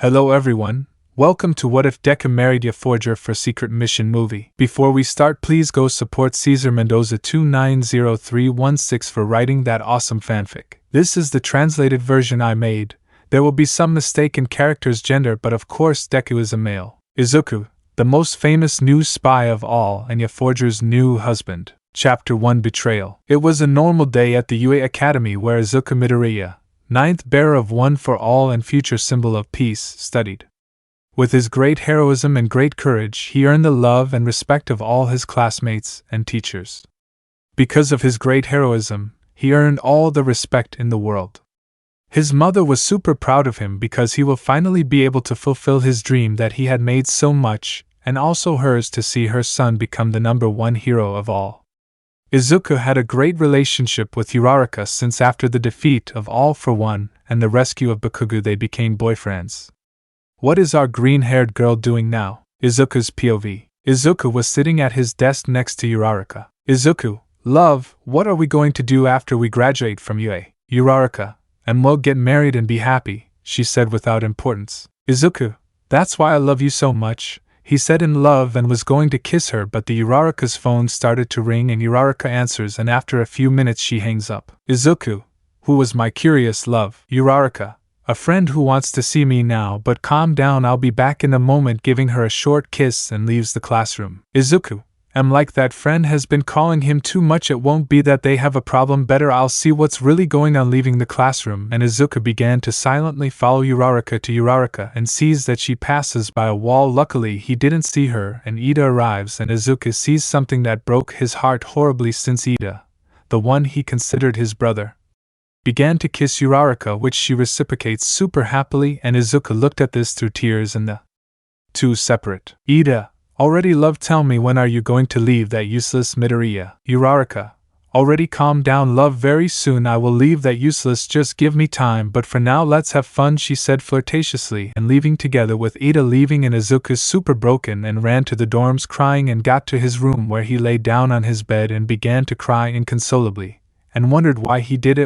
Hello everyone, welcome to What If Deku Married Yor Forger for Secret Mission movie. Before we start, please go support Cesar Mendoza 290316 for writing that awesome fanfic. This is the translated version I made. There will be some mistake in character's gender, but of course Deku is a male. Izuku, the most famous new spy of all and Yor Forger's new husband. Chapter 1 Betrayal. It was a normal day at the UA Academy where Izuku Midoriya, ninth bearer of One for All and future symbol of peace, studied. With his great heroism and great courage, he earned the love and respect of all his classmates and teachers. Because of his great heroism, he earned all the respect in the world. His mother was super proud of him because he will finally be able to fulfill his dream that he had made so much, and also hers to see her son become the #1 hero of all. Izuku had a great relationship with Uraraka since after the defeat of All for One and the rescue of Bakugo they became boyfriends. What is our green-haired girl doing now? Izuku's POV. Izuku was sitting at his desk next to Uraraka. Izuku, love, what are we going to do after we graduate from UA? Uraraka, and we'll get married and be happy, she said without importance. Izuku, that's why I love you so much, he said in love and was going to kiss her, but the Uraraka's phone started to ring and Uraraka answers, and after a few minutes she hangs up. Izuku, who was my curious love? Uraraka, a friend who wants to see me now, but calm down, I'll be back in a moment, giving her a short kiss and leaves the classroom. Izuku, like that friend has been calling him too much, it won't be that they have a problem, better I'll see what's really going on, leaving the classroom, and Izuku began to silently follow Uraraka to Uraraka and sees that she passes by a wall. Luckily he didn't see her, and Ida arrives and Izuku sees something that broke his heart horribly since Ida, the one he considered his brother, began to kiss Uraraka, which she reciprocates super happily, and Izuku looked at this through tears and the two separate. Ida, already love, tell me when are you going to leave that useless Midoriya? Uraraka, already calm down love, very soon I will leave that useless, just give me time, but for now let's have fun, she said flirtatiously, and leaving together with Ida, leaving, and Izuku super broken and ran to the dorms crying and got to his room where he lay down on his bed and began to cry inconsolably, and wondered why he did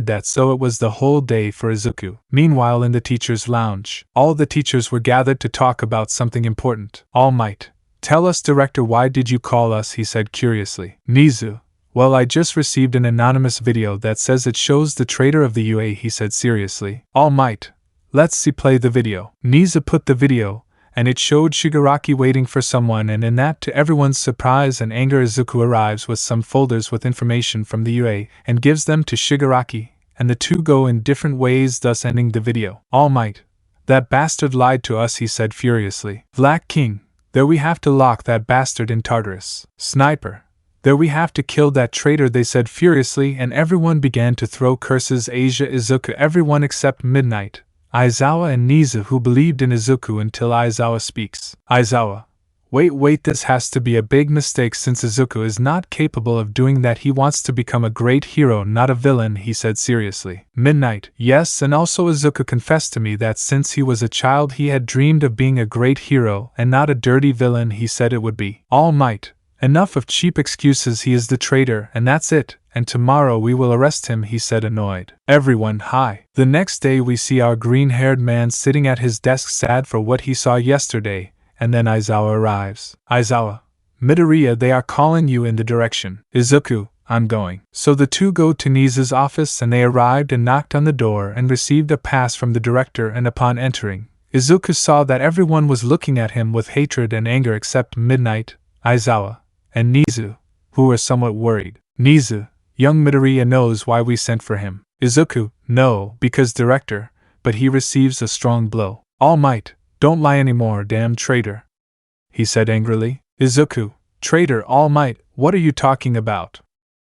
that. So it was the whole day for Izuku. Meanwhile, in the teacher's lounge, all the teachers were gathered to talk about something important. Almight, tell us, director, why did you call us? He said curiously. Nizu, well, I just received an anonymous video that says it shows the traitor of the UA, he said seriously. Almight, let's see, play the video. Nizu put the video, and it showed Shigaraki waiting for someone, and in that, to everyone's surprise and anger, Izuku arrives with some folders with information from the UA and gives them to Shigaraki, and the two go in different ways, thus ending the video. Almight, that bastard lied to us, he said furiously. Black King, there we have to lock that bastard in Tartarus. Sniper, there we have to kill that traitor, they said furiously, and everyone began to throw curses. Asia, Izuku, everyone except Midnight, Aizawa and Nizu, who believed in Izuku until Aizawa speaks. Aizawa, wait, this has to be a big mistake since Izuku is not capable of doing that. He wants to become a great hero, not a villain, he said seriously. Midnight, yes, and also Izuku confessed to me that since he was a child he had dreamed of being a great hero and not a dirty villain. He said it would be. All Might, enough of cheap excuses, he is the traitor and that's it, and tomorrow we will arrest him, he said annoyed. Everyone, hi. The next day we see our green-haired man sitting at his desk sad for what he saw yesterday, and then Aizawa arrives. Aizawa, Midoriya, they are calling you in the direction. Izuku, I'm going. So the two go to Nizu's office, and they arrived and knocked on the door and received a pass from the director, and upon entering, Izuku saw that everyone was looking at him with hatred and anger except Midnight, Aizawa, and Nizu, who were somewhat worried. Nizu, young Midoriya knows why we sent for him. Izuku, no, because director, but he receives a strong blow. All Might, don't lie anymore, damn traitor, he said angrily. Izuku, traitor, All Might, what are you talking about?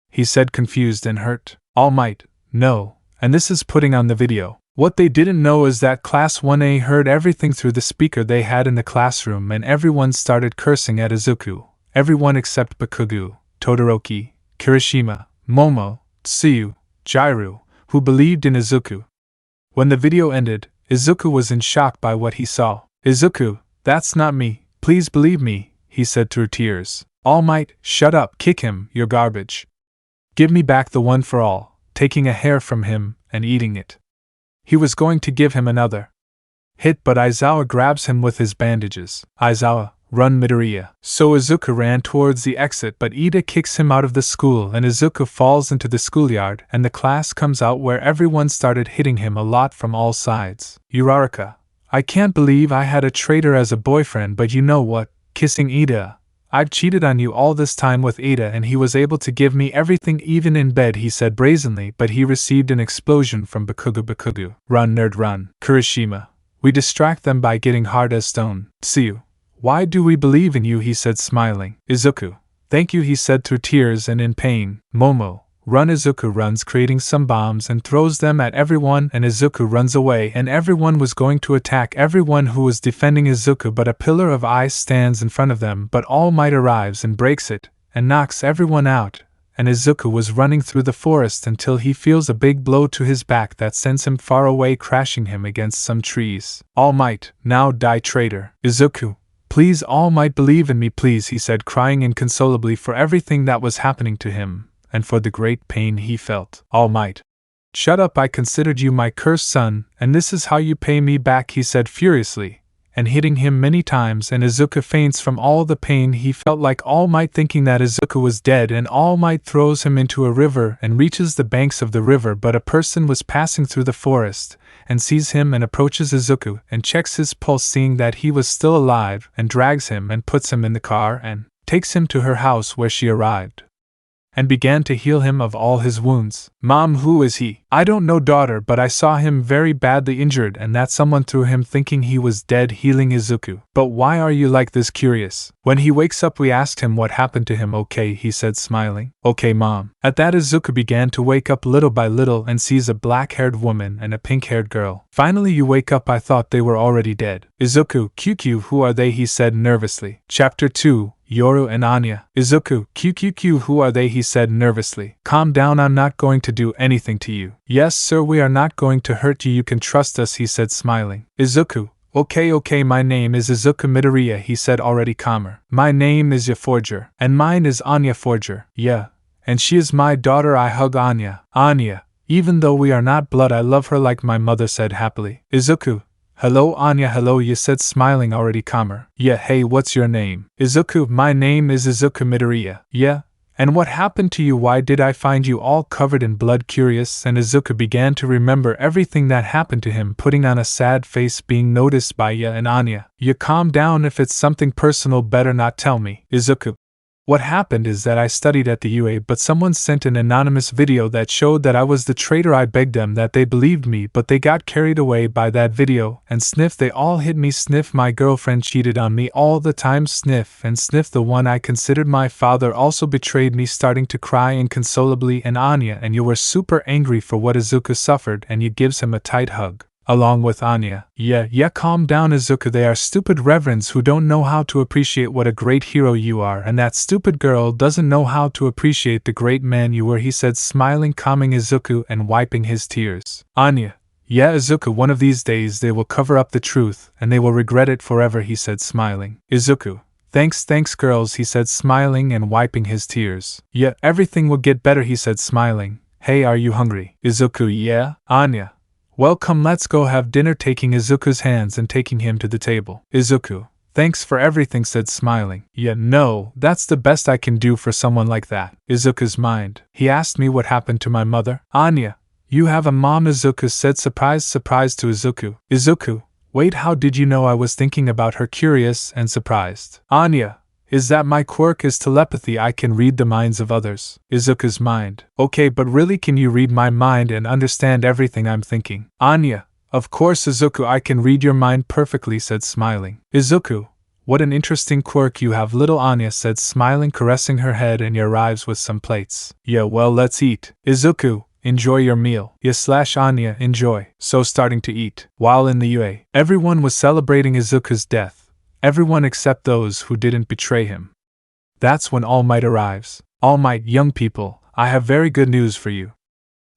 He said confused and hurt. All Might, no, and this is putting on the video. What they didn't know is that Class 1A heard everything through the speaker they had in the classroom, and everyone started cursing at Izuku. Everyone except Bakugo, Todoroki, Kirishima, Momo, Tsuyu, Jairu, who believed in Izuku. When the video ended, Izuku was in shock by what he saw. Izuku, that's not me, please believe me, he said through tears. All Might, shut up, kick him, you're garbage. Give me back the One for All, taking a hair from him and eating it. He was going to give him another. hit, but Aizawa grabs him with his bandages. Aizawa, run Midoriya. So Izuku ran towards the exit, but Ida kicks him out of the school and Izuku falls into the schoolyard and the class comes out where everyone started hitting him a lot from all sides. Uraraka, I can't believe I had a traitor as a boyfriend, but you know what? Kissing Ida. I've cheated on you all this time with Ida and he was able to give me everything even in bed, he said brazenly, but he received an explosion from Bakugu. Run nerd run. Kirishima. We distract them by getting hard as stone. Tsuyu. Why do we believe in you, he said smiling. Izuku. Thank you, he said through tears and in pain. Momo. Run. Izuku runs, creating some bombs and throws them at everyone, and Izuku runs away and everyone was going to attack everyone who was defending Izuku, but a pillar of ice stands in front of them, but All Might arrives and breaks it, and knocks everyone out, and Izuku was running through the forest until he feels a big blow to his back that sends him far away, crashing him against some trees. All Might, now die traitor. Izuku. Please All Might believe in me please, he said, crying inconsolably for everything that was happening to him, and for the great pain he felt. All Might. Shut up, I considered you my cursed son, and this is how you pay me back, he said furiously, and hitting him many times, and Izuku faints from all the pain he felt, like All Might thinking that Izuku was dead, and All Might throws him into a river and reaches the banks of the river, but a person was passing through the forest, and sees him and approaches Izuku and checks his pulse, seeing that he was still alive, and drags him and puts him in the car and takes him to her house where she arrived and began to heal him of all his wounds. Mom, who is he? I don't know, daughter, but I saw him very badly injured and that someone threw him thinking he was dead, healing Izuku. But why are you like this, curious? When he wakes up we asked him what happened to him. Okay, he said smiling. Okay, Mom. At that Izuku began to wake up little by little and sees a black-haired woman and a pink-haired girl. Finally you wake up, I thought they were already dead. Izuku, QQ, who are they, he said nervously. Chapter 2. Yor and Anya. Izuku, QQQ, who are they, he said nervously. Calm down, I'm not going to do anything to you. Yes sir, we are not going to hurt you can trust us, he said smiling. Izuku, okay, my name is Izuku Midoriya, he said already calmer. My name is Yor Forger. And mine is Anya Forger. Yeah. And she is my daughter, I hug Anya. Anya. Even though we are not blood, I love her like my mother, said happily. Izuku. Hello Anya, hello, you said smiling already calmer. Yeah, hey, what's your name? Izuku, my name is Izuku Midoriya. Yeah? And what happened to you? Why did I find you all covered in blood? Curious, and Izuku began to remember everything that happened to him, putting on a sad face, being noticed by Ya and Anya. You calm down, if it's something personal better not tell me. Izuku. What happened is that I studied at the UA, but someone sent an anonymous video that showed that I was the traitor. I begged them that they believed me, but they got carried away by that video, and sniff, they all hit me. Sniff, my girlfriend cheated on me all the time. Sniff, and sniff, the one I considered my father also betrayed me, starting to cry inconsolably. And Anya, and you were super angry for what Izuku suffered, and you gives him a tight hug. Along with Anya. Yeah, calm down Izuku, they are stupid reverends who don't know how to appreciate what a great hero you are, and that stupid girl doesn't know how to appreciate the great man you were, he said smiling, calming Izuku and wiping his tears. Anya. Yeah Izuku, one of these days they will cover up the truth, and they will regret it forever, he said smiling. Izuku. Thanks girls, he said smiling and wiping his tears. Yeah, everything will get better, he said smiling. Hey, are you hungry? Izuku. Yeah. Anya. Well, come, let's go have dinner, taking Izuku's hands and taking him to the table. Izuku. Thanks for everything, said smiling. Yeah, no, that's the best I can do for someone like that. Izuku's mind. He asked me what happened to my mother. Anya. You have a mom, Izuku said, surprise to Izuku. Izuku. Wait, how did you know I was thinking about her? Curious and surprised. Anya. Is that my quirk? Is telepathy, I can read the minds of others. Izuku's mind. Okay, but really, can you read my mind and understand everything I'm thinking? Anya. Of course Izuku, I can read your mind perfectly, said smiling. Izuku. What an interesting quirk you have, little Anya said smiling, caressing her head, and arrives with some plates. Yeah, well, let's eat. Izuku. Enjoy your meal. Anya, enjoy. So starting to eat. While in the UA, everyone was celebrating Izuku's death. Everyone except those who didn't betray him. That's when All Might arrives. All Might, young people, I have very good news for you,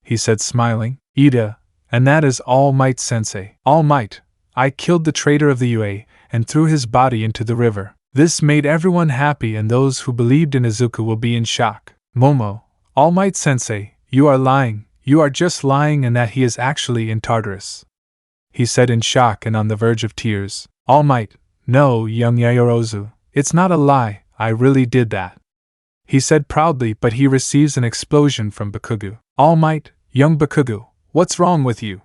he said smiling. Ida, and that is All Might sensei. All Might, I killed the traitor of the UA and threw his body into the river. This made everyone happy, and those who believed in Izuku will be in shock. Momo, All Might sensei, you are lying. You are just lying, and that he is actually in Tartarus. he said in shock and on the verge of tears. Almight, no, young Yayorozu, it's not a lie, I really did that, he said proudly, but he receives an explosion from Bakugo. Almight, young Bakugo, what's wrong with you?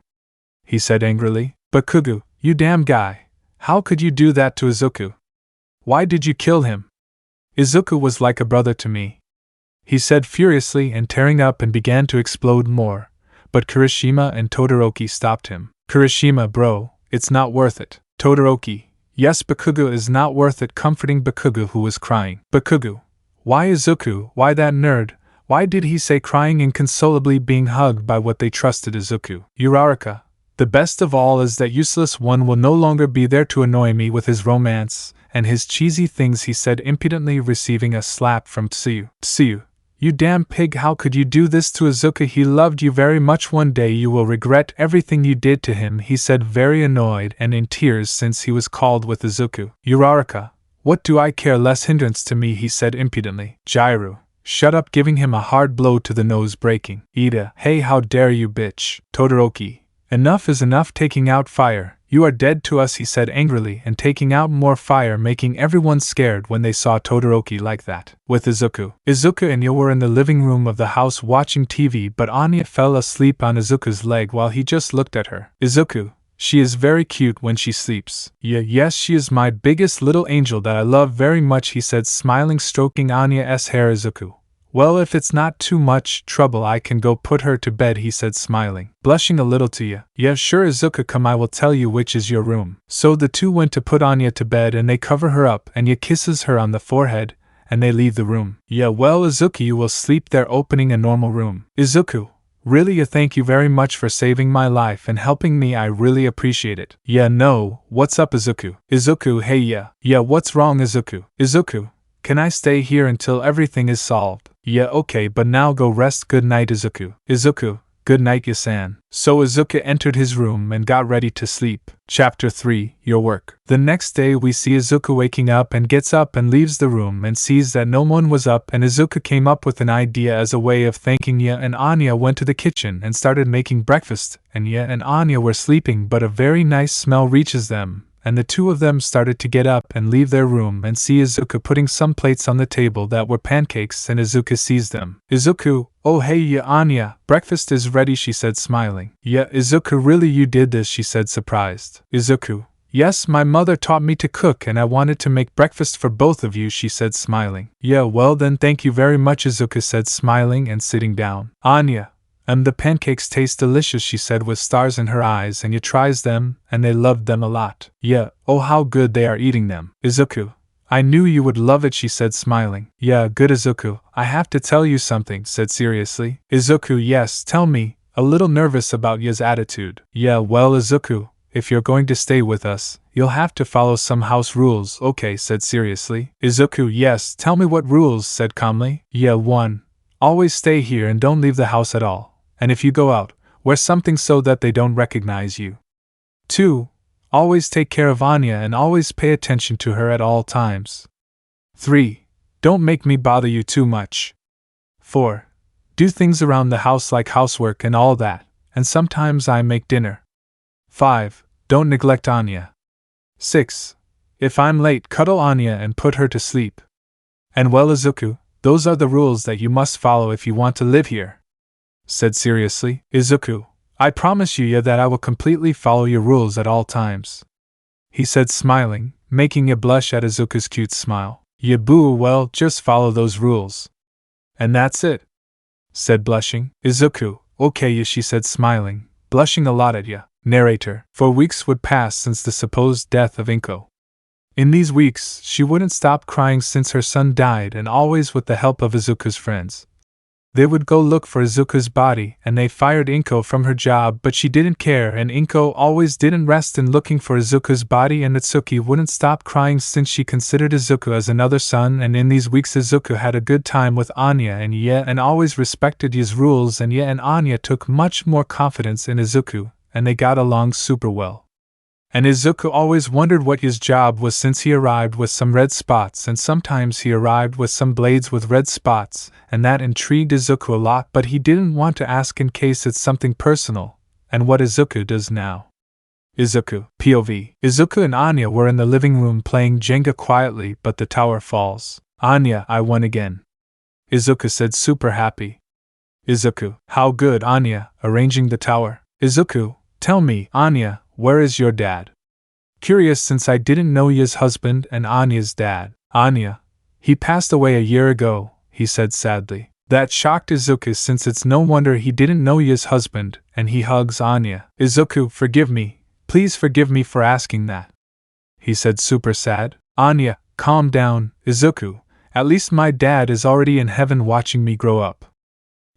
He said angrily. Bakugo, you damn guy, how could you do that to Izuku? Why did you kill him? Izuku was like a brother to me, he said furiously and tearing up and began to explode more, but Kirishima and Todoroki stopped him. Kirishima, bro, it's not worth it. Todoroki, yes, Bakugo is not worth it, comforting Bakugo who was crying. Bakugo, why Izuku, why that nerd, why did he say, crying inconsolably, being hugged by what they trusted Izuku. Uraraka, the best of all is that useless one will no longer be there to annoy me with his romance and his cheesy things, he said impudently, receiving a slap from Tsuyu. Tsuyu, you damn pig, how could you do this to Izuku? He loved you very much. One day you will regret everything you did to him, he said, very annoyed and in tears since he was called with Izuku. Uraraka, what do I care, less hindrance to me, he said impudently. Jairu, shut up, giving him a hard blow to the nose, breaking. Ida, hey, how dare you, bitch. Todoroki, enough is enough, taking out fire. You are dead to us, he said angrily, and taking out more fire, making everyone scared when they saw Todoroki like that. With Izuku. Izuku and Yo were in the living room of the house watching TV, but Anya fell asleep on Izuku's leg while he just looked at her. Izuku, she is very cute when she sleeps. Yes, she is my biggest little angel that I love very much, he said, smiling, stroking Anya's hair. Izuku, well, if it's not too much trouble I can go put her to bed, he said, smiling. Blushing a little to you. Yeah, sure Izuku, come, I will tell you which is your room. So the two went to put Anya to bed and they cover her up, and Anya kisses her on the forehead, and they leave the room. Yeah, well Izuku, you will sleep there, opening a normal room. Izuku, really, thank you very much for saving my life and helping me, I really appreciate it. Yeah, no, what's up Izuku? Izuku, hey, yeah, what's wrong Izuku? Izuku, can I stay here until everything is solved? Yeah, okay, but now go rest. Good night Izuku. Izuku, good night Yasan. So Izuku entered his room and got ready to sleep. Chapter 3, Your Work. The next day we see Izuku waking up and gets up and leaves the room and sees that no one was up, and Izuku came up with an idea as a way of thanking Ya, and Anya went to the kitchen and started making breakfast, and Ya and Anya were sleeping, but a very nice smell reaches them, and the two of them started to get up and leave their room and see Izuku putting some plates on the table that were pancakes, and Izuku sees them. Izuku, oh hey ya Anya, breakfast is ready, she said smiling. Yeah Izuku, really you did this, she said surprised. Izuku, yes, my mother taught me to cook and I wanted to make breakfast for both of you, she said smiling. Yeah, well then thank you very much, Izuku said smiling and sitting down. Anya, the pancakes taste delicious, she said with stars in her eyes, and you tries them, and they loved them a lot. Yeah, oh how good they are eating them. Izuku, I knew you would love it, she said smiling. Yeah, good Izuku, I have to tell you something, said seriously. Izuku, yes, tell me, a little nervous about Ya's attitude. Yeah, well Izuku, if you're going to stay with us, you'll have to follow some house rules, okay, said seriously. Izuku, yes, tell me what rules, said calmly. Yeah, 1. Always stay here and don't leave the house at all. And if you go out, wear something so that they don't recognize you. 2. Always take care of Anya and always pay attention to her at all times. 3. Don't make me bother you too much. 4. Do things around the house like housework and all that, and sometimes I make dinner. 5. Don't neglect Anya. 6. If I'm late, cuddle Anya and put her to sleep. And well Izuku, those are the rules that you must follow if you want to live here, said seriously. Izuku, I promise you that I will completely follow your rules at all times, he said smiling, making Ya blush at Izuku's cute smile. Ya boo, well, just follow those rules. And that's it, said blushing. Izuku, okay Ya, she said smiling, blushing a lot at Ya. Narrator. 4 weeks would pass since the supposed death of Inko. In these weeks, she wouldn't stop crying since her son died, and always with the help of Izuku's friends. They would go look for Izuku's body, and they fired Inko from her job, but she didn't care, and Inko always didn't rest in looking for Izuku's body, and Natsuki wouldn't stop crying since she considered Izuku as another son, and in these weeks Izuku had a good time with Anya and Ye and always respected Ye's rules, and Ye and Anya took much more confidence in Izuku, and they got along super well. And Izuku always wondered what his job was since he arrived with some red spots, and sometimes he arrived with some blades with red spots, and that intrigued Izuku a lot, but he didn't want to ask in case it's something personal, and what Izuku does now. Izuku, POV. Izuku and Anya were in the living room playing Jenga quietly, but the tower falls. Anya, I won again. Izuku said, super happy. Izuku, how good, Anya, arranging the tower. Izuku, tell me, Anya, where is your dad? Curious since I didn't know Ya's husband and Anya's dad. Anya, he passed away a year ago, he said sadly. That shocked Izuku since it's no wonder he didn't know Ya's husband, and he hugs Anya. Izuku, forgive me. Please forgive me for asking that. He said super sad. Anya, calm down, Izuku. At least my dad is already in heaven watching me grow up.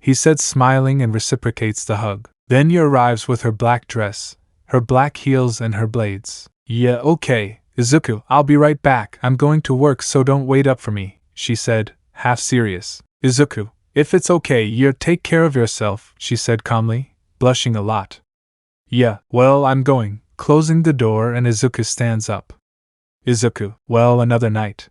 He said smiling and reciprocates the hug. Then Yor arrives with her black dress, her black heels and her blades. Yeah, okay, Izuku, I'll be right back. I'm going to work so don't wait up for me, she said, half serious. Izuku, if it's okay, Yor, take care of yourself, she said calmly, blushing a lot. Yeah, well, I'm going. Closing the door and Izuku stands up. Izuku, well, another night.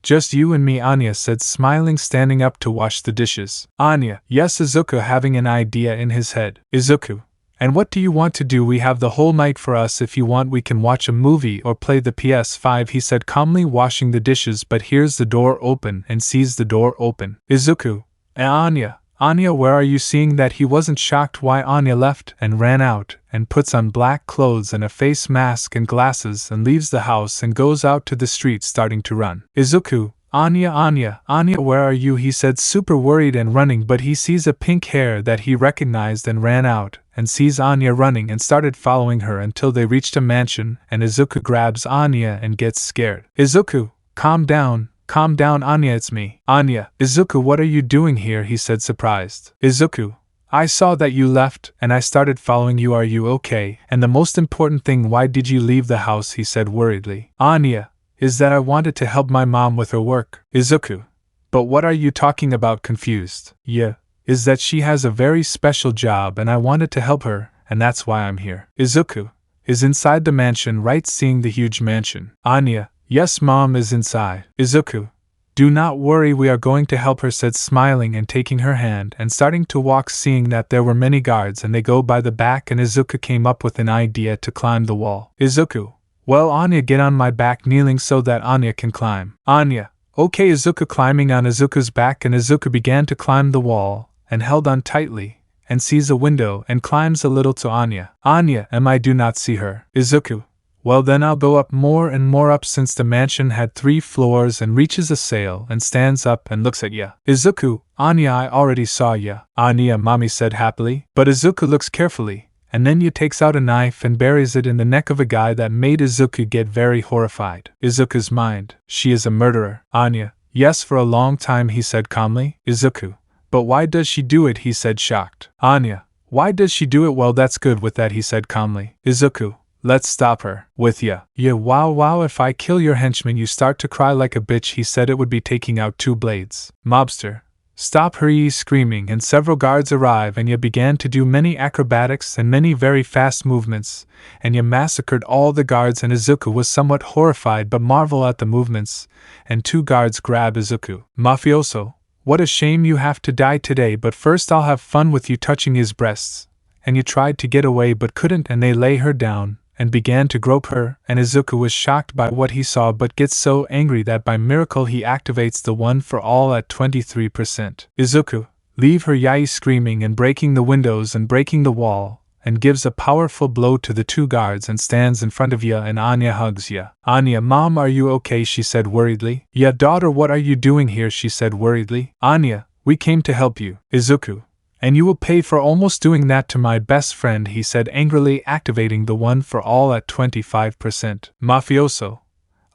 Just you and me, Anya said smiling, standing up to wash the dishes. Anya, yes, Izuku having an idea in his head. Izuku, and what do you want to do? We have the whole night for us. If you want we can watch a movie or play the PS5, he said calmly, washing the dishes, but hears the door open and sees the door open. Izuku, Anya, where are you? Seeing that he wasn't shocked why Anya left and ran out and puts on black clothes and a face mask and glasses and leaves the house and goes out to the street starting to run. Izuku, Anya, where are you? He said super worried and running, but he sees a pink hair that he recognized and ran out and sees Anya running and started following her until they reached a mansion and Izuku grabs Anya and gets scared. Izuku, calm down, Anya, it's me. Anya, Izuku, what are you doing here? He said surprised. Izuku, I saw that you left, and I started following you. Are you okay? And the most important thing, why did you leave the house? He said worriedly. Anya, is that I wanted to help my mom with her work. Izuku, but what are you talking about? Confused. Yeah, is that she has a very special job and I wanted to help her, and that's why I'm here. Izuku, is inside the mansion, right? Seeing the huge mansion. Anya, yes, Mom is inside. Izuku, do not worry, we are going to help her, said smiling and taking her hand and starting to walk, seeing that there were many guards and they go by the back, and Izuku came up with an idea to climb the wall. Izuku, well, Anya, get on my back, kneeling so that Anya can climb. Anya, okay. Izuku climbing on Izuku's back, and Izuku began to climb the wall and held on tightly and sees a window and climbs a little to Anya. Anya, I do not see her. Izuku, well then I'll go up more and more up, since the mansion had 3 floors, and reaches a sail and stands up and looks at Ya. Izuku, Anya, I already saw Ya. Anya, Mommy said happily, but Izuku looks carefully, and then Ya takes out a knife and buries it in the neck of a guy. That made Izuku get very horrified. Izuku's mind, she is a murderer. Anya, yes, for a long time, he said calmly. Izuku, but why does she do it? He said shocked. Anya, why does she do it? Well, that's good with that, he said calmly. Izuku, let's stop her. With Ya. Yeah, wow, if I kill your henchman you start to cry like a bitch. He said it would be taking out 2 blades. Mobster, stop her, ye screaming, and several guards arrive, and Ya began to do many acrobatics and many very fast movements, and Ya massacred all the guards, and Izuku was somewhat horrified but marvel at the movements, and 2 guards grab Izuku. Mafioso, what a shame you have to die today, but first I'll have fun with you, touching his breasts. And Ya tried to get away but couldn't, and they lay her down and began to grope her, and Izuku was shocked by what he saw but gets so angry that by miracle he activates the one for all at 23%. Izuku, leave her, Yai screaming and breaking the windows and breaking the wall, and gives a powerful blow to the 2 guards and stands in front of Ya, and Anya hugs Ya. Anya, Mom, are you okay? She said worriedly. Ya, daughter, what are you doing here? She said worriedly. Anya, we came to help you. Izuku, and you will pay for almost doing that to my best friend, he said angrily, activating the one for all at 25%. Mafioso,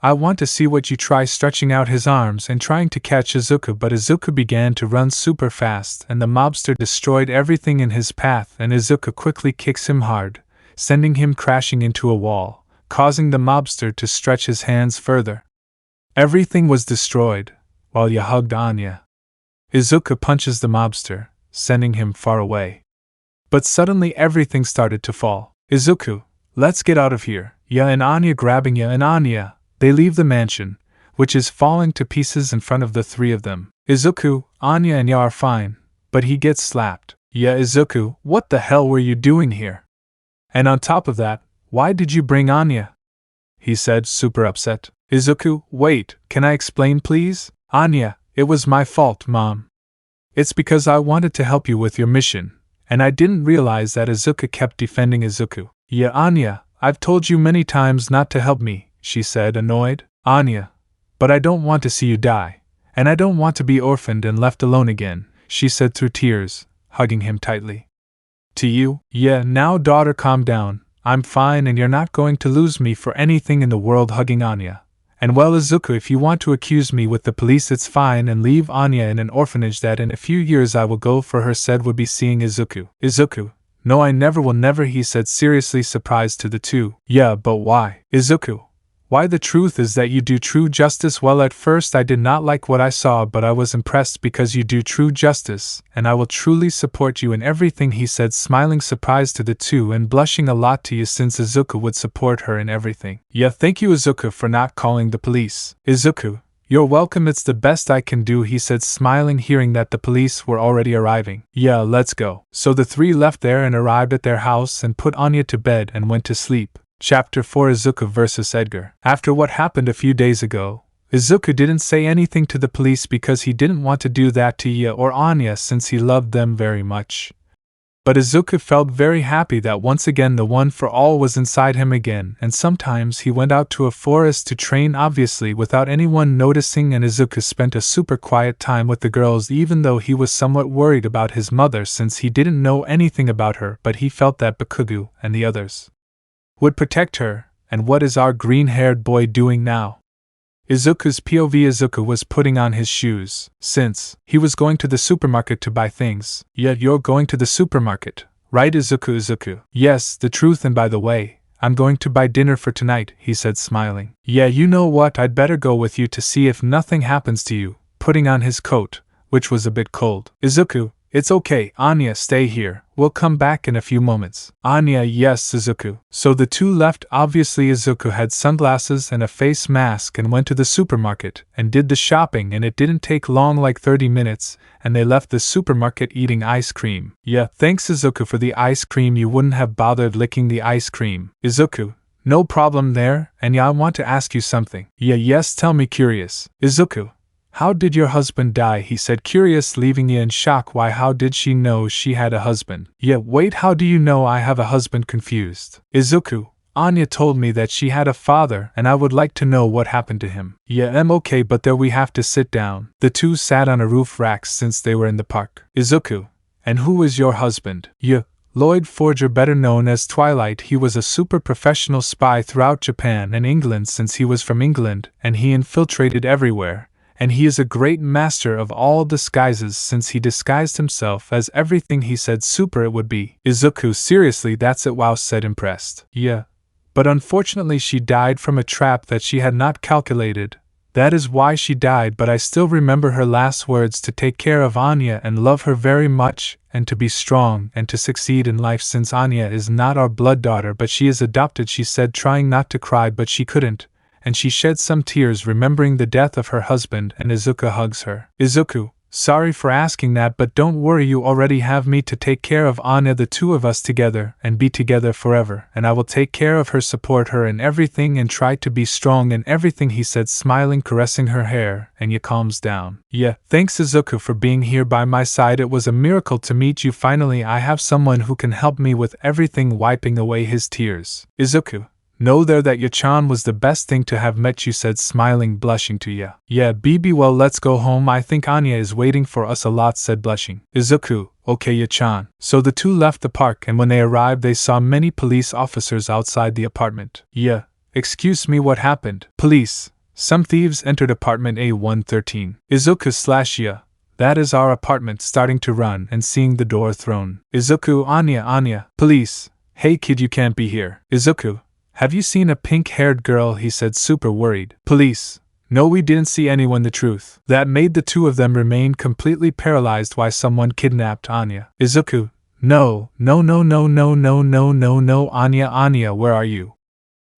I want to see what you try, stretching out his arms and trying to catch Izuku, but Izuku began to run super fast and the mobster destroyed everything in his path, and Izuku quickly kicks him hard, sending him crashing into a wall, causing the mobster to stretch his hands further. Everything was destroyed, while Ya hugged Anya. Izuku punches the mobster, sending him far away. But suddenly everything started to fall. Izuku, let's get out of here. Ya and Anya grabbing Ya and Anya, they leave the mansion, which is falling to pieces in front of the 3 of them. Izuku, Anya and Ya are fine, but he gets slapped. Ya, Izuku, what the hell were you doing here? And on top of that, why did you bring Anya? He said, super upset. Izuku, wait, can I explain please? Anya, it was my fault, Mom. It's because I wanted to help you with your mission, and I didn't realize that Izuku kept defending Izuku. Yeah, Anya, I've told you many times not to help me, she said, annoyed. Anya, but I don't want to see you die, and I don't want to be orphaned and left alone again, she said through tears, hugging him tightly. To you? Yeah, now daughter, calm down. I'm fine and you're not going to lose me for anything in the world, hugging Anya. And well, Izuku, if you want to accuse me with the police, it's fine, and leave Anya in an orphanage that in a few years I will go for her, said would be seeing Izuku. Izuku, no, I never will never, he said, seriously surprised to the two. Yeah, but why? Izuku, why? The truth is that you do true justice. Well, at first I did not like what I saw, but I was impressed because you do true justice, and I will truly support you in everything, he said, smiling surprised to the two and blushing a lot to you since Izuku would support her in everything. Yeah, thank you, Izuku, for not calling the police. Izuku, you're welcome, it's the best I can do, he said, smiling, hearing that the police were already arriving. Yeah, let's go. So the three left there and arrived at their house and put Anya to bed and went to sleep. Chapter 4, Izuku vs. Edgar. After what happened a few days ago, Izuku didn't say anything to the police because he didn't want to do that to Iya or Anya since he loved them very much. But Izuku felt very happy that once again the one for all was inside him again, and sometimes he went out to a forest to train, obviously without anyone noticing, and Izuku spent a super quiet time with the girls, even though he was somewhat worried about his mother since he didn't know anything about her, but he felt that Bakugo and the others would protect her. And what is our green-haired boy doing now? Izuku's POV. Izuku was putting on his shoes, since he was going to the supermarket to buy things. Yet you're going to the supermarket, right, Izuku? Izuku, yes, the truth, and by the way, I'm going to buy dinner for tonight, he said, smiling. Yeah, you know what, I'd better go with you to see if nothing happens to you, putting on his coat, which was a bit cold. Izuku, it's okay, Anya, stay here, we'll come back in a few moments. Anya, yes, Izuku. So the two left. Obviously Izuku had sunglasses and a face mask and went to the supermarket and did the shopping, and it didn't take long, like 30 minutes, and they left the supermarket eating ice cream. Yeah, thanks Izuku for the ice cream, you wouldn't have bothered licking the ice cream. Izuku, no problem there, and yeah, I want to ask you something. Yeah, yes, tell me, curious. Izuku, how did your husband die? He said, curious, leaving you in shock. Why, how did she know she had a husband? Yeah, wait, how do you know I have a husband? Confused. Izuku, Anya told me that she had a father, and I would like to know what happened to him. Yeah, okay, but there we have to sit down. The two sat on a roof rack since they were in the park. Izuku, and who is your husband? Yor Forger, better known as Twilight. He was a super professional spy throughout Japan and England since he was from England, and he infiltrated everywhere. And he is a great master of all disguises since he disguised himself as everything he said super it would be. Izuku, seriously, that's it? Wow, said, impressed. Yeah. But unfortunately she died from a trap that she had not calculated. That is why she died, but I still remember her last words: to take care of Anya and love her very much, and to be strong and to succeed in life, since Anya is not our blood daughter but she is adopted, she said, trying not to cry, but she couldn't. And she shed some tears remembering the death of her husband, and Izuku hugs her. Izuku, sorry for asking that, but don't worry, you already have me to take care of Anya, the two of us together, and be together forever, and I will take care of her, support her in everything, and try to be strong in everything, he said, smiling, caressing her hair, and calms down. Yeah, thanks Izuku for being here by my side, it was a miracle to meet you, finally I have someone who can help me with everything, wiping away his tears. Izuku, know there that Yachan was the best thing to have met you, said, smiling, blushing to Ya. Yeah, BB, well, let's go home, I think Anya is waiting for us a lot, said, blushing. Izuku, okay Yachan. So the two left the park, and when they arrived they saw many police officers outside the apartment. Yeah, excuse me, what happened? Police, some thieves entered apartment A113. Izuku / Ya, that is our apartment, starting to run and seeing the door thrown. Izuku, Anya, police, hey kid, you can't be here. Izuku, have you seen a pink-haired girl? He said, super worried. Police, no, we didn't see anyone. The truth. That made the two of them remain completely paralyzed. Why, someone kidnapped Anya. Izuku, no, Anya, where are you?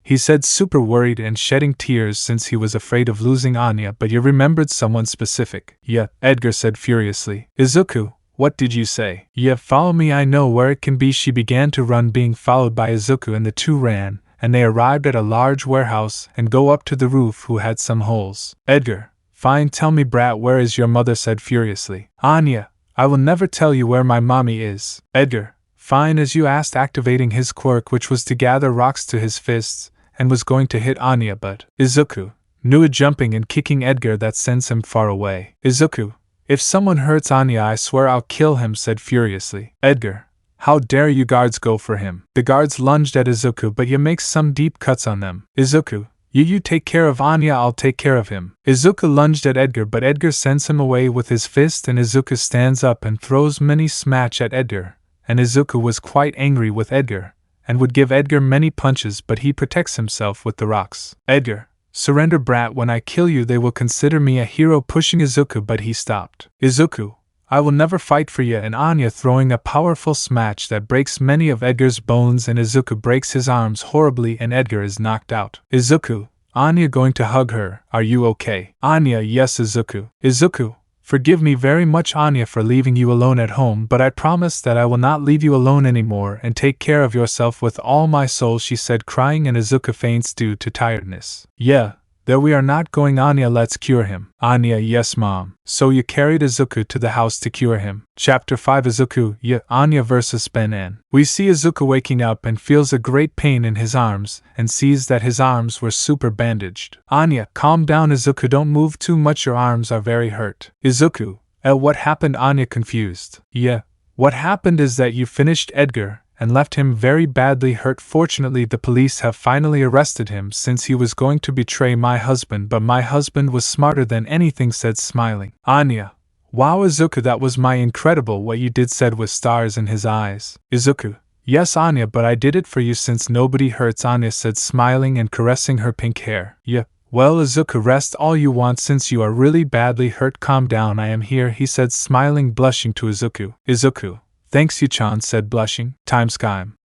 He said, super worried and shedding tears since he was afraid of losing Anya, but you remembered someone specific. Yeah, Edgar said furiously. Izuku, what did you say? Yeah, follow me, I know where it can be. She began to run, being followed by Izuku, and the two ran, and they arrived at a large warehouse and go up to the roof who had some holes. Edgar, fine, tell me brat, where is your mother, said furiously. Anya, I will never tell you where my mommy is. Edgar, fine as you asked, activating his quirk, which was to gather rocks to his fists, and was going to hit Anya, but Izuku knew it, jumping and kicking Edgar that sends him far away. Izuku, if someone hurts Anya, I swear I'll kill him, said furiously. Edgar, how dare you guards go for him. The guards lunged at Izuku, but you make some deep cuts on them. Izuku, you take care of Anya, I'll take care of him. Izuku lunged at Edgar, but Edgar sends him away with his fist, and Izuku stands up and throws many smash at Edgar, and Izuku was quite angry with Edgar, and would give Edgar many punches, but he protects himself with the rocks. Edgar, surrender brat, when I kill you they will consider me a hero, pushing Izuku, but he stopped. Izuku, I will never fight for you, and Anya throwing a powerful smash that breaks many of Edgar's bones, and Izuku breaks his arms horribly and Edgar is knocked out. Izuku, Anya going to hug her, are you okay? Anya, yes. Izuku, Izuku, forgive me very much Anya for leaving you alone at home, but I promise that I will not leave you alone anymore, and take care of yourself with all my soul, she said, crying, and Izuku faints due to tiredness. Yeah, there we are not going Anya, let's cure him. Anya, yes mom. So you carried Izuku to the house to cure him. Chapter 5 Izuku, yeah, Anya vs. Ben-An. We see Izuku waking up and feels a great pain in his arms, and sees that his arms were super bandaged. Anya, calm down Izuku, don't move too much, your arms are very hurt. Izuku, what happened? Anya confused. Yeah, what happened is that you finished Edgar, and left him very badly hurt. Fortunately the police have finally arrested him since he was going to betray my husband, but my husband was smarter than anything, said smiling. Anya, wow Izuku, that was my incredible what you did, said with stars in his eyes. Izuku, yes Anya, but I did it for you since nobody hurts, Anya said smiling and caressing her pink hair. Yeah, well Izuku, rest all you want since you are really badly hurt, calm down, I am here, he said smiling, blushing to Izuku. Izuku, thanks Yu-chan, said blushing. Time.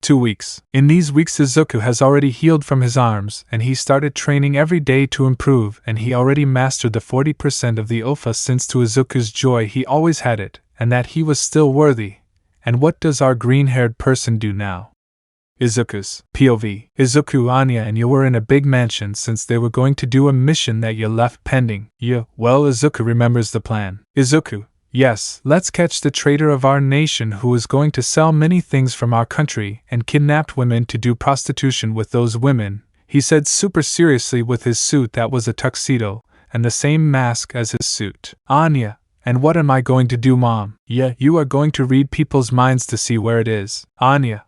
2 weeks. In these weeks Izuku has already healed from his arms, and he started training every day to improve, and he already mastered the 40% of the Ofa, since to Izuku's joy he always had it, and that he was still worthy. And what does our green-haired person do now? Izuku's POV. Izuku, Anya and you were in a big mansion since they were going to do a mission that you left pending. Well Izuku remembers the plan. Izuku, yes, let's catch the traitor of our nation who is going to sell many things from our country and kidnapped women to do prostitution with those women, he said super seriously with his suit that was a tuxedo, and the same mask as his suit. Anya, and what am I going to do mom? Yeah, you are going to read people's minds to see where it is. Anya,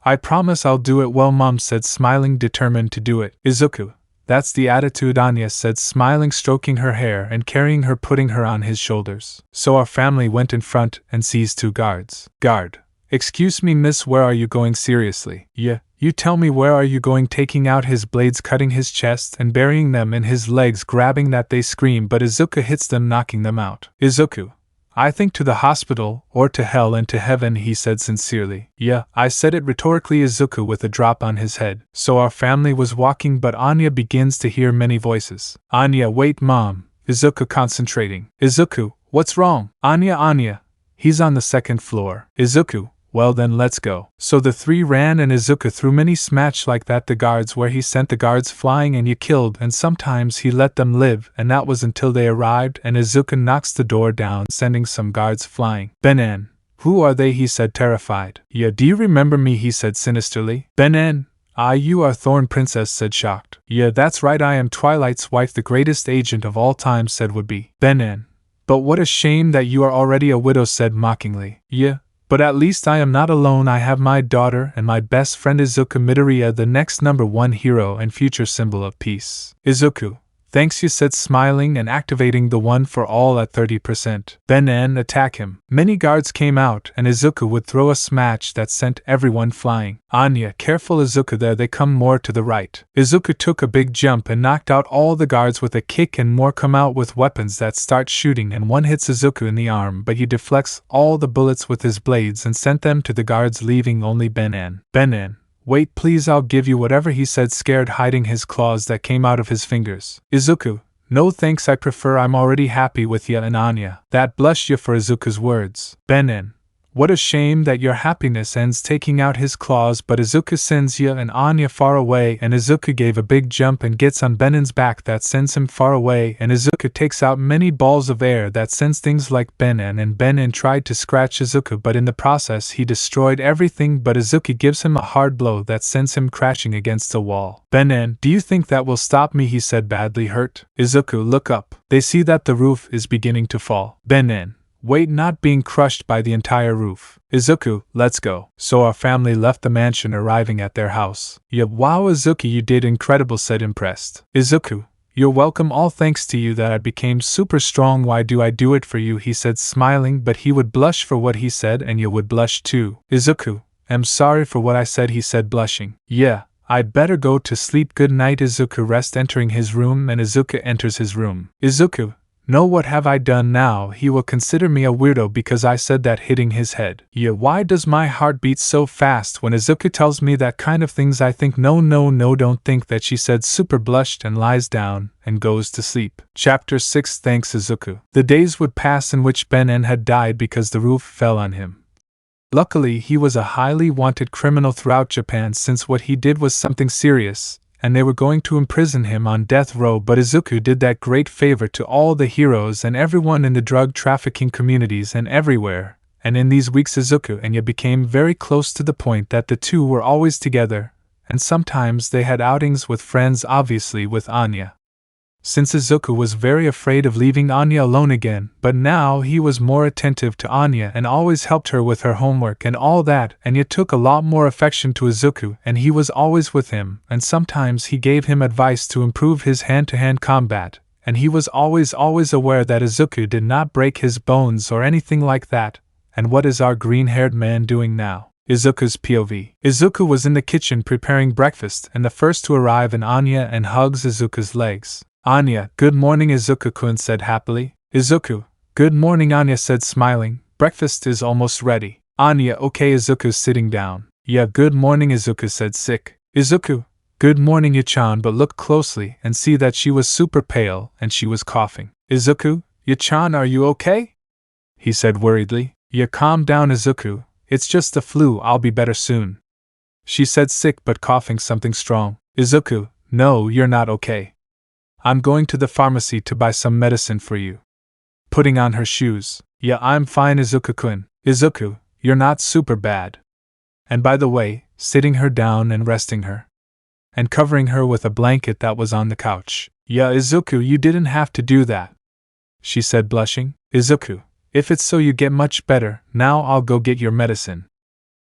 I promise I'll do it well mom said smiling, determined to do it. Izuku, that's the attitude, Anya said smiling, stroking her hair and carrying her, putting her on his shoulders. So our family went in front and seized 2 guards. Guard, excuse me miss, where are you going? Seriously? Yeah, you tell me where are you going? Taking out his blades, cutting his chest and burying them in his legs, grabbing that they scream, but Izuku hits them, knocking them out. Izuku, I think to the hospital, or to hell and to heaven, he said sincerely. Yeah, I said it rhetorically, Izuku with a drop on his head. So our family was walking, but Anya begins to hear many voices. Anya, wait mom. Izuku concentrating. Izuku, what's wrong? Anya, he's on the 2nd floor. Izuku, well then let's go. So the 3 ran and Izuku threw many smash like that the guards, where he sent the guards flying and you killed, and sometimes he let them live, and that was until they arrived and Izuku knocks the door down, sending some guards flying. Ben-An, who are they? He said terrified. Yeah, do you remember me? He said sinisterly. Ben-An, you are Thorn Princess, said shocked. Yeah, that's right, I am Twilight's wife, the greatest agent of all time, said would-be. Ben-An, but what a shame that you are already a widow, said mockingly. Yeah, but at least I am not alone, I have my daughter and my best friend Izuku Midoriya, the next #1 hero and future symbol of peace. Izuku, thanks, you said smiling and activating the one for all at 30%. Ben-An, attack him. Many guards came out and Izuku would throw a smash that sent everyone flying. Anya, careful Izuku, there they come more to the right. Izuku took a big jump and knocked out all the guards with a kick, and more come out with weapons that start shooting, and one hits Izuku in the arm, but he deflects all the bullets with his blades and sent them to the guards, leaving only Ben-An. Ben-An, wait please, I'll give you whatever, he said, scared, hiding his claws that came out of his fingers. Izuku, no thanks, I prefer, I'm already happy with ya and Anya. That blushed ya for Izuku's words. Ben-An, What a shame that your happiness ends taking out his claws, but Izuku sends Yor and Anya far away, and Izuku gave a big jump and gets on Benen's back that sends him far away, and Izuku takes out many balls of air that sends things like Benen, and Benen tried to scratch Izuku, but in the process he destroyed everything, but Izuku gives him a hard blow that sends him crashing against a wall. Benen, do you think that will stop me? He said, badly hurt. Izuku, look up. They see that the roof is beginning to fall. Benen, wait, not being crushed by the entire roof. Izuku, let's go. So our family left the mansion, arriving at their house. Yeah, wow Izuku, you did incredible, said impressed. Izuku, you're welcome, all thanks to you that I became super strong. Why do I do it for you? He said, smiling, but he would blush for what he said and you would blush too. Izuku, I'm sorry for what I said, he said, blushing. Yeah, I'd better go to sleep. Good night. Izuku rests, entering his room, and Izuku enters his room. Izuku, no, what have I done now? He will consider me a weirdo because I said that, hitting his head. Yeah, why does my heart beat so fast when Izuku tells me that kind of things? I think no, don't think that, she said, super blushed, and lies down and goes to sleep. Chapter 6. Thanks Izuku. The days would pass in which Benen had died because the roof fell on him. Luckily, he was a highly wanted criminal throughout Japan, since what he did was something serious, and they were going to imprison him on death row, but Izuku did that great favor to all the heroes and everyone in the drug trafficking communities and everywhere, and in these weeks Izuku and Anya became very close to the point that the two were always together, and sometimes they had outings with friends, obviously with Anya. Since Izuku was very afraid of leaving Anya alone again, but now he was more attentive to Anya and always helped her with her homework and all that, and Anya took a lot more affection to Izuku, and he was always with him, and sometimes he gave him advice to improve his hand-to-hand combat, and he was always aware that Izuku did not break his bones or anything like that. And what is our green-haired man doing now? Izuku's POV. Izuku was in the kitchen preparing breakfast, and the first to arrive, and Anya and hugs Izuku's legs. Anya, good morning, Izuku-kun said happily. Izuku, good morning, Anya said smiling. Breakfast is almost ready. Anya, okay. Izuku sitting down. Yeah, good morning, Izuku said sick. Izuku, good morning, Yachan, but look closely and see that she was super pale and she was coughing. Izuku, Yachan, are you okay? He said worriedly. Yeah, calm down, Izuku. It's just the flu, I'll be better soon. She said, sick but coughing something strong. Izuku, no, you're not okay. I'm going to the pharmacy to buy some medicine for you. Putting on her shoes. Yeah, I'm fine, Izuku-kun. Izuku, you're not super bad. And by the way, sitting her down and resting her. And covering her with a blanket that was on the couch. Yeah, Izuku, you didn't have to do that. She said, blushing. Izuku, if it's so you get much better, now I'll go get your medicine.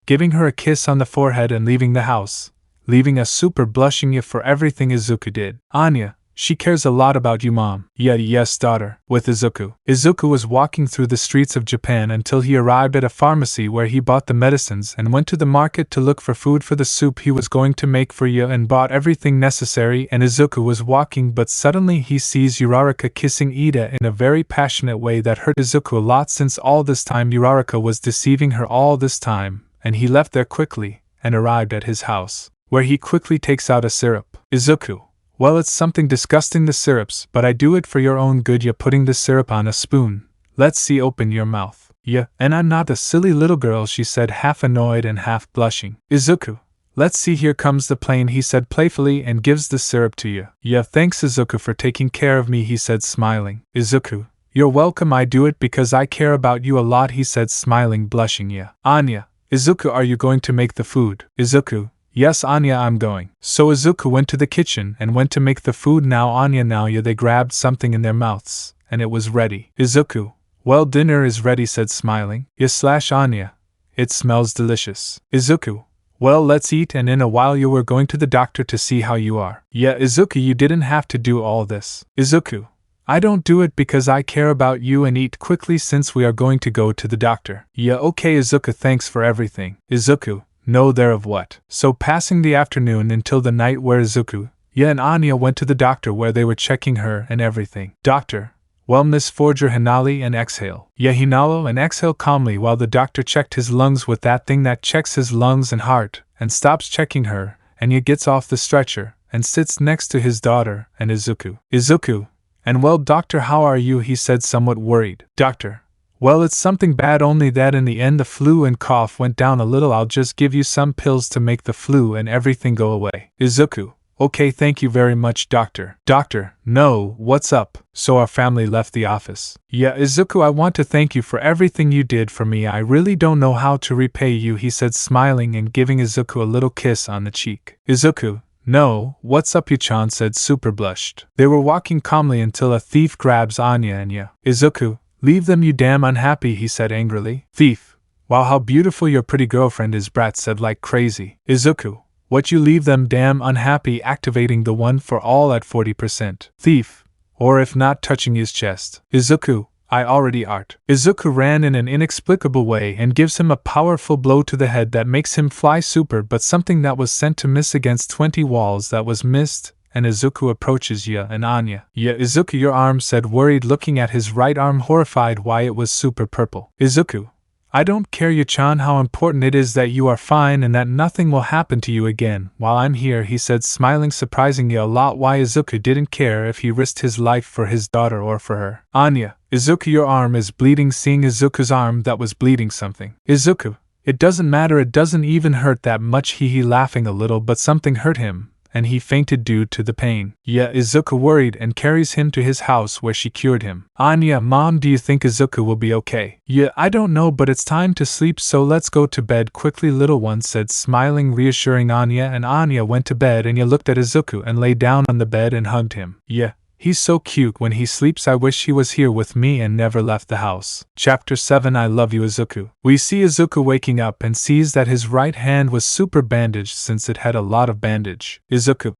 Giving her a kiss on the forehead and leaving the house. Leaving a super blushing you for everything Izuku did. Anya, she cares a lot about you, Mom. Yeah, yes, daughter. With Izuku. Izuku was walking through the streets of Japan until he arrived at a pharmacy where he bought the medicines and went to the market to look for food for the soup he was going to make for Ya, and bought everything necessary. And Izuku was walking, but suddenly he sees Uraraka kissing Ida in a very passionate way that hurt Izuku a lot, since all this time Uraraka was deceiving her all this time, and he left there quickly and arrived at his house, where he quickly takes out a syrup. Izuku, well, it's something disgusting, the syrups, but I do it for your own good. You're putting the syrup on a spoon. Let's see, open your mouth. Yeah, and I'm not a silly little girl, she said, half annoyed and half blushing. Izuku, let's see, here comes the plane, he said playfully, and gives the syrup to you. Yeah, thanks Izuku for taking care of me, he said smiling. Izuku, you're welcome, I do it because I care about you a lot, he said smiling, blushing. Yeah. Anya, Izuku, are you going to make the food? Izuku, yes, Anya, I'm going. So Izuku went to the kitchen and went to make the food. Now Anya, they grabbed something in their mouths, and it was ready. Izuku, well, dinner is ready, said smiling. Yes, Anya, it smells delicious. Izuku, well, let's eat, and in a while you were going to the doctor to see how you are. Yeah, Izuku, you didn't have to do all this. Izuku, I don't do it because I care about you, and eat quickly since we are going to go to the doctor. Yeah, okay Izuku, thanks for everything. Izuku, no, there of what. So passing the afternoon until the night, where Izuku, Ya and Anya went to the doctor, where they were checking her and everything. Doctor, well, Miss Forger, inhale and exhale. Yeah, inhale and exhale calmly while the doctor checked his lungs with that thing that checks his lungs and heart, and stops checking her, and Ya gets off the stretcher and sits next to his daughter and Izuku. Izuku, and well, doctor, how are you? He said, somewhat worried. Doctor, Well, it's something bad, only that in the end the flu and cough went down a little. I'll just give you some pills to make the flu and everything go away. Izuku: Okay, thank you very much, doctor. Doctor: No, what's up? So our family left the office. Yeah, Izuku, I want to thank you for everything you did for me. I really don't know how to repay you, he said, smiling and giving Izuku a little kiss on the cheek. Izuku: No, what's up, you-chan, said Super blushed. They were walking calmly until a thief grabs Anya and Ya. Izuku: Leave them, you damn unhappy, he said angrily. Thief: Wow, how beautiful your pretty girlfriend is, Brat said like crazy. Izuku: What, you leave them damn unhappy, activating the one for all at 40%. Thief: Or if not, touching his chest. Izuku: I already art. Izuku ran in an inexplicable way and gives him a powerful blow to the head that makes him fly super, but something that was sent to miss against 20 walls that was missed, and Izuku approaches Ya and Anya. Yeah, Izuku, your arm, said worried, looking at his right arm, horrified why it was super purple. Izuku: I don't care, you-chan, how important it is that you are fine and that nothing will happen to you again while I'm here, he said, smiling, surprising Ya a lot why Izuku didn't care if he risked his life for his daughter or for her. Anya: Izuku, your arm is bleeding. Seeing Izuku's arm that was bleeding something. Izuku: It doesn't matter, it doesn't even hurt that much, he laughing a little, but something hurt him, and he fainted due to the pain. Yeah, Izuku worried and carries him to his house where she cured him. Anya: Mom, do you think Izuku will be okay? Yeah, I don't know, but it's time to sleep, so let's go to bed quickly, little one, said, smiling, reassuring Anya, and Anya went to bed, and Ya looked at Izuku and lay down on the bed and hugged him. Yeah, he's so cute when he sleeps. I wish he was here with me and never left the house. Chapter 7: I Love You, Izuku. We see Izuku waking up and sees that his right hand was super bandaged since it had a lot of bandage. Izuku: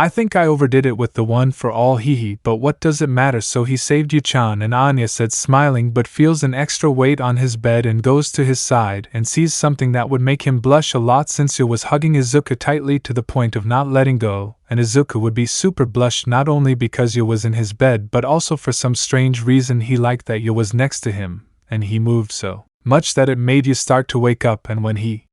I think I overdid it with the one for all, hee, but what does it matter? So he saved you-chan, and Anya said, smiling, but feels an extra weight on his bed and goes to his side and sees something that would make him blush a lot, since Ya was hugging Izuku tightly to the point of not letting go, and Izuku would be super blushed not only because Ya was in his bed but also for some strange reason he liked that Ya was next to him, and he moved so much that it made Ya start to wake up, and when he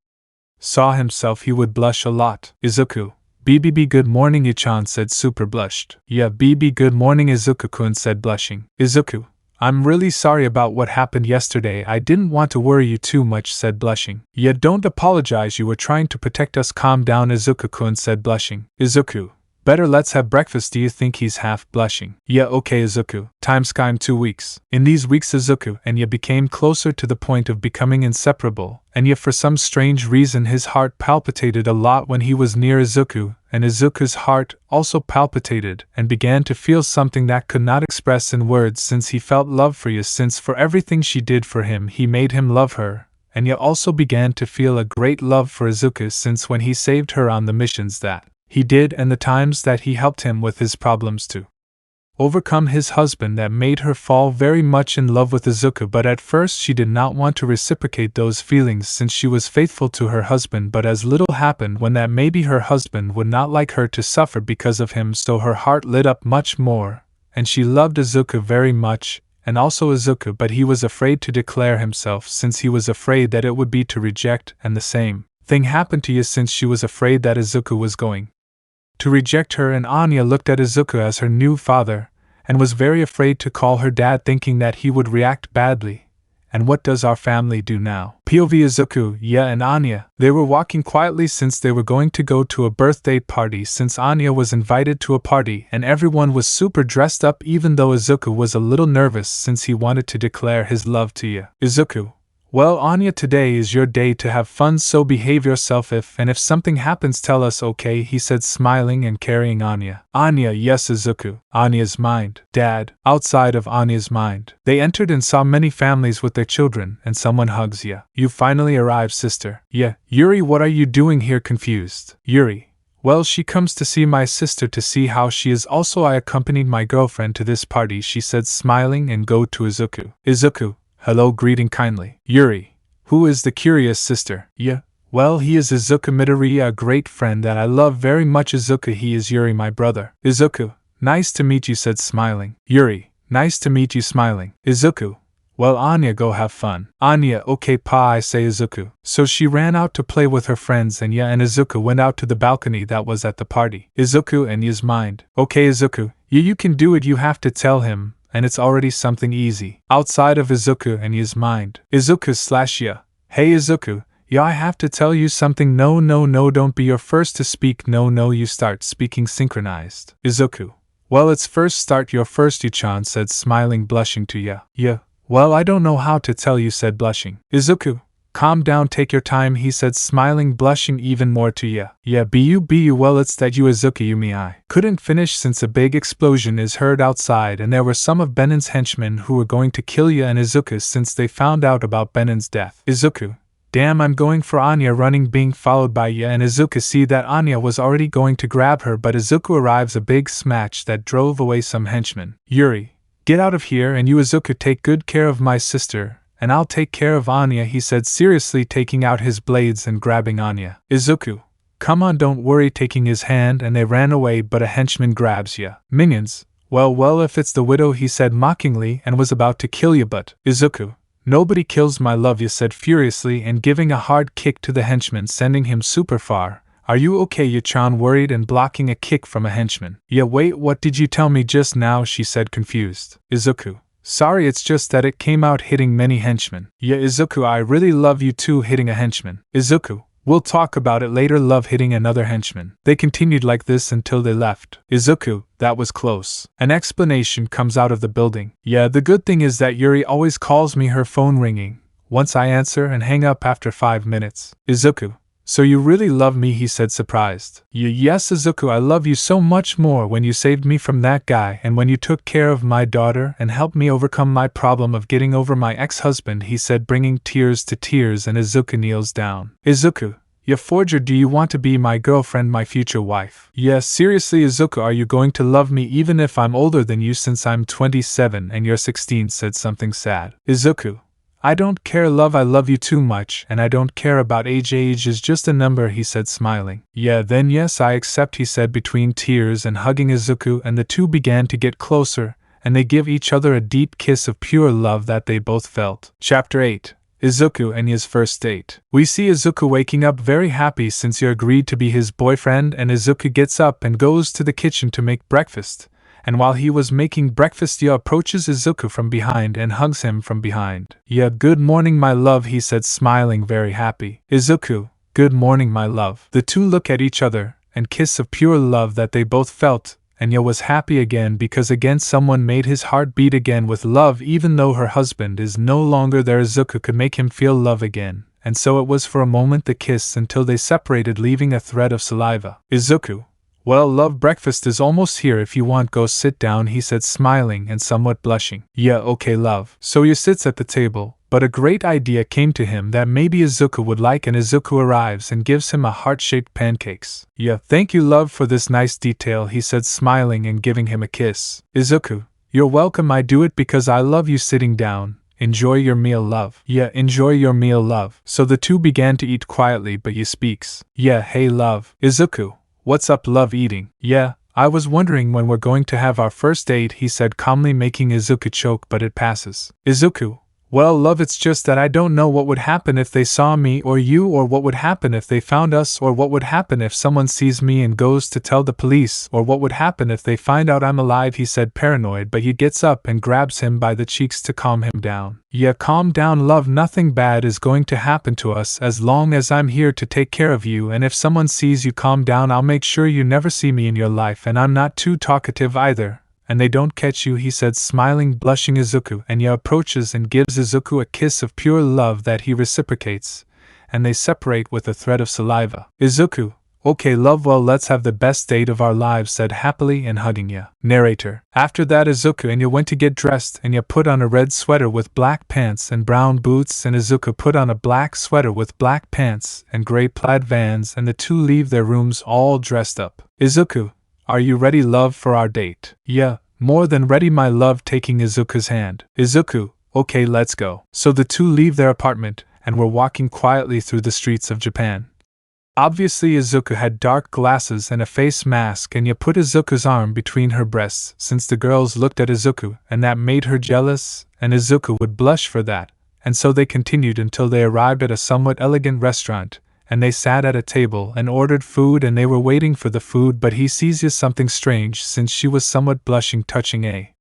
saw himself he would blush a lot. Izuku: BBB, good morning, you-chan, said Super blushed. Yeah, BB, good morning, Izuku-kun said blushing. Izuku: I'm really sorry about what happened yesterday. I didn't want to worry you too much, said blushing. Yeah, don't apologize, you were trying to protect us. Calm down, Izuku-kun said blushing. Izuku: Better let's have breakfast. Do you think he's half blushing? Yeah, okay, Izuku. Time's 2 weeks. In these weeks Izuku and Ya became closer to the point of becoming inseparable, and yet for some strange reason his heart palpitated a lot when he was near Izuku, and Izuku's heart also palpitated and began to feel something that could not express in words, since he felt love for Ya, since for everything she did for him he made him love her, and Ya also began to feel a great love for Izuku, since when he saved her on the missions that he did and the times that he helped him with his problems to overcome his husband, that made her fall very much in love with Izuku. But at first she did not want to reciprocate those feelings since she was faithful to her husband, but as little happened when that maybe her husband would not like her to suffer because of him, so her heart lit up much more, and she loved Izuku very much, and also Izuku, but he was afraid to declare himself since he was afraid that it would be to reject, and the same thing happened to Ya since she was afraid that Izuku was going to reject her, and Anya looked at Izuku as her new father, and was very afraid to call her dad, thinking that he would react badly. And what does our family do now? POV Izuku, Ya and Anya. They were walking quietly since they were going to go to a birthday party, since Anya was invited to a party and everyone was super dressed up, even though Izuku was a little nervous since he wanted to declare his love to Ya. Izuku: Well, Anya, today is your day to have fun, so behave yourself. If something happens, tell us, okay? He said, smiling and carrying Anya. Anya: Yes, Izuku. Anya's mind. Dad. Outside of Anya's mind, they entered and saw many families with their children, and someone hugs Ya. You finally arrived, sister. Yeah. Yuri: What are you doing here? Confused. Yuri: Well, she comes to see my sister to see how she is. Also, I accompanied my girlfriend to this party, she said, smiling, and go to Izuku. Izuku: Hello, greeting kindly. Yuri: Who is the curious sister? Yeah. Well, he is Izuku Midoriya, a great friend that I love very much. Izuku: He is Yuri, my brother. Izuku: Nice to meet you, said smiling. Yuri: Nice to meet you, smiling. Izuku: Well, Anya, go have fun. Anya: Okay, pa, I say. Izuku. So she ran out to play with her friends, and Ya and Izuku went out to the balcony that was at the party. Izuku and Ya's mind. Okay, Izuku, you can do it. You have to tell him. and it's already something easy. Outside of Izuku and his mind. Izuku/Ya. Hey Izuku, yeah, I have to tell you something. No, don't be your first to speak. No, you start speaking synchronized. Izuku. Well, it's first start your first, Yu-chan said, smiling, blushing to Ya. Yeah, well, I don't know how to tell you, said, blushing. Izuku. Calm down, take your time, he said, smiling, blushing even more to Ya. Yeah, be you, well, it's that you Izuku, you me I. Couldn't finish since a big explosion is heard outside and there were some of Benen's henchmen who were going to kill Ya and Izuku since they found out about Benen's death. Izuku. Damn, I'm going for Anya, running, being followed by Ya and Izuku. See that Anya was already going to grab her, but Izuku arrives, a big smash that drove away some henchmen. Yuri, get out of here, and you Izuku take good care of my sister, and I'll take care of Anya, he said seriously, taking out his blades and grabbing Anya. Izuku, come on, don't worry, taking his hand, and they ran away, but a henchman grabs Ya. Minions, well, if it's the widow, he said mockingly, and was about to kill Ya, but Izuku. Nobody kills my love, Ya said furiously, and giving a hard kick to the henchman, sending him super far. Are you okay, Ya-chan, worried, and blocking a kick from a henchman. Yeah, wait, what did you tell me just now, she said, confused. Izuku. Sorry, it's just that it came out hitting many henchmen. Yeah, Izuku, I really love you too, hitting a henchman. Izuku. We'll talk about it later, love hitting another henchman. They continued like this until they left. Izuku, that was close. An explanation comes out of the building. Yeah, the good thing is that Yuri always calls me, her phone ringing. Once I answer and hang up after 5 minutes. Izuku. So you really love me, he said, surprised. Yes, Izuku, I love you so much more when you saved me from that guy and when you took care of my daughter and helped me overcome my problem of getting over my ex-husband, he said, bringing tears to tears, and Izuku kneels down. Izuku. Yor Forger, do you want to be my girlfriend, my future wife? Yes, seriously, Izuku, are you going to love me even if I'm older than you, since I'm 27 and you're 16, said something sad. Izuku. I don't care, love, I love you too much, and I don't care about age is just a number, he said, smiling. Yeah, then yes, I accept, he said between tears and hugging Izuku, and the two began to get closer, and they give each other a deep kiss of pure love that they both felt. Chapter 8. Izuku and his first date. We see Izuku waking up very happy since he agreed to be his boyfriend, and Izuku gets up and goes to the kitchen to make breakfast. And while he was making breakfast, Ya approaches Izuku from behind and hugs him from behind. Yeah, good morning, my love, he said, smiling very happy. Izuku, good morning, my love. The two look at each other and kiss of pure love that they both felt, and Ya was happy again because again someone made his heart beat again with love. Even though her husband is no longer there, Izuku could make him feel love again. And so it was for a moment the kiss until they separated, leaving a thread of saliva. Izuku. Well, love, breakfast is almost here. If you want, go sit down, he said, smiling and somewhat blushing. Yeah, okay, love. So he sits at the table, but a great idea came to him that maybe Izuku would like, and Izuku arrives and gives him a heart-shaped pancakes. Yeah, thank you, love, for this nice detail, he said, smiling and giving him a kiss. Izuku, you're welcome, I do it because I love you. Sitting down. Enjoy your meal, love. Yeah, enjoy your meal, love. So the two began to eat quietly, but he speaks. Yeah, hey, love. Izuku. What's up, love, eating? Yeah, I was wondering when we're going to have our first date, he said calmly, making Izuku choke, but it passes. Izuku. Well, love, it's just that I don't know what would happen if they saw me or you, or what would happen if they found us, or what would happen if someone sees me and goes to tell the police, or what would happen if they find out I'm alive, he said, paranoid, but he gets up and grabs him by the cheeks to calm him down. Yeah, calm down, love, nothing bad is going to happen to us as long as I'm here to take care of you, and if someone sees you, calm down, I'll make sure you never see me in your life, and I'm not too talkative either. And they don't catch you, he said, smiling, blushing. Izuku and Ya approaches and gives Izuku a kiss of pure love that he reciprocates, and they separate with a thread of saliva. Izuku. Okay, love, well, let's have the best date of our lives, said happily and hugging Ya. Narrator. After that, Izuku and Ya went to get dressed, and Ya put on a red sweater with black pants and brown boots, and Izuku put on a black sweater with black pants and gray plaid Vans, and the two leave their rooms all dressed up. Izuku. Are you ready, love, for our date? Yeah, more than ready, my love, taking Izuku's hand. Izuku, okay, let's go. So the two leave their apartment, and were walking quietly through the streets of Japan. Obviously, Izuku had dark glasses and a face mask, and Ya put Izuku's arm between her breasts, since the girls looked at Izuku, and that made her jealous, and Izuku would blush for that, and so they continued until they arrived at a somewhat elegant restaurant. And they sat at a table and ordered food, and they were waiting for the food, but he sees something strange since she was somewhat blushing, touching a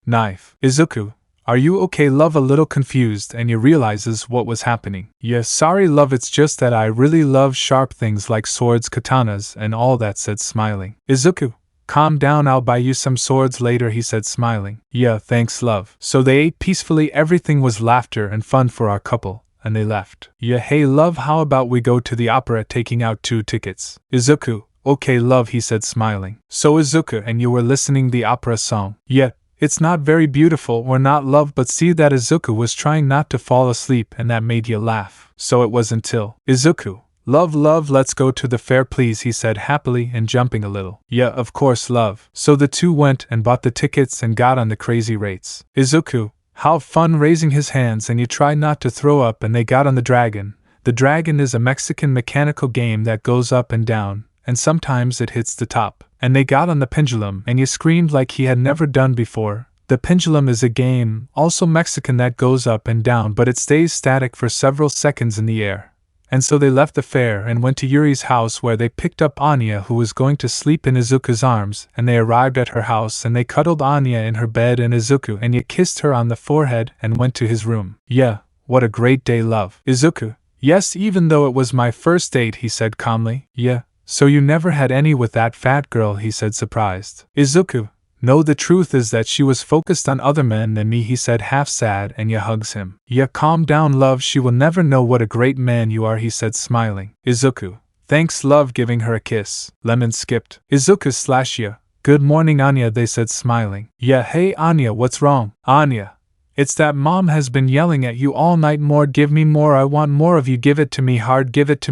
Knife. Izuku, are you okay? Love a little confused, and you realizes what was happening. Yeah, sorry love, it's just that I really love sharp things like swords, katanas, and all that, said smiling. Izuku, calm down, I'll buy you some swords later, he said smiling. Yeah, thanks love. So they ate peacefully, everything was laughter and fun for our couple, and they left. Yeah, hey love, how about we go to the opera, taking out 2 tickets? Izuku, okay love, he said smiling. So Izuku, and you were listening the opera song? Yeah. It's not very beautiful or not love, but see that Izuku was trying not to fall asleep and that made you laugh. So it was until Izuku, love, let's go to the fair please, he said happily and jumping a little. Yeah, of course love. So the two went and bought the tickets and got on the crazy rates. Izuku, how fun, raising his hands, and you try not to throw up, and they got on the dragon. The dragon is a Mexican mechanical game that goes up and down, and sometimes it hits the top. And they got on the pendulum, and you screamed like he had never done before. The pendulum is a game, also Mexican, that goes up and down, but it stays static for several seconds in the air. And so they left the fair and went to Yuri's house, where they picked up Anya, who was going to sleep in Izuku's arms, and they arrived at her house and they cuddled Anya in her bed, and Izuku and you kissed her on the forehead and went to his room. Yeah, what a great day love. Izuku, yes, even though it was my first date, he said calmly. Yeah. So you never had any with that fat girl, he said surprised. Izuku, no, the truth is that she was focused on other men than me, he said half sad, and ya hugs him. Yeah, calm down love, she will never know what a great man you are, he said smiling. Izuku, thanks love, giving her a kiss. Lemon skipped. Izuku / ya, good morning Anya, they said smiling. Yeah, hey Anya, what's wrong? Anya, it's that mom has been yelling at you all night. More, give me more, I want more of you, give it to me hard, give it to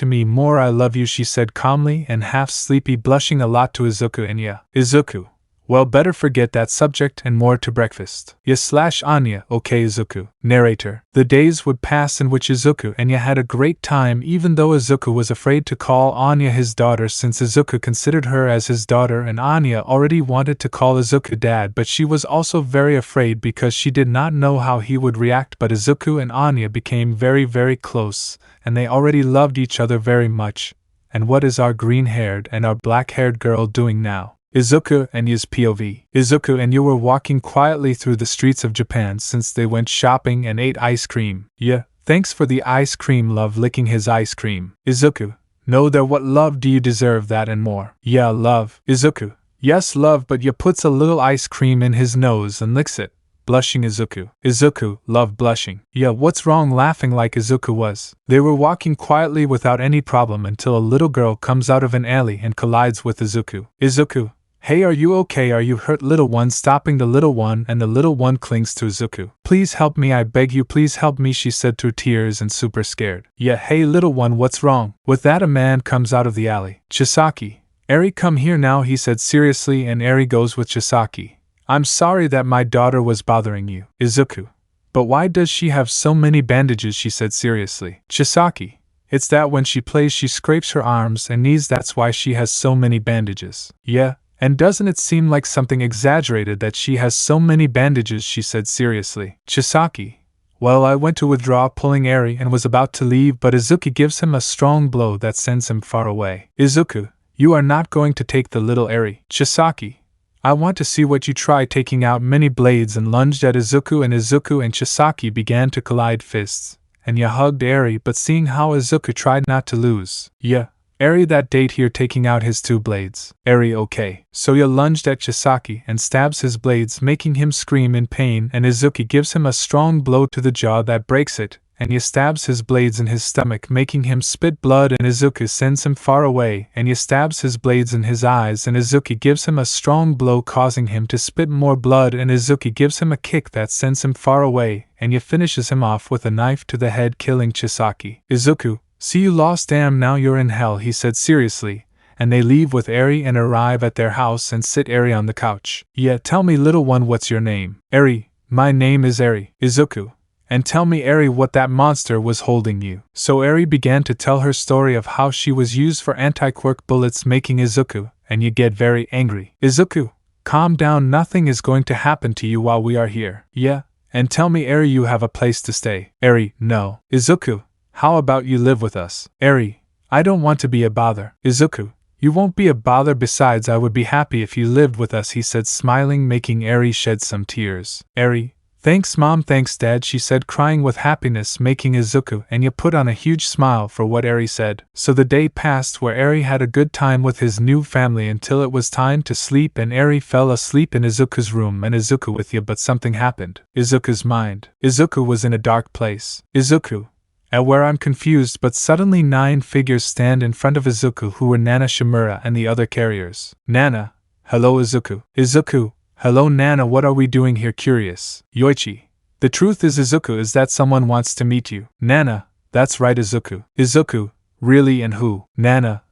me more, I love you, she said calmly and half sleepy, blushing a lot to Izuku. And yeah, Izuku, well, better forget that subject and more to breakfast. Yes / Anya, okay Izuku. Narrator. The days would pass in which Izuku and Anya had a great time, even though Izuku was afraid to call Anya his daughter, since Izuku considered her as his daughter, and Anya already wanted to call Izuku dad, but she was also very afraid because she did not know how he would react. But Izuku and Anya became very close, and they already loved each other very much. And what is our green-haired and our black-haired girl doing now? Izuku and Ya's POV. Izuku and Yu were walking quietly through the streets of Japan since they went shopping and ate ice cream. Yeah, thanks for the ice cream love, licking his ice cream. Izuku, no, there, what love, do you deserve that and more? Yeah love. Izuku, yes love, but Ya puts a little ice cream in his nose and licks it. Blushing Izuku. Izuku, love, blushing. Yeah, what's wrong, laughing like Izuku was. They were walking quietly without any problem until a little girl comes out of an alley and collides with Izuku. Izuku, hey, are you okay? Are you hurt, little one? Stopping the little one, and the little one clings to Izuku. Please help me, I beg you, please help me, she said through tears and super scared. Yeah, hey little one, what's wrong? With that, a man comes out of the alley. Chisaki, Eri, come here now, he said seriously, and Eri goes with Chisaki. I'm sorry that my daughter was bothering you. Izuku, but why does she have so many bandages? She said seriously. Chisaki, it's that when she plays she scrapes her arms and knees, that's why she has so many bandages. Yeah, and doesn't it seem like something exaggerated that she has so many bandages? She said seriously. Chisaki, well, I went to withdraw, pulling Eri, and was about to leave, but Izuku gives him a strong blow that sends him far away. Izuku, you are not going to take the little Eri. Chisaki, I want to see what you try, taking out many blades and lunged at Izuku, and Chisaki began to collide fists, and Ya hugged Eri, but seeing how Izuku tried not to lose. Yeah, Eri, that date here, taking out his 2 blades. Eri, okay. So Ya lunged at Chisaki and stabs his blades, making him scream in pain, and Izuku gives him a strong blow to the jaw that breaks it, and Ya stabs his blades in his stomach, making him spit blood, and Izuku sends him far away, and Ya stabs his blades in his eyes, and Izuku gives him a strong blow causing him to spit more blood, and Izuku gives him a kick that sends him far away, and Ya finishes him off with a knife to the head, killing Chisaki. Izuku, see you lost, damn, now you're in hell, he said seriously, and they leave with Eri and arrive at their house and sit Eri on the couch. Yeah, tell me little one, what's your name? Eri, my name is Eri. Izuku, and tell me Eri, what that monster was holding you. So Eri began to tell her story of how she was used for anti-quirk bullets, making Izuku and you get very angry. Izuku, calm down, nothing is going to happen to you while we are here. Yeah, and tell me Eri, you have a place to stay. Eri, no. Izuku, how about you live with us? Eri, I don't want to be a bother. Izuku, You won't be a bother, besides I would be happy if you lived with us, he said, smiling, making Eri shed some tears. Eri, thanks Mom, thanks Dad, she said, crying with happiness, making Izuku and Anya put on a huge smile for what Eri said. So the day passed where Eri had a good time with his new family until it was time to sleep, and Eri fell asleep in Izuku's room and Izuku with you, but something happened. Izuku's mind. Izuku was in a dark place. Izuku. At where I'm confused, but suddenly 9 figures stand in front of Izuku who were Nana, Shimura, and the other carriers. Nana. Hello Izuku. Izuku. Hello Nana, what are we doing here, curious? Yoichi. The truth is Izuku is that someone wants to meet you. Nana. That's right Izuku. Izuku. Really, and who? Nana.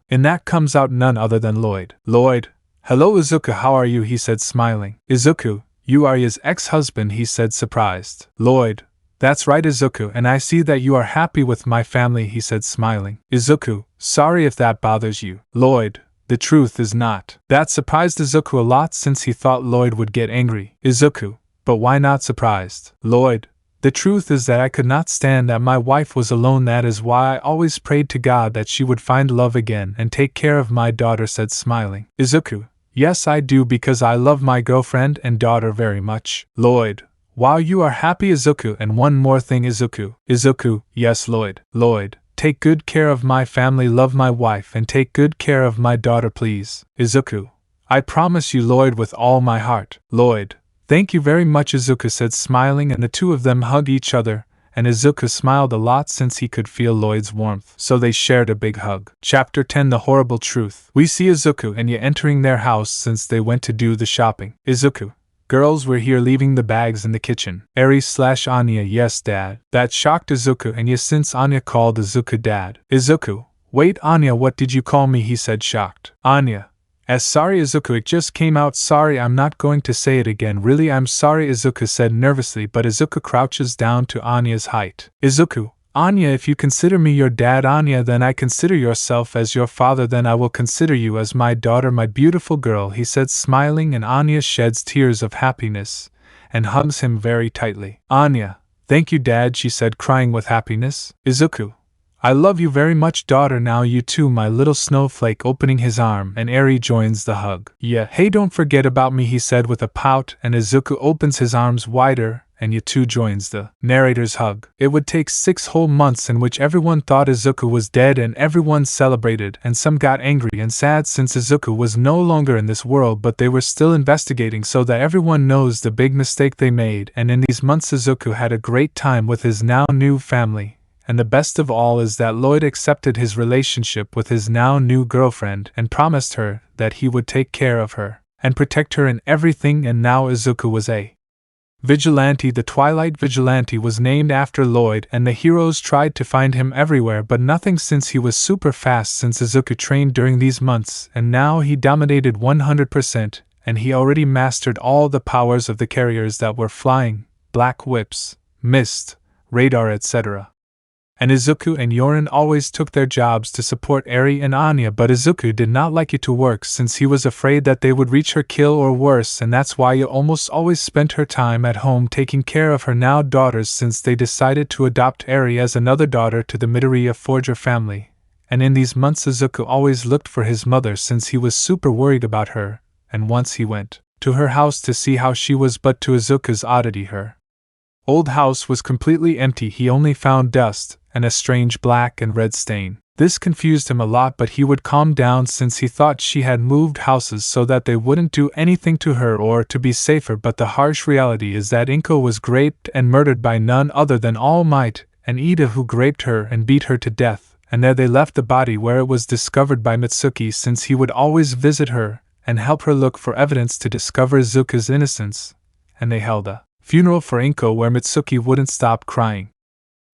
And that comes out none other than Lloyd. Lloyd. Hello Izuku, how are you, he said, smiling. Izuku. You are his ex-husband, he said, surprised. Lloyd. That's right Izuku, and I see that you are happy with my family, he said, smiling. Izuku. Sorry if that bothers you. Lloyd. The truth is not. That surprised Izuku a lot since he thought Lloyd would get angry. Izuku. But why not surprised? Lloyd. The truth is that I could not stand that my wife was alone, that is why I always prayed to God that she would find love again and take care of my daughter, said, smiling. Izuku. Yes, I do, because I love my girlfriend and daughter very much. Lloyd. Wow, you are happy Izuku, and one more thing Izuku. Izuku. Yes Lloyd. Lloyd. Take good care of my family, love my wife, and take good care of my daughter, please. Izuku. I promise you Lloyd, with all my heart. Lloyd. Thank you very much Izuku said, smiling, and the two of them hugged each other, and Izuku smiled a lot since he could feel Lloyd's warmth, so they shared a big hug. Chapter 10, The Horrible Truth. We see Izuku and Anya entering their house since they went to do the shopping. Izuku. Girls, we're here, leaving the bags in the kitchen. Eri/Anya. Yes Dad. That shocked Izuku and Anya since Anya called Izuku Dad. Izuku. Wait Anya, what did you call me, he said, shocked. Anya. Sorry Izuku, it just came out, sorry, I'm not going to say it again, really I'm sorry, Izuku said nervously, but Izuku crouches down to Anya's height. Izuku. Anya, if you consider me your dad Anya, then I consider yourself as your father, then I will consider you as my daughter, my beautiful girl, he said, smiling, and Anya sheds tears of happiness and hugs him very tightly. Anya. Thank you Dad, she said, crying with happiness. Izuku. I love you very much daughter, now you too my little snowflake, opening his arm, and Eri joins the hug. Yeah, hey, don't forget about me, he said with a pout, and Izuku opens his arms wider, and Yato joins the narrator's hug. It would take 6 whole months in which everyone thought Izuku was dead and everyone celebrated, and some got angry and sad since Izuku was no longer in this world, but they were still investigating so that everyone knows the big mistake they made, and in these months Izuku had a great time with his now new family. And the best of all is that Lloyd accepted his relationship with his now new girlfriend and promised her that he would take care of her and protect her in everything, and now Izuku was a vigilante. The Twilight Vigilante was named after Lloyd, and the heroes tried to find him everywhere but nothing since he was super fast since Izuku trained during these months, and now he dominated 100%, and he already mastered all the powers of the carriers that were flying, black whips, mist, radar, etc. And Izuku and Yorin always took their jobs to support Eri and Anya, but Izuku did not like it to work since he was afraid that they would reach her kill or worse, and that's why he almost always spent her time at home taking care of her now daughters since they decided to adopt Eri as another daughter to the Yor Forger family. And in these months Izuku always looked for his mother since he was super worried about her, and once he went to her house to see how she was, but to Izuku's oddity her old house was completely empty. He only found dust and a strange black and red stain. This confused him a lot, but he would calm down since he thought she had moved houses so that they wouldn't do anything to her or to be safer, but the harsh reality is that Inko was raped and murdered by none other than Almight and Ida, who raped her and beat her to death, and there they left the body where it was discovered by Mitsuki since he would always visit her and help her look for evidence to discover Izuku's innocence, and they held a funeral for Inko where Mitsuki wouldn't stop crying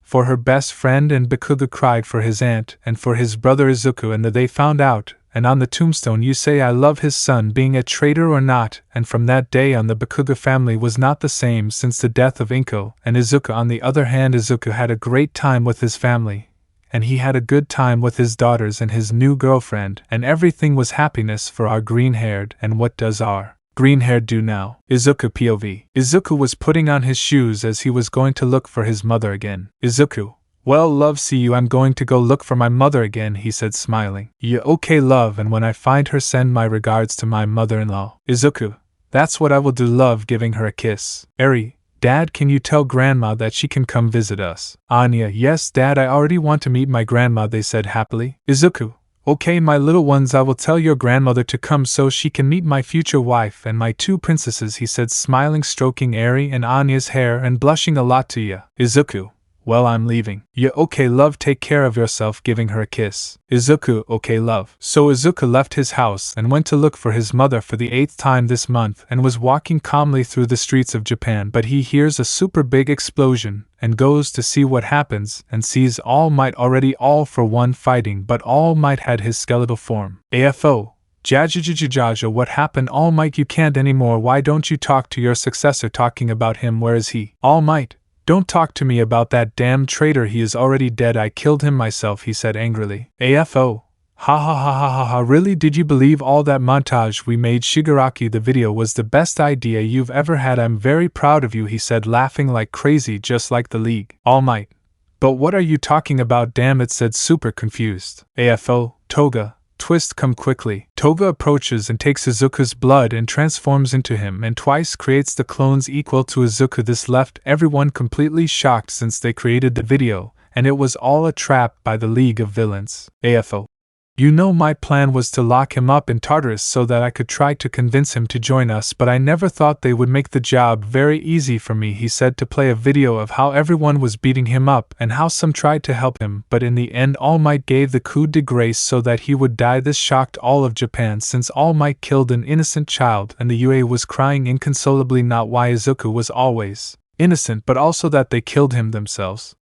for her best friend, and Bakugo cried for his aunt and for his brother Izuku, and they found out, and on the tombstone you say I love his son being a traitor or not, and from that day on the Bakugo family was not the same since the death of Inko and Izuku. On the other hand, Izuku had a great time with his family, and he had a good time with his daughters and his new girlfriend, and everything was happiness for our green-haired. And what does our green-haired do now? Izuku POV. Izuku was putting on his shoes as he was going to look for his mother again. Izuku. Well, love, see you. I'm going to go look for my mother again, he said, smiling. Yeah, okay, love, and when I find her, send my regards to my mother-in-law, Izuku. That's what I will do, love, giving her a kiss. Eri, Dad, can you tell Grandma that she can come visit us? Anya, yes, Dad, I already want to meet my grandma, they said happily. Izuku, okay, my little ones, I will tell your grandmother to come so she can meet my future wife and my 2 princesses, he said, smiling, stroking Eri and Anya's hair and blushing a lot to ya. Izuku, well, I'm leaving. Yeah, okay, love, take care of yourself, giving her a kiss. Izuku, okay, love. So Izuku left his house and went to look for his mother for the 8th time this month and was walking calmly through the streets of Japan, but he hears a super big explosion and goes to see what happens and sees All Might already all for one fighting, but All Might had his skeletal form. AFO. Jajajajaja, what happened? All Might, you can't anymore. Why don't you talk to your successor? Talking about him, where is he? All Might. Don't talk to me about that damn traitor, he is already dead, I killed him myself, he said angrily. AFO. Ha ha ha ha ha ha, really, did you believe all that montage we made? Shigaraki, the video was the best idea you've ever had, I'm very proud of you, he said, laughing like crazy, just like the League. All Might. But what are you talking about, damn it, said super confused. AFO, Toga. Twist, come quickly. Toga approaches and takes Izuku's blood and transforms into him and twice creates the clones equal to Izuku. This left everyone completely shocked since they created the video, and it was all a trap by the League of Villains. AFO. You know, my plan was to lock him up in Tartarus so that I could try to convince him to join us, but I never thought they would make the job very easy for me, he said, to play a video of how everyone was beating him up and how some tried to help him, but in the end All Might gave the coup de grace so that he would die. This shocked all of Japan since All Might killed an innocent child and the UA was crying inconsolably, not why Izuku was always innocent but also that they killed him themselves.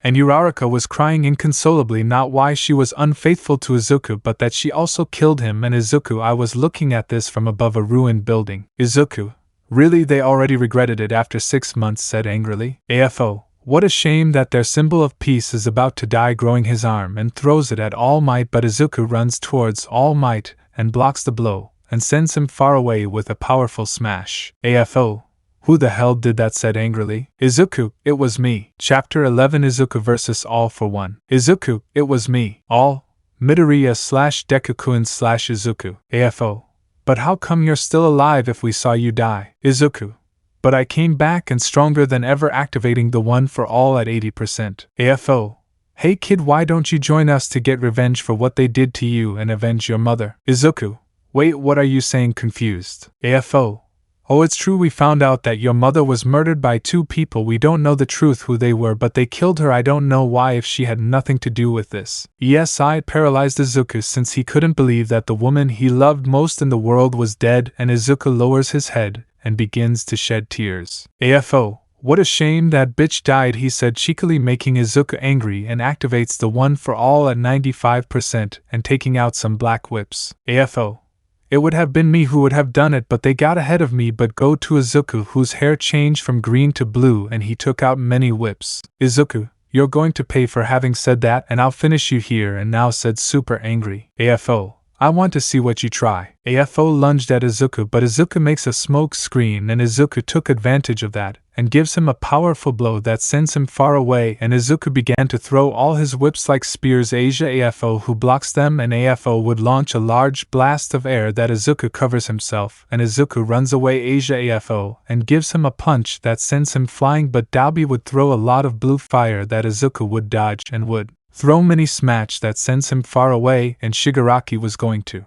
And Uraraka was crying inconsolably, not why she was unfaithful to Izuku but that she also killed him. And Izuku, I was looking at this from above a ruined building. Izuku, really, they already regretted it after 6 months, said angrily. AFO, what a shame that their symbol of peace is about to die, growing his arm and throws it at All Might, but Izuku runs towards All Might and blocks the blow and sends him far away with a powerful smash. AFO. Who the hell did that, said angrily. Izuku, it was me. Chapter 11, Izuku vs. All for One. Izuku, it was me. All. Midoriya/Deku-kun/Izuku. AFO. But how come you're still alive if we saw you die? Izuku. But I came back and stronger than ever, activating the One for All at 80%. AFO. Hey kid, why don't you join us to get revenge for what they did to you and avenge your mother? Izuku. Wait, what are you saying? Confused. AFO. Oh, it's true, we found out that your mother was murdered by 2 people. We don't know the truth who they were, but they killed her. I don't know why, if she had nothing to do with this. Yes, it paralyzed Izuku since he couldn't believe that the woman he loved most in the world was dead, and Izuku lowers his head and begins to shed tears. AFO, what a shame that bitch died, he said cheekily, making Izuku angry, and activates the One for All at 95% and taking out some black whips. AFO. It would have been me who would have done it, but they got ahead of me. But go to Izuku, whose hair changed from green to blue and he took out many whips. Izuku, you're going to pay for having said that, and I'll finish you here and now, said super angry. AFO, I want to see what you try. AFO lunged at Izuku, but Izuku makes a smoke screen and Izuku took advantage of that and gives him a powerful blow that sends him far away, and Izuku began to throw all his whips like spears. AFO who blocks them, and AFO would launch a large blast of air that Izuku covers himself, and Izuku runs away. AFO and gives him a punch that sends him flying, but Dalby would throw a lot of blue fire that Izuku would dodge and would throw mini smash that sends him far away, and Shigaraki was going to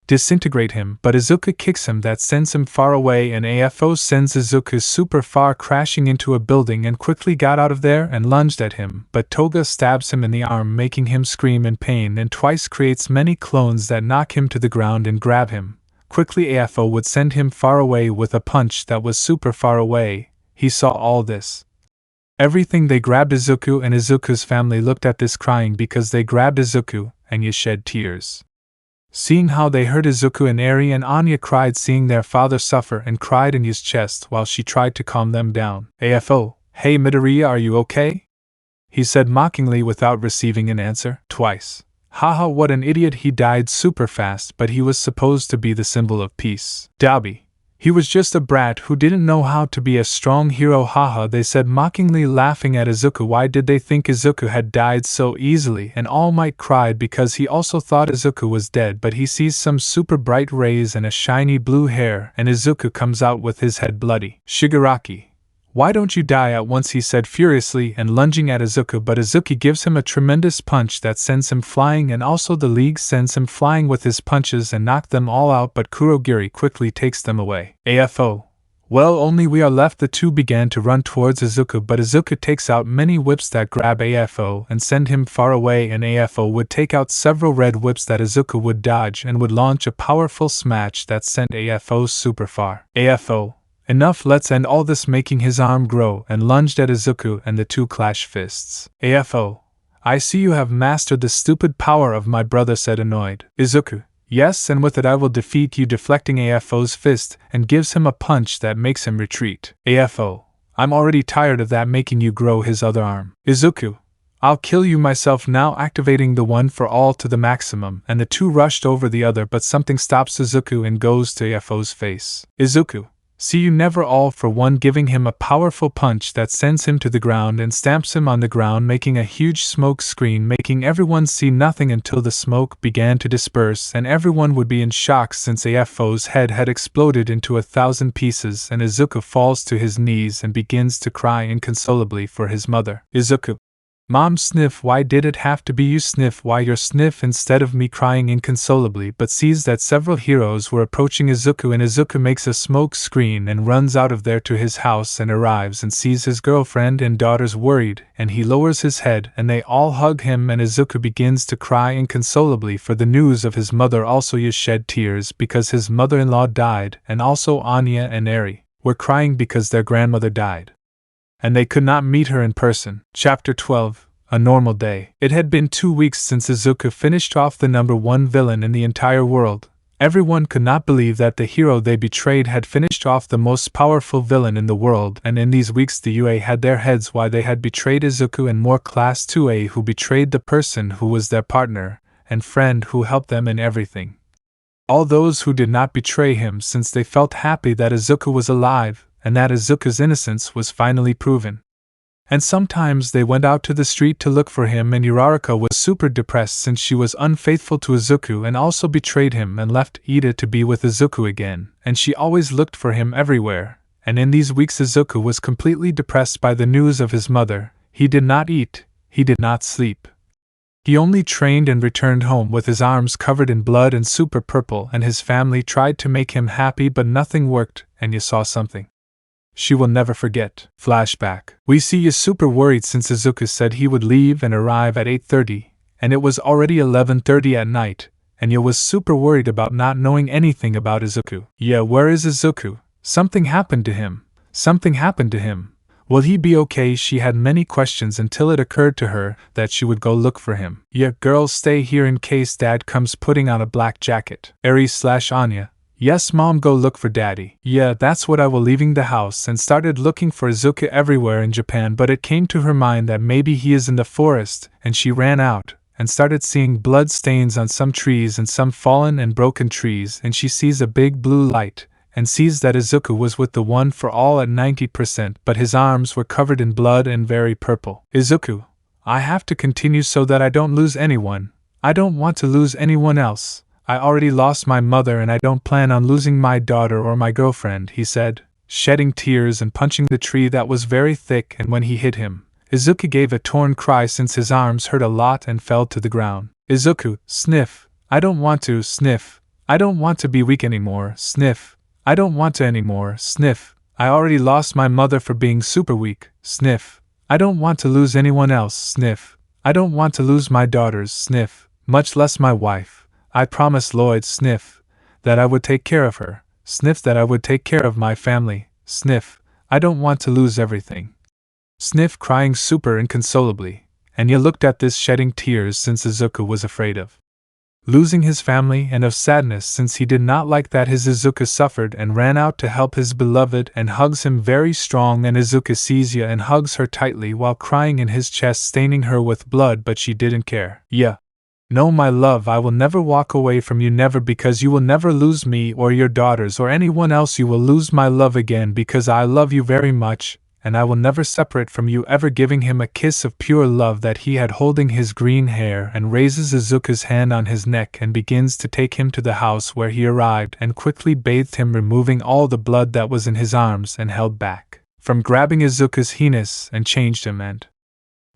disintegrate him, but Izuku kicks him that sends him far away, and AFO sends Izuku super far, crashing into a building, and quickly got out of there and lunged at him, but Toga stabs him in the arm, making him scream in pain, and twice creates many clones that knock him to the ground and grab him. Quickly AFO would send him far away with a punch that was super far away. He saw all this. Everything. They grabbed Izuku, and Izuku's family looked at this crying because they grabbed Izuku, and you shed tears. Seeing how they hurt Izuku, and Eri and Anya cried seeing their father suffer and cried in his chest while she tried to calm them down. AFO, hey Midoriya, are you okay? He said mockingly without receiving an answer. Twice. Haha, what an idiot, he died super fast, but he was supposed to be the symbol of peace. Dalby, He was just a brat who didn't know how to be a strong hero, haha, they said mockingly, laughing at Izuku. Why did they think Izuku had died so easily? And Almight cried because he also thought Izuku was dead, but he sees some super bright rays and a shiny blue hair, and Izuku comes out with his head bloody. Shigaraki, why don't you die at once? He said furiously and lunging at Izuku, but Izuku gives him a tremendous punch that sends him flying, and also the League sends him flying with his punches and knock them all out, but Kurogiri quickly takes them away. AFO. Well, only we are left. The two began to run towards Izuku, but Izuku takes out many whips that grab AFO and send him far away, and AFO would take out several red whips that Izuku would dodge and would launch a powerful smash that sent AFO super far. AFO. Enough, let's end all this, making his arm grow, and lunged at Izuku, and the two clashed fists. AFO. I see you have mastered the stupid power of my brother, said annoyed Izuku. Yes, and with it I will defeat you, deflecting AFO's fist, and gives him a punch that makes him retreat. AFO. I'm already tired of that, making you grow his other arm. Izuku. I'll kill you myself now, activating the one for all to the maximum, and the two rushed over the other, but something stops Izuku and goes to AFO's face. Izuku. See you never, all for one, giving him a powerful punch that sends him to the ground and stamps him on the ground, making a huge smoke screen, making everyone see nothing until the smoke began to disperse, and everyone would be in shock since AFO's head had exploded into 1,000 pieces, and Izuku falls to his knees and begins to cry inconsolably for his mother. Izuku. Mom, sniff, why did it have to be you? Sniff, why your sniff instead of me, crying inconsolably, but sees that several heroes were approaching Izuku, and Izuku makes a smoke screen and runs out of there to his house and arrives and sees his girlfriend and daughters worried, and he lowers his head and they all hug him, and Izuku begins to cry inconsolably for the news of his mother. Also he shed tears because his mother-in-law died, and also Anya and Eri were crying because their grandmother died, and they could not meet her in person. Chapter 12. A normal day. It had been 2 weeks since Izuku finished off the #1 villain in the entire world. Everyone could not believe that the hero they betrayed had finished off the most powerful villain in the world, and in these weeks the UA had their heads why they had betrayed Izuku, and more Class 2A who betrayed the person who was their partner and friend who helped them in everything. All those who did not betray him, since they felt happy that Izuku was alive, and that Izuku's innocence was finally proven. And sometimes they went out to the street to look for him, and Uraraka was super depressed since she was unfaithful to Izuku and also betrayed him and left Ida to be with Izuku again, and she always looked for him everywhere. And in these weeks Izuku was completely depressed by the news of his mother. He did not eat, he did not sleep. He only trained and returned home with his arms covered in blood and super purple, and his family tried to make him happy but nothing worked, and you saw something she will never forget. Flashback. We see you super worried since Izuku said he would leave and arrive at 8:30, and it was already 11:30 at night, and you was super worried about not knowing anything about Izuku. Yeah, where is Izuku? Something happened to him. Something happened to him. Will he be okay? She had many questions until it occurred to her that she would go look for him. Yeah, girls, stay here in case Dad comes, putting on a black jacket. Eri/Anya. Yes, Mom, go look for Daddy. Yeah, that's what I will, leaving the house and started looking for Izuku everywhere in Japan, but it came to her mind that maybe he is in the forest, and she ran out and started seeing blood stains on some trees and some fallen and broken trees, and she sees a big blue light and sees that Izuku was with the one for all at 90%, but his arms were covered in blood and very purple. Izuku, I have to continue so that I don't lose anyone. I don't want to lose anyone else. I already lost my mother and I don't plan on losing my daughter or my girlfriend, he said, shedding tears and punching the tree that was very thick, and when he hit him, Izuku gave a torn cry since his arms hurt a lot and fell to the ground. Izuku, sniff. I don't want to, sniff. I don't want to be weak anymore, sniff. I don't want to anymore, sniff. I already lost my mother for being super weak, sniff. I don't want to lose anyone else, sniff. I don't want to lose my daughters, sniff. Much less my wife. I promised Lloyd, sniff, that I would take care of her, sniff, that I would take care of my family, sniff. I don't want to lose everything. Sniff, crying super inconsolably, and you looked at this, shedding tears since Izuku was afraid of losing his family and of sadness since he did not like that his Izuku suffered, and ran out to help his beloved and hugs him very strong, and Izuku sees ya and hugs her tightly while crying in his chest, staining her with blood, but she didn't care. Yeah. No, my love, I will never walk away from you, never, because you will never lose me or your daughters or anyone else. You will lose my love again because I love you very much, and I will never separate from you ever. Giving him a kiss of pure love that he had, holding his green hair, and raises Izuku's hand on his neck and begins to take him to the house where he arrived and quickly bathed him, removing all the blood that was in his arms and held back from grabbing Izuku's penis, and changed him and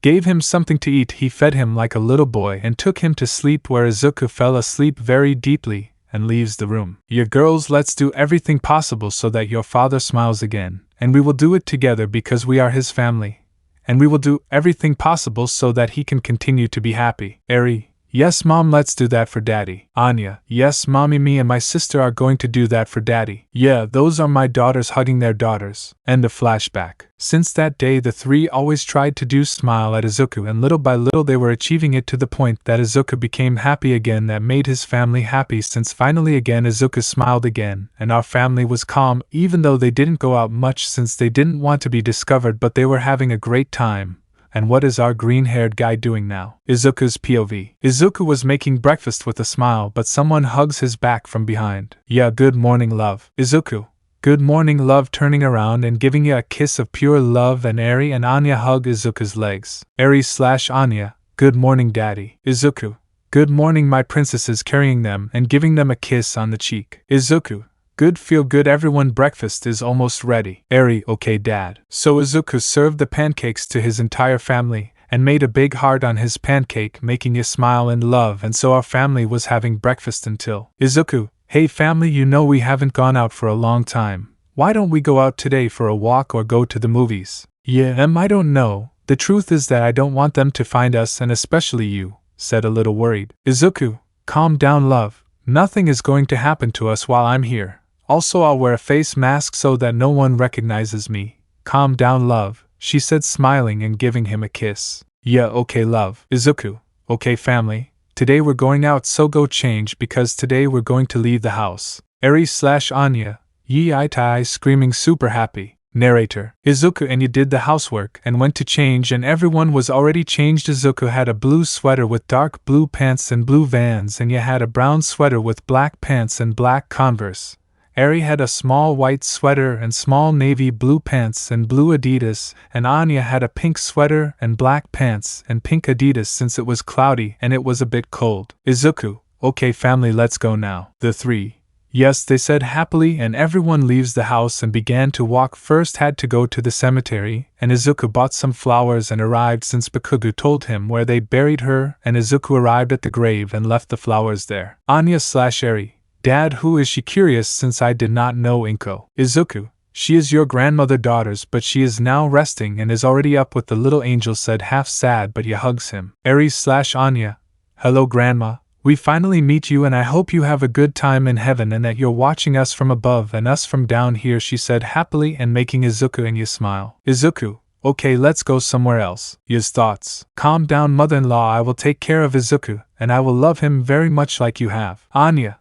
gave him something to eat. He fed him like a little boy and took him to sleep, where Izuku fell asleep very deeply and leaves the room. "You girls, let's do everything possible so that your father smiles again, and we will do it together because we are his family, and we will do everything possible so that he can continue to be happy." Eri: "Yes, Mom, let's do that for Daddy." Anya: "Yes, Mommy, me and my sister are going to do that for Daddy." "Yeah, those are my daughters hugging their daughters." End of flashback. Since that day, the three always tried to do smile at Izuku, and little by little they were achieving it, to the point that Izuku became happy again. That made his family happy, since finally again Izuku smiled again, and our family was calm, even though they didn't go out much since they didn't want to be discovered, but they were having a great time. And what is our green-haired guy doing now? Izuku's POV. Izuku was making breakfast with a smile, but someone hugs his back from behind. "Yeah, good morning, love." Izuku: "Good morning, love," turning around and giving you a kiss of pure love, and Eri and Anya hug Izuku's legs. Eri/Anya: "Good morning, Daddy." Izuku: "Good morning, my princesses," carrying them and giving them a kiss on the cheek. Izuku: "Good, feel good everyone, breakfast is almost ready." Eri: "Okay, Dad." So Izuku served the pancakes to his entire family, and made a big heart on his pancake, making you smile and love, and so our family was having breakfast until Izuku: "Hey family, you know we haven't gone out for a long time. Why don't we go out today for a walk or go to the movies?" "Yeah, I don't know. The truth is that I don't want them to find us, and especially you," said a little worried. Izuku: "Calm down, love. Nothing is going to happen to us while I'm here. Also, I'll wear a face mask so that no one recognizes me." "Calm down, love," she said, smiling and giving him a kiss. "Yeah, okay, love." Izuku: "Okay, family. Today we're going out, so go change because today we're going to leave the house." Eri/Anya: "Yee, I screaming super happy." Narrator: Izuku and you did the housework and went to change, and everyone was already changed. Izuku had a blue sweater with dark blue pants and blue Vans, and you had a brown sweater with black pants and black Converse. Eri had a small white sweater and small navy blue pants and blue Adidas, and Anya had a pink sweater and black pants and pink Adidas since it was cloudy and it was a bit cold. Izuku: "Okay, family, let's go now." The three: "Yes," they said happily, and everyone leaves the house and began to walk. First had to go to the cemetery, and Izuku bought some flowers and arrived since Bakugo told him where they buried her, and Izuku arrived at the grave and left the flowers there. Anya/Eri: "Dad, who is she?" Curious since I did not know Inko. Izuku: "She is your grandmother daughters, but she is now resting and is already up with the little angel," said half sad, but he hugs him. Eri/Anya: "Hello grandma, we finally meet you and I hope you have a good time in heaven and that you're watching us from above and us from down here," she said happily and making Izuku and you smile. Izuku: "Okay, let's go somewhere else." Ya's thoughts: "Calm down, mother-in-law, I will take care of Izuku, and I will love him very much like you have." Anya: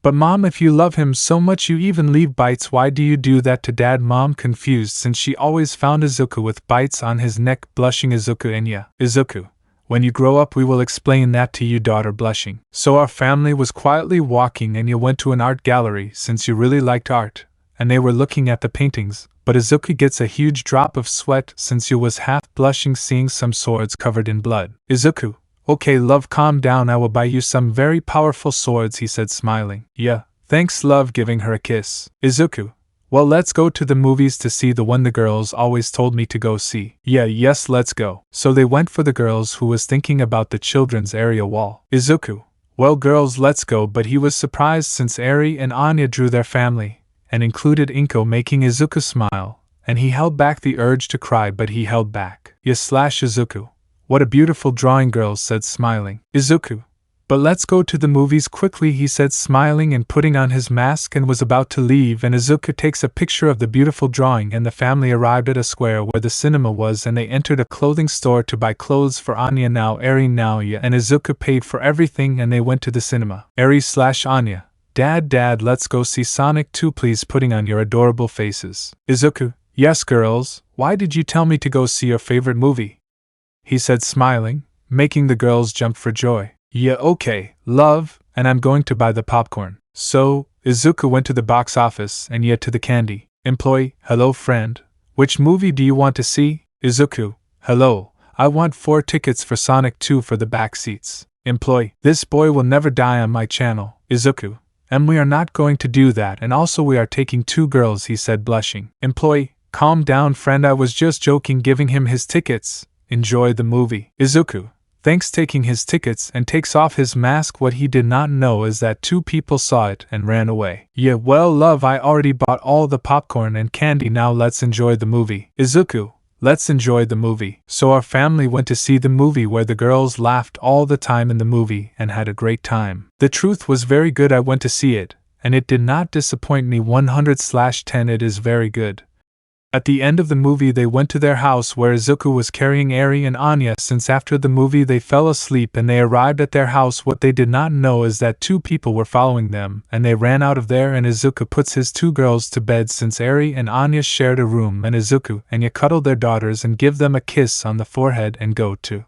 "But Mom, if you love him so much you even leave bites, why do you do that to Dad?" Mom confused since she always found Izuku with bites on his neck, blushing. Izuku: "Anya." Izuku: "When you grow up we will explain that to you, daughter," blushing. So our family was quietly walking and you went to an art gallery since you really liked art, and they were looking at the paintings, but Izuku gets a huge drop of sweat since you was half blushing seeing some swords covered in blood. Izuku: "Okay, love, calm down, I will buy you some very powerful swords," he said smiling. "Yeah, thanks, love," giving her a kiss. Izuku: "Well, let's go to the movies to see the one the girls always told me to go see." "Yeah, yes, let's go." So they went for the girls who was thinking about the children's area wall. Izuku: "Well girls, let's go," but he was surprised since Eri and Anya drew their family, and included Inko, making Izuku smile, and he held back the urge to cry, but he held back. Yes/Izuku: "What a beautiful drawing," girls said smiling. Izuku: "But let's go to the movies quickly," he said smiling and putting on his mask and was about to leave, and Izuku takes a picture of the beautiful drawing, and the family arrived at a square where the cinema was, and they entered a clothing store to buy clothes for Anya. Now Eri, now Ya and Izuku paid for everything and they went to the cinema. Eri/Anya: Dad, let's go see Sonic 2 please, putting on your adorable faces." Izuku: "Yes girls, why did you tell me to go see your favorite movie?" he said smiling, making the girls jump for joy. Yeah, okay, love, and I'm going to buy the popcorn. So, Izuku went to the box office and to the candy. Employee, hello friend. Which movie do you want to see? Izuku, hello, I want 4 tickets for Sonic 2 for the back seats. Employee, this boy will never die on my channel. Izuku, and we are not going to do that, and also we are taking 2 girls, he said blushing. Employee, calm down friend, I was just joking, giving him his tickets. Enjoy the movie. Izuku, thanks, taking his tickets and takes off his mask. What he did not know is that 2 people saw it and ran away. Yeah, well love, I already bought all the popcorn and candy, now let's enjoy the movie. Izuku, let's enjoy the movie. So our family went to see the movie where the girls laughed all the time in the movie and had a great time. The truth was very good, I went to see it, and it did not disappoint me. 100/10, it is very good. At the end of the movie they went to their house where Izuku was carrying Eri and Anya, since after the movie they fell asleep and they arrived at their house. What they did not know is that 2 people were following them and they ran out of there, and Izuku puts his 2 girls to bed since Eri and Anya shared a room, and Izuku and Anya cuddle their daughters and give them a kiss on the forehead and go to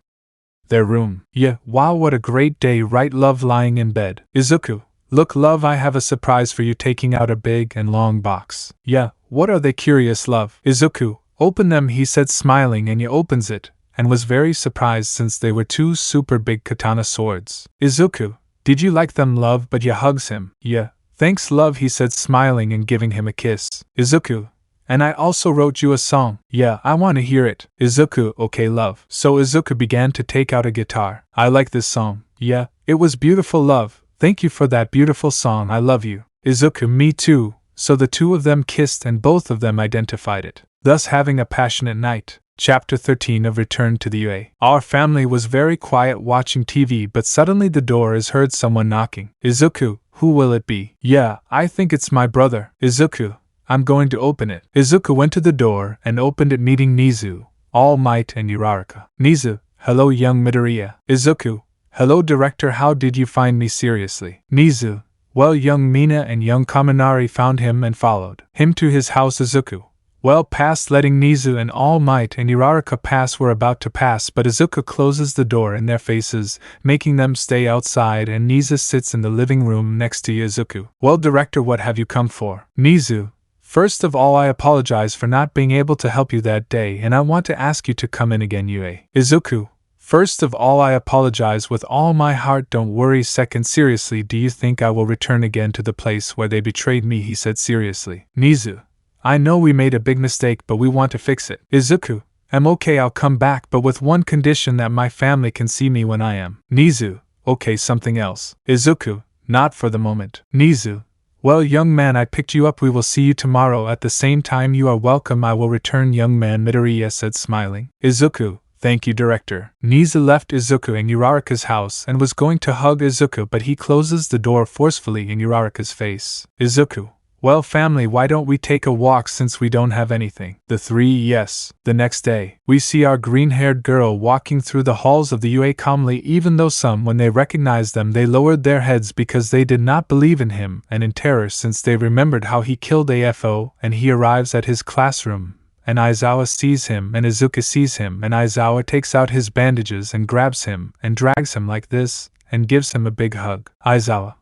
their room. Yeah, wow, what a great day, right love, lying in bed. Izuku, look love, I have a surprise for you, taking out a big and long box. Yeah, what are they, curious love? Izuku, open them, he said smiling, and opens it, and was very surprised since they were 2 super big katana swords. Izuku, did you like them love? But hugs him. Yeah, thanks love, he said smiling and giving him a kiss. Izuku, and I also wrote you a song. Yeah, I want to hear it. Izuku, okay love. So Izuku began to take out a guitar. I like this song. Yeah, it was beautiful love. Thank you for that beautiful song, I love you. Izuku, me too. So the 2 of them kissed and both of them identified it, thus having a passionate night. Chapter 13 of Return to the UA. Our family was very quiet watching TV, but suddenly the door is heard, someone knocking. Izuku, who will it be? Yeah, I think it's my brother. Izuku, I'm going to open it. Izuku went to the door and opened it, meeting Nizu, Almight and Uraraka. Nizu, hello young Midoriya. Izuku, hello director, how did you find me? Seriously. Nizu, well, young Mina and young Kaminari found him and followed him to his house. Izuku, well, past, letting Nizu and All Might and Uraraka pass. Were about to pass, but Izuku closes the door in their faces, making them stay outside, and Nizu sits in the living room next to Izuku. Well, director, what have you come for? Nizu, first of all, I apologize for not being able to help you that day, and I want to ask you to come in again. Izuku, first of all, I apologize with all my heart, don't worry. Second, seriously, do you think I will return again to the place where they betrayed me? He said seriously. Nizu, I know we made a big mistake, but we want to fix it. Izuku, I'm okay, I'll come back, but with one condition, that my family can see me when I am. Nizu, okay, something else. Izuku, not for the moment. Nizu, well, young man, I picked you up, we will see you tomorrow at the same time. You are welcome, I will return. Young man, Midoriya said smiling. Izuku, thank you director. Nizu left Izuku in Uraraka's house and was going to hug Izuku, but he closes the door forcefully in Uraraka's face. Izuku, well family, why don't we take a walk since we don't have anything? The 3, yes. The next day, we see our green-haired girl walking through the halls of the UA calmly, even though some, when they recognized them, they lowered their heads because they did not believe in him, and in terror since they remembered how he killed AFO. And he arrives at his classroom, and Aizawa sees him, and Izuku sees him, and Aizawa takes out his bandages and grabs him and drags him like this and gives him a big hug. Aizawa,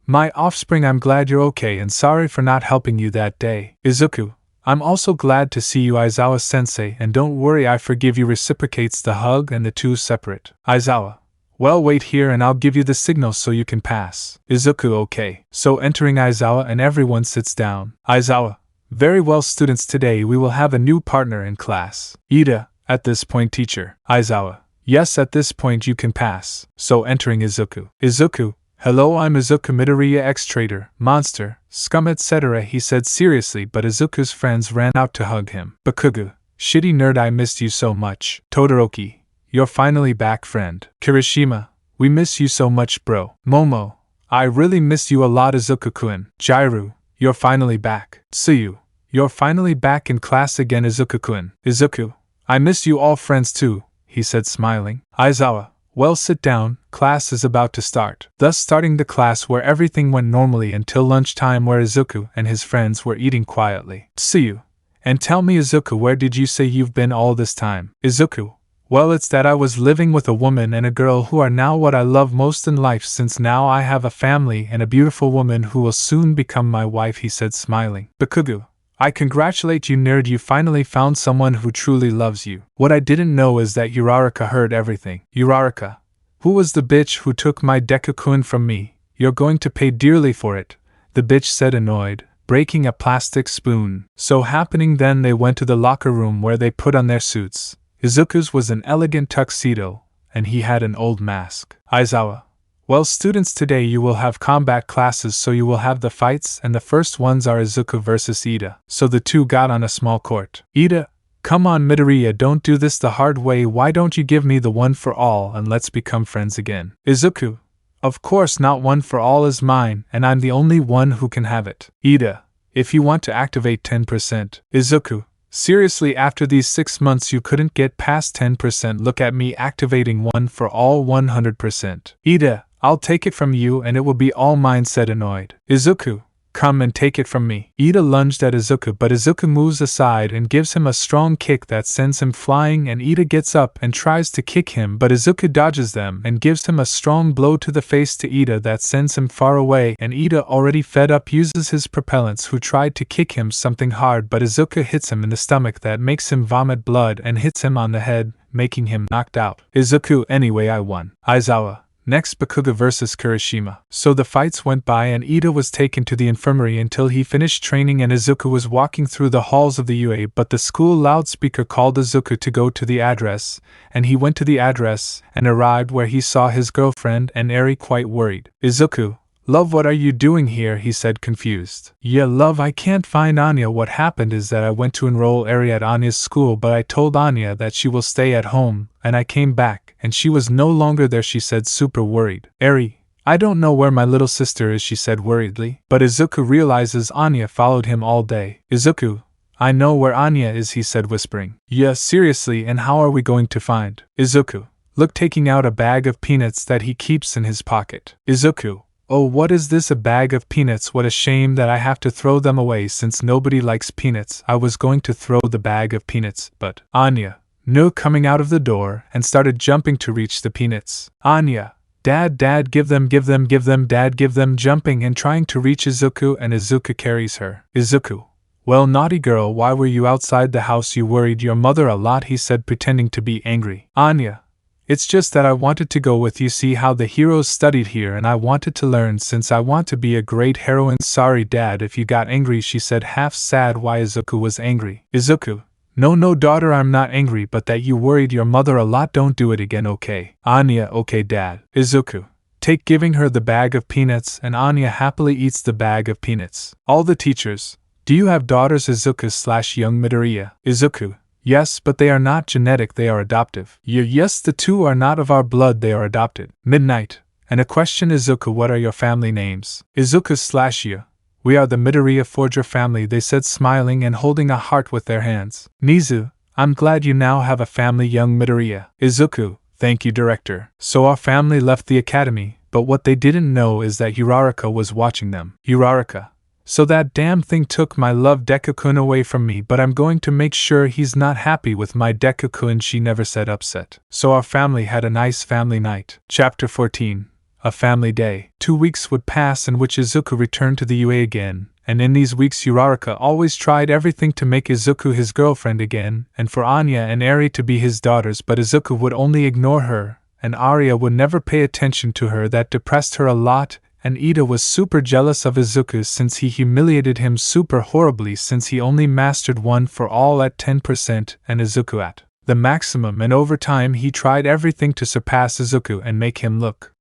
my offspring, I'm glad you're okay and sorry for not helping you that day. Izuku, I'm also glad to see you, Aizawa-sensei, and don't worry, I forgive you. Reciprocates the hug and the 2 separate. Aizawa, well, wait here and I'll give you the signal so you can pass. Izuku, okay. So entering Aizawa, and everyone sits down. Aizawa, very well students, today we will have a new partner in class. Ida, at this point teacher. Aizawa, yes, at this point you can pass. So entering Izuku. Izuku, hello, I'm Izuku Midoriya, ex-traitor, monster, scum, etc. he said seriously, but Izuku's friends ran out to hug him. Bakugu, shitty nerd, I missed you so much. Todoroki, you're finally back friend. Kirishima, we miss you so much bro. Momo, I really miss you a lot. Izuku-kun. Jairu, you're finally back. Tsuyu, you're finally back in class again. Izuku-kun. Izuku, I miss you all friends too, he said smiling. Aizawa, well, sit down, class is about to start. Thus starting the class where everything went normally until lunchtime, where Izuku and his friends were eating quietly. Tsuyu, and tell me Izuku, where did you say you've been all this time? Izuku, Well, it's that I was living with a woman and a girl who are now what I love most in life, since now I have a family and a beautiful woman who will soon become my wife, he said, smiling. Bakugo, I congratulate you, nerd, you finally found someone who truly loves you. What I didn't know is that Uraraka heard everything. Uraraka, who was the bitch who took my Deku-kun from me? You're going to pay dearly for it, the bitch said, annoyed, breaking a plastic spoon. So happening then, they went to the locker room where they put on their suits. Izuku's was an elegant tuxedo, and he had an old mask. Aizawa, well, students, today you will have combat classes, so you will have the fights, and the first ones are Izuku versus Ida. So the two got on a small court. Ida, come on Midoriya, don't do this the hard way, why don't you give me the one for all and let's become friends again. Izuku, of course not, one for all is mine, and I'm the only one who can have it. Ida, if you want to activate 10%. Izuku, seriously, after these 6 months you couldn't get past 10%, look at me activating one for all 100%. Ida, I'll take it from you and it will be all mine, said annoyed. Izuku, come and take it from me. Ida lunged at Izuku, but Izuku moves aside and gives him a strong kick that sends him flying, and Ida gets up and tries to kick him, but Izuku dodges them and gives him a strong blow to the face to Ida that sends him far away, and Ida, already fed up, uses his propellants who tried to kick him something hard, but Izuku hits him in the stomach that makes him vomit blood and hits him on the head, making him knocked out. Izuku, anyway, I won. Aizawa, next, Bakugo vs. Kirishima. So the fights went by and Ida was taken to the infirmary until he finished training, and Izuku was walking through the halls of the UA, but the school loudspeaker called Izuku to go to the address, and he went to the address and arrived where he saw his girlfriend and Eri, quite worried. Izuku, love, what are you doing here? He said, confused. Yeah, love, I can't find Anya. What happened is that I went to enroll Eri at Anya's school, but I told Anya that she will stay at home, and I came back, and she was no longer there, she said, super worried. Eri, I don't know where my little sister is, she said worriedly. But Izuku realizes Anya followed him all day. Izuku, I know where Anya is, he said, whispering. Yeah, seriously, and how are we going to find Izuku? Look, taking out a bag of peanuts that he keeps in his pocket. Izuku, oh, what is this, a bag of peanuts? What a shame that I have to throw them away since nobody likes peanuts. I was going to throw the bag of peanuts, but Anya, no, coming out of the door and started jumping to reach the peanuts. Anya, Dad, give them, Dad, give them, jumping and trying to reach Izuku, and Izuku carries her. Izuku, well, naughty girl, why were you outside the house? You worried your mother a lot, he said, pretending to be angry. Anya, it's just that I wanted to go with you, see how the heroes studied here, and I wanted to learn since I want to be a great heroine. Sorry, Dad, if you got angry, she said, half sad why Izuku was angry. Izuku, no, daughter, I'm not angry, but that you worried your mother a lot. Don't do it again, okay? Anya, okay, Dad. Izuku, take, giving her the bag of peanuts, and Anya happily eats the bag of peanuts. All the teachers, do you have daughters? Izuku/young Midoriya. Izuku, yes, but they are not genetic, they are adoptive. Yes, the two are not of our blood, they are adopted. Midnight, and a question. Izuku, what are your family names? Izuku/you. We are the Yor Forger family, they said, smiling and holding a heart with their hands. Nizu, I'm glad you now have a family, young Midoriya. Izuku, thank you, director. So our family left the academy, but what they didn't know is that Uraraka was watching them. Uraraka, so that damn thing took my love Deku-kun away from me, but I'm going to make sure he's not happy with my Deku-kun, she never said, upset. So our family had a nice family night. Chapter 14. A family day. 2 weeks would pass in which Izuku returned to the UA again, and in these weeks Uraraka always tried everything to make Izuku his girlfriend again, and for Anya and Eri to be his daughters, but Izuku would only ignore her, and Arya would never pay attention to her. That depressed her a lot, and Ida was super jealous of Izuku since he humiliated him super horribly, since he only mastered one for all at 10% and Izuku at the maximum, and over time he tried everything to surpass Izuku and make him look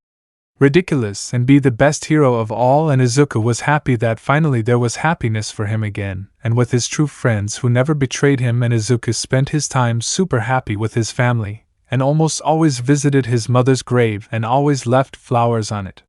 ridiculous and be the best hero of all, and Izuku was happy that finally there was happiness for him again, and with his true friends who never betrayed him, and Izuku spent his time super happy with his family, and almost always visited his mother's grave and always left flowers on it.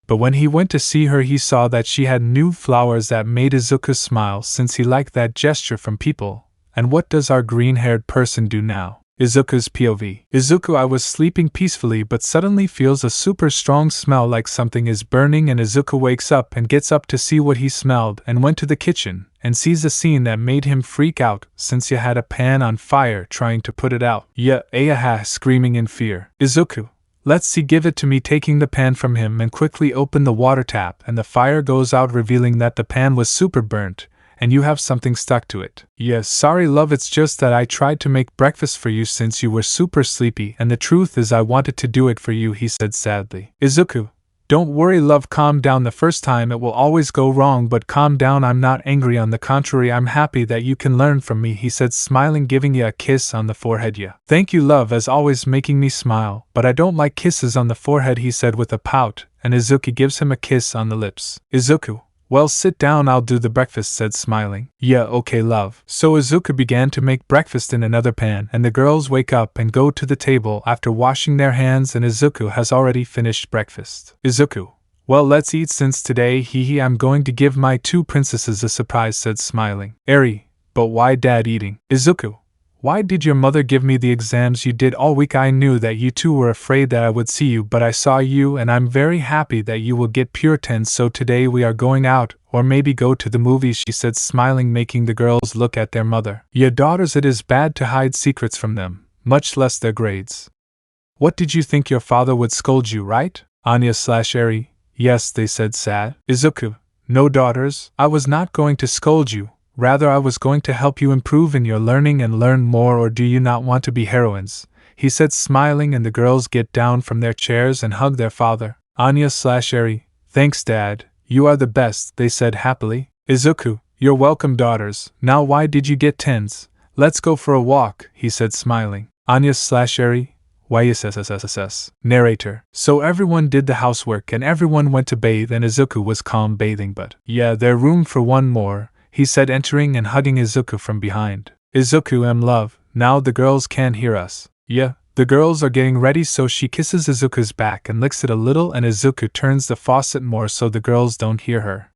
But when he went to see her, he saw that she had new flowers that made Izuku smile, since he liked that gesture from people. And what does our green-haired person do now? Izuku's POV. Izuku, I was sleeping peacefully but suddenly feels a super strong smell like something is burning, and Izuku wakes up and gets up to see what he smelled and went to the kitchen and sees a scene that made him freak out since he had a pan on fire trying to put it out. Ayaha screaming in fear. Izuku, let's see, give it to me, taking the pan from him and quickly open the water tap, and the fire goes out revealing that the pan was super burnt and you have something stuck to it. Yes, sorry love, it's just that I tried to make breakfast for you since you were super sleepy, and the truth is I wanted to do it for you, he said sadly. Izuku, don't worry love, calm down. The first time it will always go wrong, but calm down, I'm not angry, on the contrary I'm happy that you can learn from me, he said smiling, giving you a kiss on the forehead. Yeah, thank you love, as always making me smile, but I don't like kisses on the forehead, he said with a pout, and Izuku gives him a kiss on the lips. Izuku, well, sit down, I'll do the breakfast, said smiling. Yeah, okay love. So Izuku began to make breakfast in another pan, and the girls wake up and go to the table after washing their hands, and Izuku has already finished breakfast. Izuku, well, let's eat since today, I'm going to give my two princesses a surprise, said smiling. Eri, but why dad eating? Izuku, why did your mother give me the exams you did all week? I knew that you two were afraid that I would see you, but I saw you and I'm very happy that you will get pure 10, so today we are going out, or maybe go to the movies, she said smiling, making the girls look at their mother. Your daughters, it is bad to hide secrets from them, much less their grades. What did you think, your father would scold you, right? Anya/Eri, yes, they said sad. Izuku, no daughters, I was not going to scold you. Rather, I was going to help you improve in your learning and learn more. Or do you not want to be heroines? He said smiling, and the girls get down from their chairs and hug their father. Anya/Eri, thanks dad, you are the best, they said happily. Izuku, you're welcome daughters, now why did you get 10s? Let's go for a walk, he said smiling. Anya/Eri, YSSSSS. Narrator. So everyone did the housework and everyone went to bathe, and Izuku was calm bathing, but yeah, there's room for one more, he said, entering and hugging Izuku from behind. Izuku, love, now the girls can't hear us. Yeah, the girls are getting ready, so she kisses Izuku's back and licks it a little, and Izuku turns the faucet more so the girls don't hear her.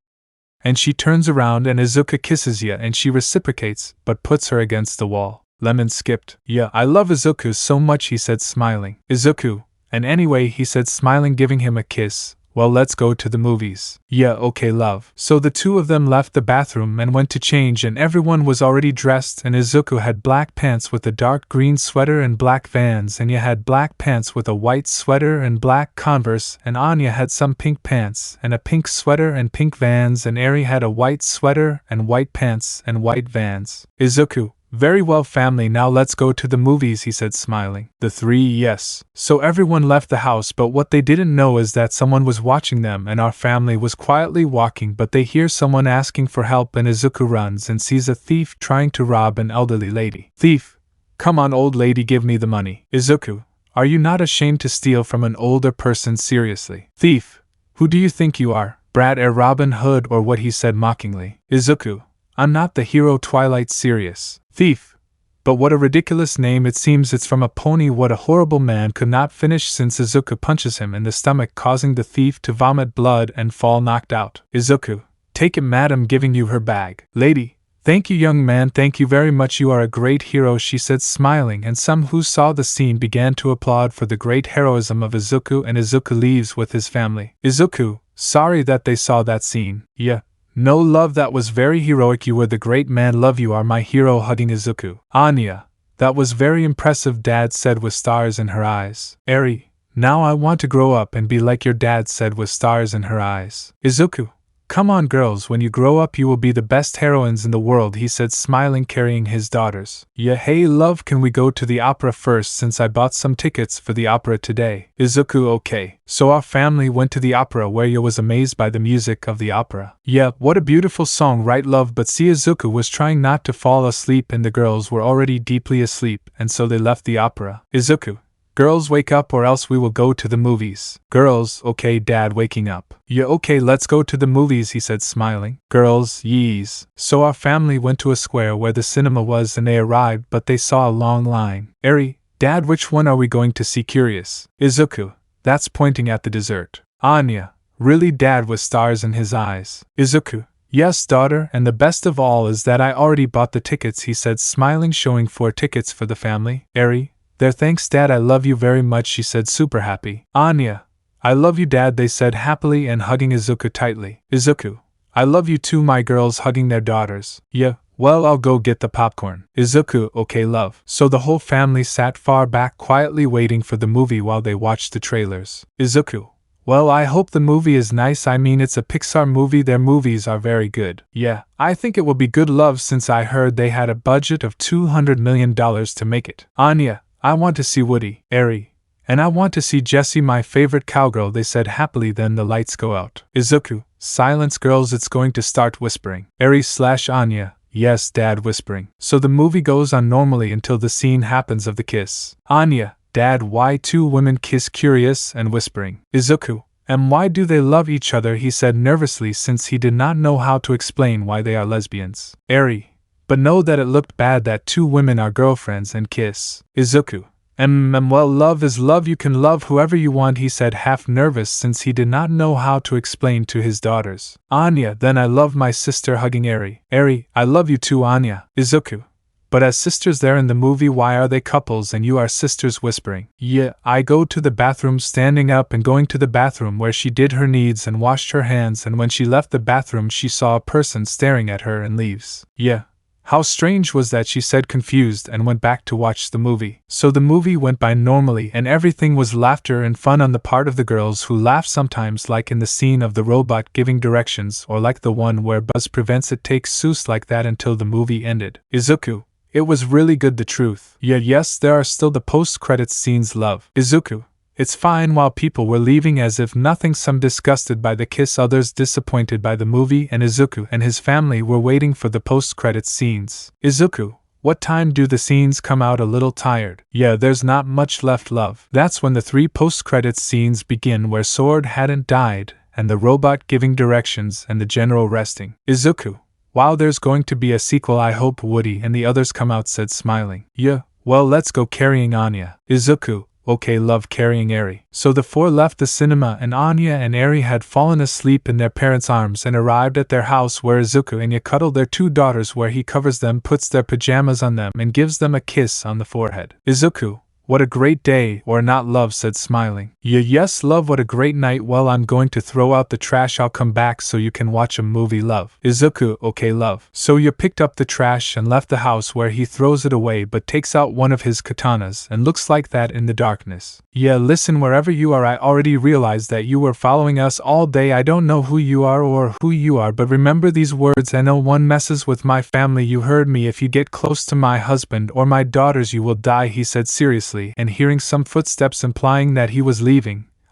And she turns around and Izuku kisses Ya, and she reciprocates, but puts her against the wall. Lemon skipped. Yeah, I love Izuku so much, he said smiling. Izuku, and anyway, he said smiling, giving him a kiss. Well, let's go to the movies. Yeah, okay love. So the two of them left the bathroom and went to change, and everyone was already dressed, and Izuku had black pants with a dark green sweater and black Vans, and Ya had black pants with a white sweater and black Converse, and Anya had some pink pants and a pink sweater and pink Vans, and Eri had a white sweater and white pants and white Vans. Izuku, very well family, now let's go to the movies, he said smiling. The three, yes. So everyone left the house, but what they didn't know is that someone was watching them, and our family was quietly walking, but they hear someone asking for help, and Izuku runs and sees a thief trying to rob an elderly lady. Thief, come on old lady, give me the money. Izuku, are you not ashamed to steal from an older person, seriously? Thief, who do you think you are, Brad or Robin Hood or what, he said mockingly. Izuku, I'm not the hero, Twilight serious. Thief, but what a ridiculous name, it seems it's from a pony. What a horrible man, could not finish since Izuku punches him in the stomach, causing the thief to vomit blood and fall knocked out. Izuku, take it madam, giving you her bag. Lady, thank you young man, thank you very much, you are a great hero, she said smiling, and some who saw the scene began to applaud for the great heroism of Izuku, and Izuku leaves with his family. Izuku, sorry that they saw that scene. Yeah. No love, that was very heroic, you were the great man, love, you are my hero, hugging Izuku. Anya, that was very impressive, dad said with stars in her eyes. Eri, now I want to grow up and be like your dad, said with stars in her eyes. Izuku, come on girls, when you grow up you will be the best heroines in the world, he said smiling, carrying his daughters. Yeah, hey love, can we go to the opera first since I bought some tickets for the opera today? Izuku, okay. So our family went to the opera, where Yo was amazed by the music of the opera. Yeah, what a beautiful song, right love? But see, Izuku was trying not to fall asleep and the girls were already deeply asleep, and so they left the opera. Izuku, girls wake up or else we will go to the movies. Girls, okay dad, waking up. Yeah, okay, let's go to the movies, he said smiling. Girls, yees. So our family went to a square where the cinema was, and they arrived, but they saw a long line. Eri, dad, which one are we going to see? Curious. Izuku, that's pointing at the dessert. Anya, really dad, with stars in his eyes. Izuku, Yes, daughter, and the best of all is that I already bought the tickets, he said, smiling, showing 4 tickets for the family. Eri, there, thanks Dad, I love you very much, she said, super happy. Anya, I love you Dad, they said happily and hugging Izuku tightly. Izuku, I love you too, my girls, hugging their daughters. Yeah, well, I'll go get the popcorn. Izuku, okay love. So the whole family sat far back quietly waiting for the movie while they watched the trailers. Izuku, well, I hope the movie is nice. I mean, it's a Pixar movie, their movies are very good. Yeah, I think it will be good love since I heard they had a budget of $200 million to make it. Anya, I want to see Woody. Eri, and I want to see Jessie, my favorite cowgirl, they said happily. Then the lights go out. Izuku, silence girls, it's going to start, whispering. Eri/Anya, yes Dad, whispering. So the movie goes on normally until the scene happens of the kiss. Anya, Dad, why 2 women kiss, curious and whispering. Izuku, and why do they love each other, he said nervously since he did not know how to explain why they are lesbians. Eri, but know that it looked bad that 2 women are girlfriends and kiss. Izuku, well, love is love, you can love whoever you want, he said, half nervous since he did not know how to explain to his daughters. Anya, then I love my sister, hugging Eri. Eri, I love you too, Anya. Izuku, but as sisters there in the movie, why are they couples and you are sisters, whispering. Yeah, I go to the bathroom, standing up and going to the bathroom where she did her needs and washed her hands, and when she left the bathroom she saw a person staring at her and leaves. Yeah. How strange was that, she said confused and went back to watch the movie. So the movie went by normally and everything was laughter and fun on the part of the girls who laugh sometimes, like in the scene of the robot giving directions or like the one where Buzz prevents it, takes Seuss, like that until the movie ended. Izuku, it was really good, the truth. Yet yes, there are still the post-credits scenes, love. Izuku, it's fine, while people were leaving as if nothing, some disgusted by the kiss, others disappointed by the movie, and Izuku and his family were waiting for the post-credits scenes. Izuku, what time do the scenes come out? A little tired. Yeah, there's not much left, love. That's when the 3 post-credits scenes begin, where Sword hadn't died, and the robot giving directions, and the general resting. Izuku, wow, there's going to be a sequel, I hope Woody and the others come out, said smiling. Yeah, well, let's go, carrying Anya. Izuku, okay love, carrying Eri. So the 4 left the cinema and Anya and Eri had fallen asleep in their parents' arms and arrived at their house where Izuku and Anya cuddle their 2 daughters, where he covers them, puts their pajamas on them and gives them a kiss on the forehead. Izuku, what a great day, or not, love said smiling. Yes love, what a great night. Well, I'm going to throw out the trash, I'll come back so you can watch a movie, love. Izuku, okay love. So you picked up the trash and left the house, where he throws it away but takes out one of his katanas and looks like that in the darkness. Yeah, listen, wherever you are, I already realized that you were following us all day. I don't know who you are or who you are, but remember these words, I know one messes with my family. You heard me, if you get close to my husband or my daughters you will die, he said seriously, and hearing some footsteps implying that he was leaving.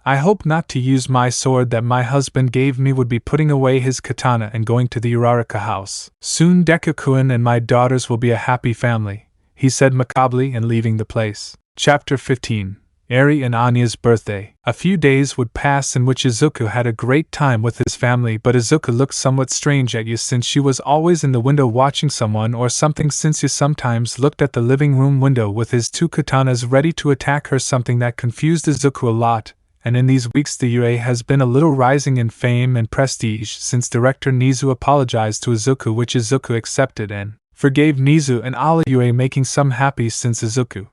I hope not to use my sword that my husband gave me, would be putting away his katana and going to the Uraraka house. Soon Deku-kun and my daughters will be a happy family, he said macabrely, and leaving the place. Chapter 15. Eri and Anya's birthday. A few days would pass in which Izuku had a great time with his family, but Izuku looked somewhat strange at you since she was always in the window watching someone or something, since you sometimes looked at the living room window with his 2 katanas ready to attack her, something that confused Izuku a lot. And in these weeks the UA has been a little rising in fame and prestige since director Nizu apologized to Izuku, which Izuku accepted and forgave Nizu and all UA, making some happy since Izuku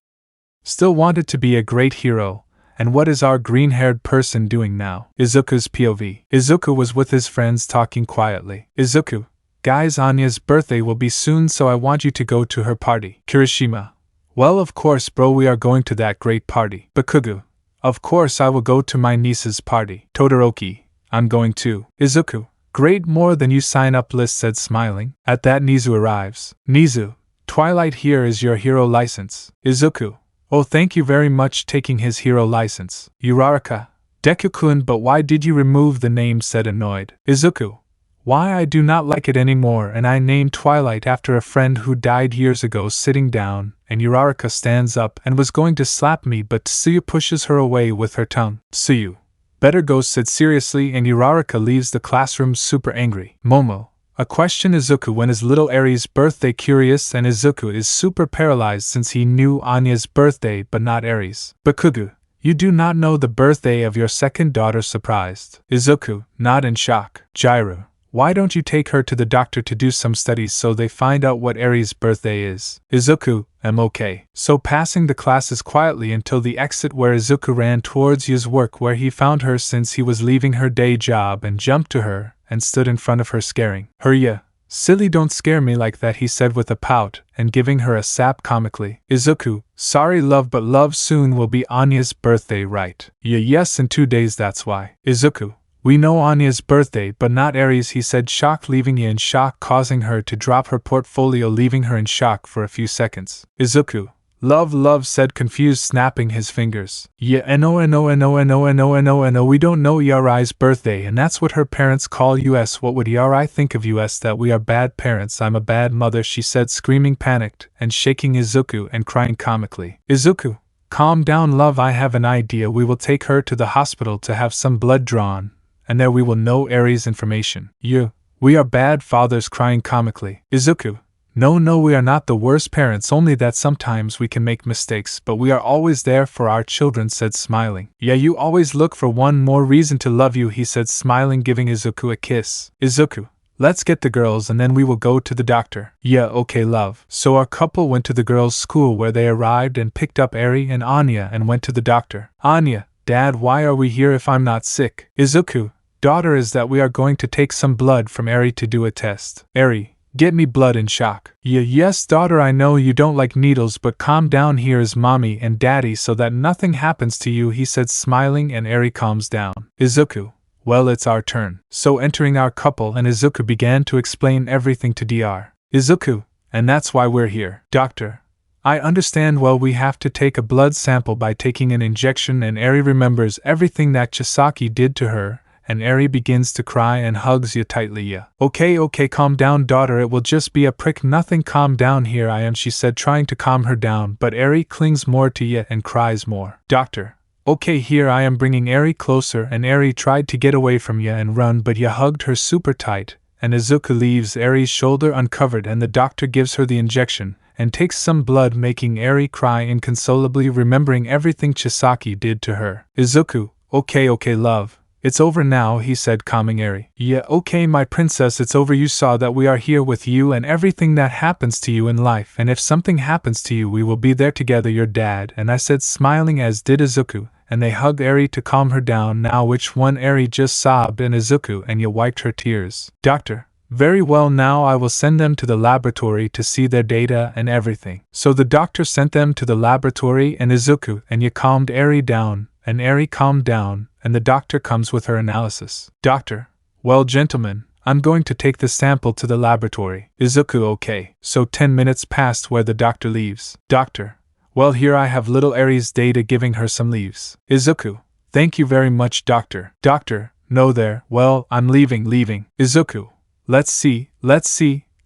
still wanted to be a great hero. And what is our green-haired person doing now? Izuku's POV. Izuku was with his friends talking quietly. Izuku, guys, Anya's birthday will be soon, so I want you to go to her party. Kirishima, well, of course bro, we are going to that great party. Bakugo, of course I will go to my niece's party. Todoroki, I'm going too. Izuku, great, more than you, sign up list, said smiling. At that Nizu arrives. Nizu, Twilight, here is your hero license. Izuku, oh, thank you very much, taking his hero license. Uraraka, Deku-kun, but why did you remove the name, said annoyed. Izuku, why, I do not like it anymore, and I named Twilight after a friend who died years ago. Sitting down, and Uraraka stands up and was going to slap me, but Tsuyu pushes her away with her tongue. Tsuyu, better go, said seriously, and Uraraka leaves the classroom super angry. Momo, a question. Izuku, when is little Eri's birthday? Curious, and Izuku is super paralyzed since he knew Anya's birthday but not Eri's. Bakugo, you do not know the birthday of your second daughter? Surprised. Izuku, not in shock. Jiro, why don't you take her to the doctor to do some studies so they find out what Eri's birthday is? Izuku, okay. So passing the classes quietly until the exit where Izuku ran towards Yu's work where he found her since he was leaving her day job and jumped to her and stood in front of her scaring her. Yeah. Silly, don't scare me like that, he said with a pout, and giving her a sap comically. Izuku, sorry love, but love, soon will be Anya's birthday, right? Yes, in 2 days, that's why. Izuku, we know Anya's birthday, but not Eri's, he said, shocked, leaving you in shock, causing her to drop her portfolio, leaving her in shock for a few seconds. Izuku, love, said confused, snapping his fingers. Yeah, no, we don't know Yari's birthday, and that's what her parents call us. What would Yari think of us? That we are bad parents. I'm a bad mother, she said, screaming, panicked, and shaking Izuku and crying comically. Izuku, calm down love, I have an idea. We will take her to the hospital to have some blood drawn, and there we will know Eri's information. We are bad fathers, crying comically. Izuku, no, we are not the worst parents, only that sometimes we can make mistakes, but we are always there for our children, said smiling. Yeah, you always look for one more reason to love you, he said, smiling, giving Izuku a kiss. Izuku, let's get the girls and then we will go to the doctor. Yeah, okay love. So our couple went to the girls' school where they arrived and picked up Eri and Anya and went to the doctor. Anya, Dad, why are we here if I'm not sick? Izuku, daughter, is that we are going to take some blood from Eri to do a test. Eri, get me blood, in shock. Yes, daughter, I know you don't like needles, but calm down, here is mommy and daddy so that nothing happens to you, he said, smiling, and Eri calms down. Izuku, well, it's our turn. So entering our couple, and Izuku began to explain everything to Dr. Izuku, and that's why we're here. Doctor, I understand. Well, we have to take a blood sample by taking an injection, and Eri remembers everything that Chisaki did to her, and Eri begins to cry and hugs you tightly. Yeah. Okay, calm down, daughter, it will just be a prick, nothing, calm down, here I am, she said, trying to calm her down, but Eri clings more to you and cries more. Doctor, okay, here I am, bringing Eri closer, and Eri tried to get away from you and run, but you hugged her super tight, and Izuku leaves Eri's shoulder uncovered, and the doctor gives her the injection and takes some blood, making Eri cry inconsolably, remembering everything Chisaki did to her. Izuku, okay, love. It's over now, he said, calming Eri. Yeah, okay, my princess, it's over. You saw that we are here with you and everything that happens to you in life, and if something happens to you, we will be there together, your dad and I, said, smiling, as did Izuku, and they hugged Eri to calm her down. Now which one? Eri just sobbed, and Izuku and you wiped her tears. Doctor, very well, now I will send them to the laboratory to see their data and everything. So the doctor sent them to the laboratory, and Izuku and you calmed Eri down, and Eri calmed down, and the doctor comes with her analysis. Doctor, well, gentlemen, I'm going to take the sample to the laboratory. Izuku, okay. So 10 minutes passed where the doctor leaves. Doctor, well, here I have little Eri's data, giving her some leaves. Izuku, thank you very much, doctor. Doctor, no there, well, I'm leaving. Izuku, let's see,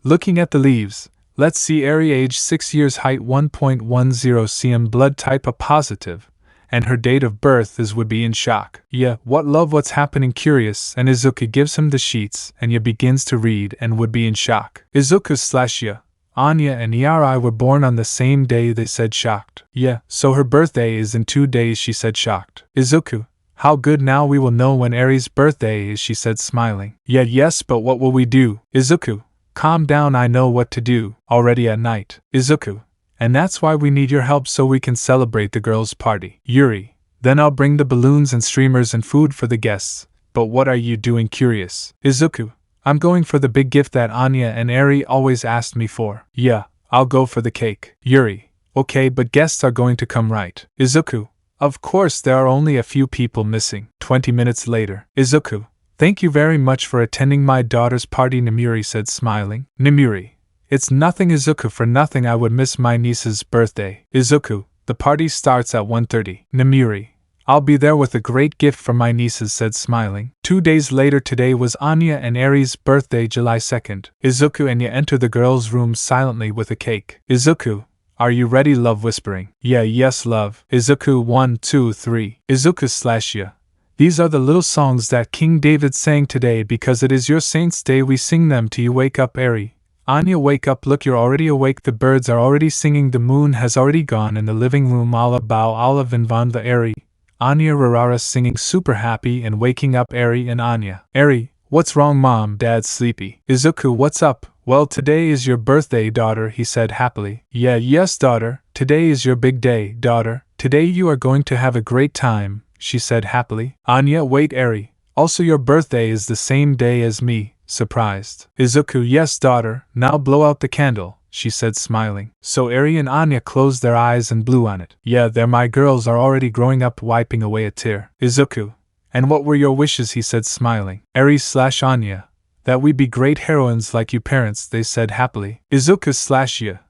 looking at the leaves. Let's see, Eri, age 6 years, height 1.10 cm, blood type A positive, and her date of birth is, would be in shock. Yeah, what love, what's happening, curious, and Izuku gives him the sheets, and ya begins to read and would be in shock. Izuku / ya, Anya and Yari were born on the same day, they said, shocked. Yeah, so her birthday is in 2 days, she said, shocked. Izuku, how good, now we will know when Eri's birthday is, she said, smiling. Yeah, yes, but what will we do? Izuku, calm down, I know what to do, already at night. Izuku, and that's why we need your help so we can celebrate the girls' party. Yuri, then I'll bring the balloons and streamers and food for the guests. But what are you doing, curious? Izuku, I'm going for the big gift that Anya and Eri always asked me for. Yeah, I'll go for the cake. Yuri, okay, but guests are going to come, right? Izuku, of course, there are only a few people missing. 20 minutes later. Izuku, thank you very much for attending my daughter's party, Nemuri said, smiling. Nemuri, it's nothing, Izuku, for nothing, I would miss my niece's birthday. Izuku, the party starts at 1:30. Nemuri, I'll be there with a great gift for my nieces, said, smiling. 2 days later, today was Anya and Eri's birthday, July 2nd. Izuku and Ya enter the girls' room silently with a cake. Izuku, are you ready, love, whispering. Yeah, yes, love. Izuku, 1, 2, 3. Izuku / ya. These are the little songs that King David sang today because it is your saint's day. We sing them to you. Wake up, Eri. Anya, wake up, look, you're already awake, the birds are already singing, the moon has already gone in the living room, Allah bow, Allah vinvanda Eri. Anya Rarara singing super happy and waking up Eri and Anya. Eri, What's wrong, Mom? Dad's sleepy. Izuku, what's up? Well, today is your birthday, daughter, he said happily. Yes, daughter, today is your big day, daughter. Today you are going to have a great time, she said happily. Anya, wait, Eri. Also, your birthday is the same day as me, surprised. Izuku, yes, daughter, now blow out the candle, she said smiling. So Eri and Anya closed their eyes and blew on it. Yeah, there my girls are already growing up, wiping away a tear. Izuku, and what were your wishes, he said smiling. Eri/Anya, that we be great heroines like you parents, they said happily. Izuku/Ya,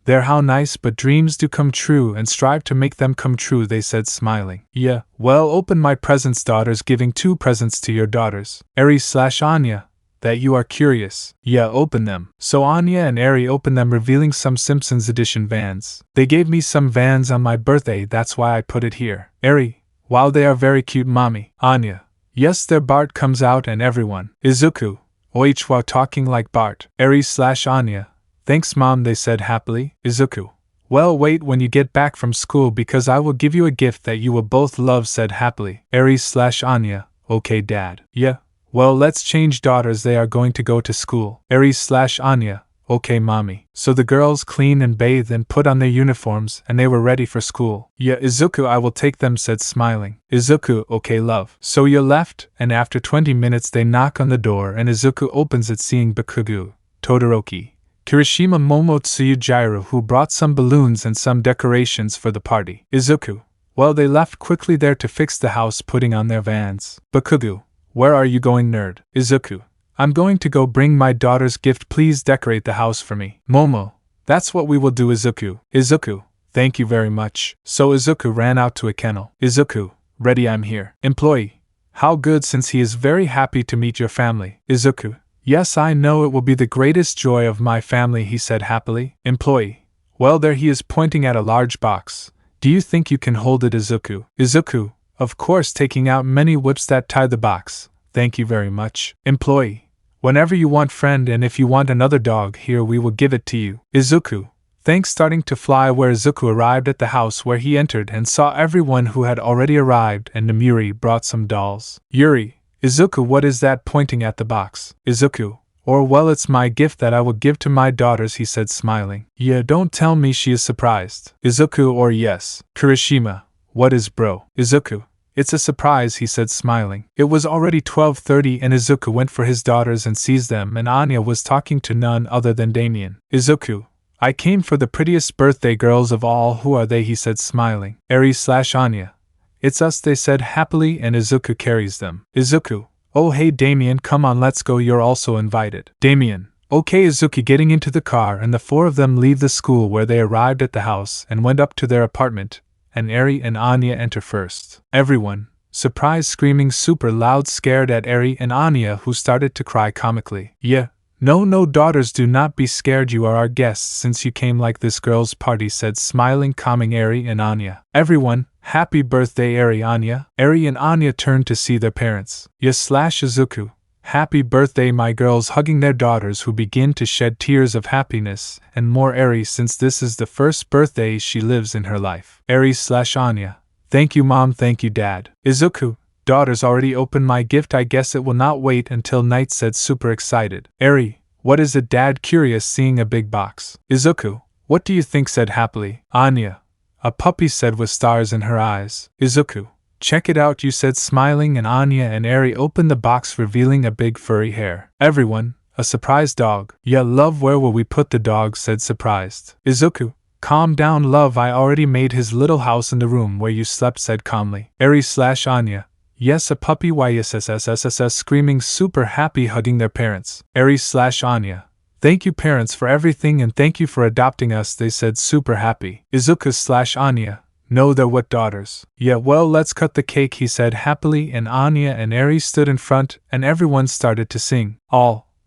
there how nice, but dreams do come true and strive to make them come true, they said smiling. Yeah, well, open my presents, daughters, giving 2 presents to your daughters. Eri/Anya, that you are curious. Yeah, open them. So Anya and Eri opened them, revealing some Simpsons edition Vans. They gave me some Vans on my birthday, that's why I put it here. Eri, wow, they are very cute, mommy. Anya, yes, their Bart comes out and everyone. Izuku, wow, talking like Bart. Eri/Anya, thanks, Mom, they said happily. Izuku, well, wait when you get back from school because I will give you a gift that you will both love, said happily. Eri/Anya, okay, Dad. Yeah, well, let's change, daughters, they are going to go to school. Eri/Anya, okay, Mommy. So the girls cleaned and bathed and put on their uniforms and they were ready for school. Yeah, Izuku, I will take them, said smiling. Izuku, okay, love. So you left, and after 20 minutes they knock on the door and Izuku opens it, seeing Bakugo, Todoroki, Kirishima, Momotsuyu, Jiro, who brought some balloons and some decorations for the party. Izuku, well, they left quickly there to fix the house, putting on their Vans. Bakugo, where are you going, nerd? Izuku, I'm going to go bring my daughter's gift, please decorate the house for me. Momo, that's what we will do, Izuku. Izuku, thank you very much. So Izuku ran out to a kennel. Izuku, ready, I'm here. Employee, how good, since he is very happy to meet your family. Izuku, yes, I know, it will be the greatest joy of my family, he said happily. Employee, well, there he is, pointing at a large box. Do you think you can hold it, Izuku? Izuku, of course, taking out many whips that tie the box. Thank you very much. Employee, whenever you want, friend, and if you want another dog, here we will give it to you. Izuku, thanks, starting to fly, where Izuku arrived at the house, where he entered and saw everyone who had already arrived, and Namuri brought some dolls. Yuri, Izuku, what is that, pointing at the box? Izuku, well, it's my gift that I will give to my daughters, he said smiling. Yeah, don't tell me she is surprised. Izuku, yes. Kirishima, what is bro? Izuku, it's a surprise, he said smiling. It was already 12:30 and Izuku went for his daughters and sees them, and Anya was talking to none other than Damien. Izuku, I came for the prettiest birthday girls of all. Who are they, he said smiling. Eri/Anya, it's us, they said happily, and Izuku carries them. Izuku, oh hey Damien, come on, let's go, you're also invited. Damien, okay. Izuku getting into the car, and the 4 of them leave the school, where they arrived at the house and went up to their apartment, and Eri and Anya enter first. Everyone, surprised, screaming super loud, scared at Eri and Anya, who started to cry comically. Yeah, no, daughters, do not be scared, you are our guests since you came like this girls' party, said smiling, calming Eri and Anya. Everyone, happy birthday, Eri, Anya. Eri and Anya turned to see their parents. Yes/Izuku, happy birthday, my girls, hugging their daughters, who begin to shed tears of happiness, and more Eri, since this is the first birthday she lives in her life. Eri/Anya, thank you, Mom, thank you, Dad. Izuku, daughters, already opened my gift, I guess it will not wait until night, said super excited. Eri, what is it, Dad, curious, seeing a big box. Izuku, what do you think, said happily. Anya, a puppy, said with stars in her eyes. Izuku, check it out, you said smiling, and Anya and Eri opened the box, revealing a big furry hair. Everyone, a surprised dog. Yeah, love, where will we put the dog, said surprised. Izuku, calm down, love, I already made his little house in the room where you slept, said calmly. Eri/Anya, yes, a puppy, YSSSSSS, screaming super happy, hugging their parents. Eri/Anya, thank you parents for everything and thank you for adopting us, they said super happy. Izuku/Anya, no, they're what daughters. Yeah, well, let's cut the cake, he said happily, and Anya and Eri stood in front and everyone started to sing.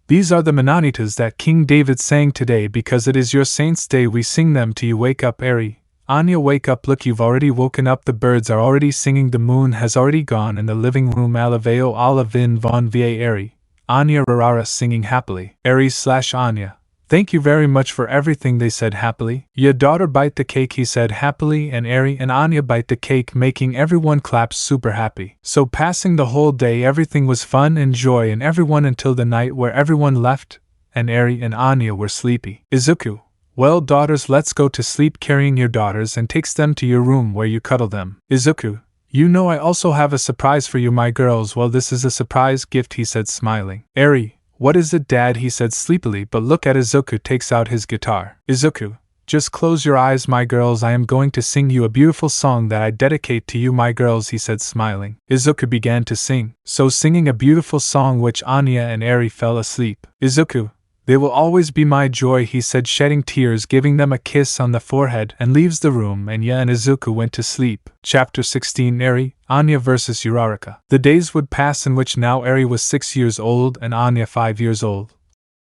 These are the Mananitas that King David sang today, because it is your saint's day, we sing them to you. Wake up, Eri. Anya, wake up, look, you've already woken up, the birds are already singing, the moon has already gone in the living room, Alaveo Alavin von Va Eri. Anya Rarara singing happily. Eri/Anya, Thank you very much for everything, they said happily. Your daughter bite the cake, he said happily, and Eri and Anya bite the cake, making everyone clap super happy. So passing the whole day, everything was fun and joy in everyone until the night where everyone left, and Eri and Anya were sleepy. Izuku, well daughters, let's go to sleep, carrying your daughters and takes them to your room where you cuddle them. Izuku, you know I also have a surprise for you, my girls. Well, this is a surprise gift, he said smiling. Eri, what is it, Dad? He said sleepily, but look at Izuku takes out his guitar. Izuku, just close your eyes, my girls. I am going to sing you a beautiful song that I dedicate to you, my girls, he said smiling. Izuku began to sing, so singing a beautiful song which Anya and Eri fell asleep. Izuku, they will always be my joy, he said, shedding tears, giving them a kiss on the forehead, and leaves the room. Anya and Izuku went to sleep. Chapter 16, Eri, Anya vs. Uraraka. The days would pass in which now Eri was 6 years old and Anya 5 years old,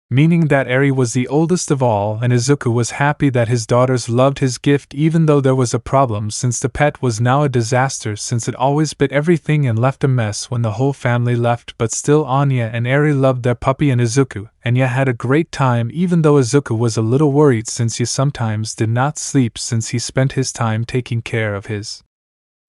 meaning that Eri was the oldest of all, and Izuku was happy that his daughters loved his gift, even though there was a problem since the pet was now a disaster, since it always bit everything and left a mess when the whole family left. But still Anya and Eri loved their puppy and Izuku, and Anya had a great time, even though Izuku was a little worried since he sometimes did not sleep since he spent his time taking care of his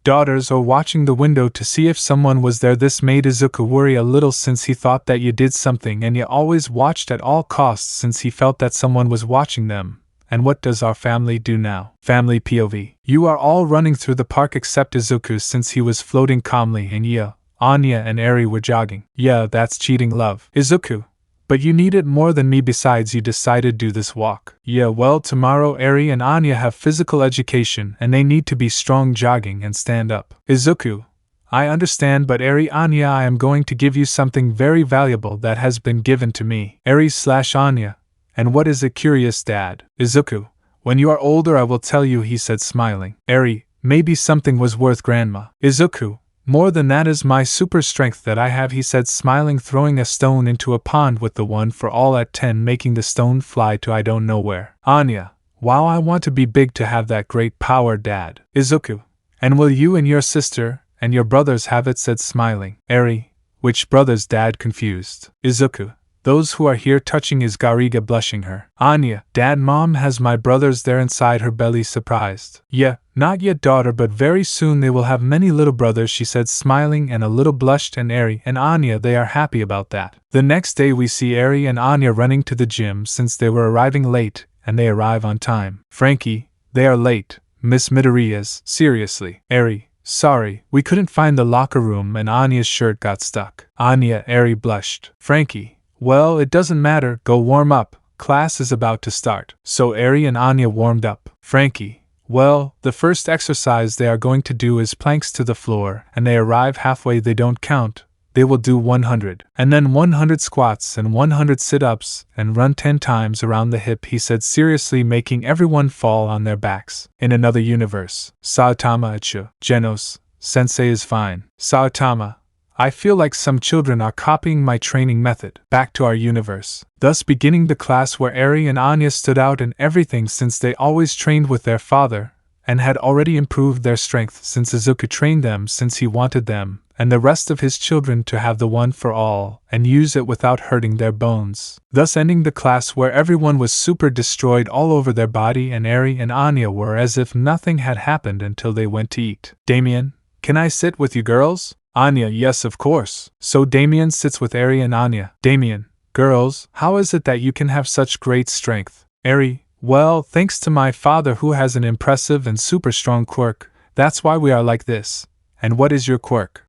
daughters or watching the window to see if someone was there. This made Izuku worry a little since he thought that you did something, and you always watched at all costs since he felt that someone was watching them. And what does our family do now? Family POV. You are all running through the park except Izuku since he was floating calmly, and Anya and Eri were jogging. Yeah, that's cheating, love. Izuku, but you need it more than me. Besides, you decided to do this walk. Yeah, well, tomorrow Eri and Anya have physical education and they need to be strong jogging and stand up. Izuku, I understand, but Eri, Anya, I am going to give you something very valuable that has been given to me. Eri/Anya, and what is it, curious dad? Izuku, when you are older I will tell you, he said smiling. Eri, maybe something was worth grandma. Izuku, more than that is my super strength that I have, he said smiling, throwing a stone into a pond with the 1 for all at 10, making the stone fly to I don't know where. Anya, wow, I want to be big to have that great power, dad. Izuku, and will you and your sister and your brothers have it, said smiling. Eri, which brothers, dad, confused. Izuku, those who are here, touching his Gariga, blushing her. Anya, dad, mom has my brothers there inside her belly, surprised. Yeah, not yet daughter, but very soon they will have many little brothers, she said smiling and a little blushed, and Eri and Anya, they are happy about that. The next day we see Eri and Anya running to the gym since they were arriving late, and they arrive on time. Frankie, they are late. Miss Midoriya's, seriously. Eri, sorry, we couldn't find the locker room and Anya's shirt got stuck. Anya, Eri blushed. Frankie, well, it doesn't matter, go warm up, class is about to start. So Eri and Anya warmed up. Frankie, well, the first exercise they are going to do is planks to the floor, and they arrive halfway, they don't count, they will do 100, and then 100 squats and 100 sit-ups, and run 10 times around the hip, he said seriously, making everyone fall on their backs. In another universe, Saitama Achu, Genos, sensei is fine. Saitama, I feel like some children are copying my training method. Back to our universe. Thus beginning the class where Eri and Anya stood out in everything since they always trained with their father, and had already improved their strength since Izuku trained them since he wanted them, and the rest of his children to have the 1 for all, and use it without hurting their bones. Thus ending the class where everyone was super destroyed all over their body, and Eri and Anya were as if nothing had happened until they went to eat. Damien, can I sit with you girls? Anya, yes, of course. So Damien sits with Eri and Anya. Damien, girls, how is it that you can have such great strength? Eri, well, thanks to my father who has an impressive and super strong quirk, that's why we are like this. And what is your quirk?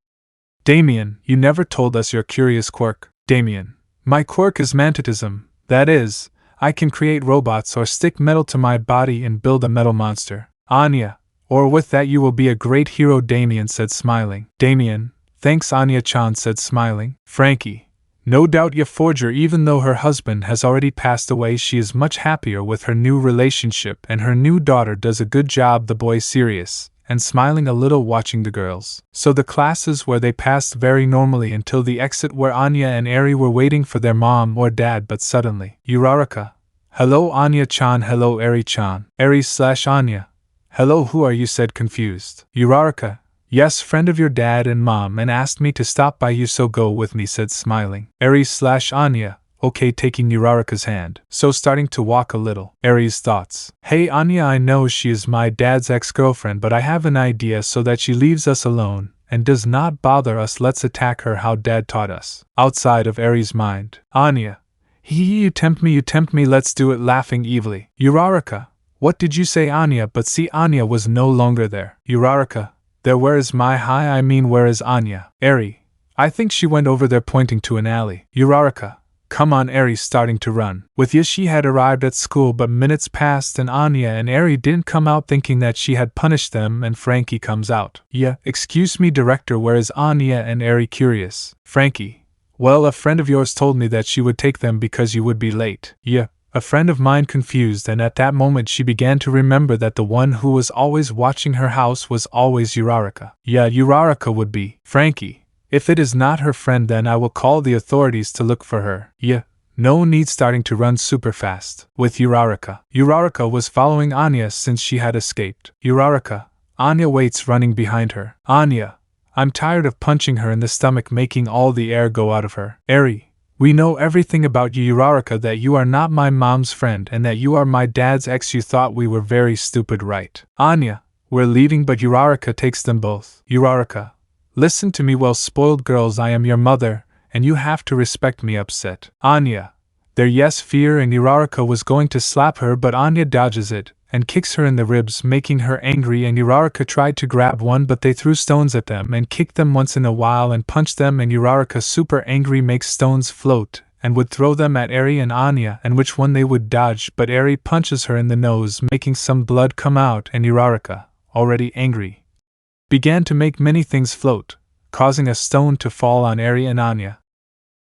Damien, you never told us your curious quirk. Damien, my quirk is mantitism, that is, I can create robots or stick metal to my body and build a metal monster. Anya, or with that you will be a great hero, Damien said smiling. Damien, thanks Anya-chan said smiling. Frankie, no doubt Yor Forger, even though her husband has already passed away, she is much happier with her new relationship and her new daughter does a good job, the boy serious, and smiling a little watching the girls. So the classes where they passed very normally until the exit where Anya and Eri were waiting for their mom or dad, but suddenly, Uraraka, hello Anya-chan, hello Eri-chan. Eri/Anya, hello, who are you said confused. Uraraka, yes, friend of your dad and mom and asked me to stop by you, so go with me said smiling. Eri/Anya, okay, taking Uraraka's hand. So starting to walk a little. Eri's thoughts. Hey Anya, I know she is my dad's ex-girlfriend, but I have an idea so that she leaves us alone and does not bother us. Let's attack her how dad taught us. Outside of Eri's mind. Anya. You tempt me, let's do it, laughing evilly. Uraraka. What did you say, Anya? But see, Anya was no longer there. Uraraka. There, where is where is Anya? Eri. I think she went over there, pointing to an alley. Uraraka. Come on, Eri, starting to run. With you, she had arrived at school, but minutes passed and Anya and Eri didn't come out, thinking that she had punished them, and Frankie comes out. Yeah, excuse me, director, where is Anya and Eri? Curious. Frankie. Well, a friend of yours told me that she would take them because you would be late. Yeah, a friend of mine, confused, and at that moment she began to remember that the one who was always watching her house was always Uraraka. Yeah, Uraraka would be. Frankie. If it is not her friend, then I will call the authorities to look for her. Yeah, no need, starting to run super fast. With Uraraka. Uraraka was following Anya since she had escaped. Uraraka. Anya waits, running behind her. Anya. I'm tired of punching her in the stomach, making all the air go out of her. Eri. We know everything about you, Uraraka, that you are not my mom's friend and that you are my dad's ex. You thought we were very stupid, right? Anya. We're leaving, but Uraraka takes them both. Uraraka. Listen to me, well, spoiled girls, I am your mother, and you have to respect me. Upset. Anya. There, yes, fear, and Uraraka was going to slap her, but Anya dodges it and kicks her in the ribs, making her angry, and Uraraka tried to grab one, but they threw stones at them and kicked them once in a while and punched them, and Uraraka, super angry, makes stones float and would throw them at Eri and Anya, and which one they would dodge, but Eri punches her in the nose, making some blood come out, and Uraraka, already angry, began to make many things float, causing a stone to fall on Eri and Anya,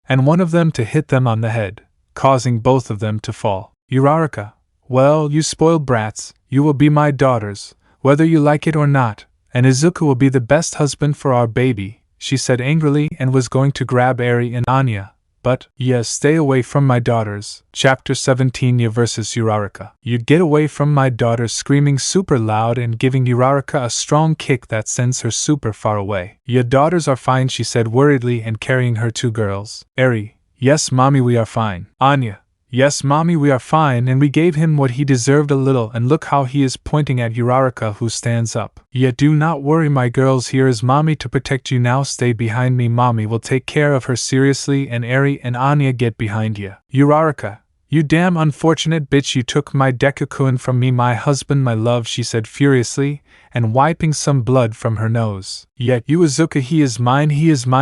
and one of them to hit them on the head, causing both of them to fall. Uraraka. Well, you spoiled brats, you will be my daughters, whether you like it or not, and Izuku will be the best husband for our baby, she said angrily, and was going to grab Eri and Anya. But, yes, stay away from my daughters. Chapter 17. Ya vs. Uraraka. You get away from my daughters, screaming super loud and giving Uraraka a strong kick that sends her super far away. Your daughters are fine, she said worriedly, and carrying her two girls. Eri. Yes, mommy, we are fine. Anya. Yes, mommy, we are fine, and we gave him what he deserved a little, and look how he is, pointing at Uraraka, who stands up. Yet do not worry, my girls, here is mommy to protect you now. Stay behind me, mommy will take care of her seriously, and Eri and Anya get behind you. Uraraka. You damn unfortunate bitch, you took my Deku-kun from me, my husband, my love, she said furiously, and wiping some blood from her nose. Yet you, Izuku, he is my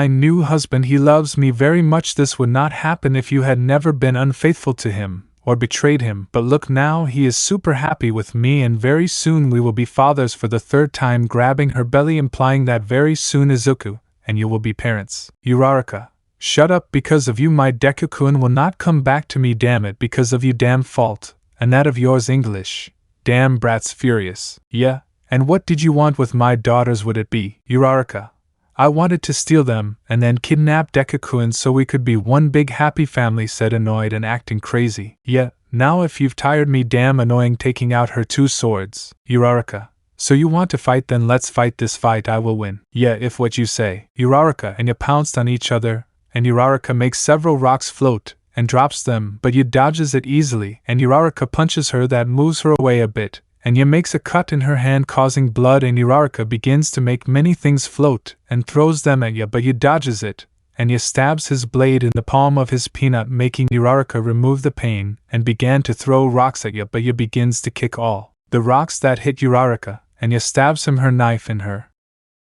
new husband, he loves me very much. This would not happen if you had never been unfaithful to him, or betrayed him, but look now, he is super happy with me, and very soon we will be fathers for the third time, grabbing her belly, implying that very soon, Izuku, and you will be parents. Uraraka. Shut up, because of you my Deku-kun will not come back to me, damn it, because of you, damn fault, and that of yours, English. Damn brats, furious. Yeah, and what did you want with my daughters would it be? Uraraka. I wanted to steal them, and then kidnap Deku-kun so we could be one big happy family, said annoyed and acting crazy. Yeah, now if you've tired me, damn annoying, taking out her two swords. Uraraka. So you want to fight, then let's fight, this fight I will win. Yeah, if what you say. Uraraka and you pounced on each other, and Uraraka makes several rocks float, and drops them, but you dodges it easily, and Uraraka punches her, that moves her away a bit, and you makes a cut in her hand causing blood, and Uraraka begins to make many things float, and throws them at you, but you dodges it, and you stabs his blade in the palm of his peanut, making Uraraka remove the pain, and began to throw rocks at you, but you begins to kick all the rocks that hit Uraraka, and you stabs him her knife in her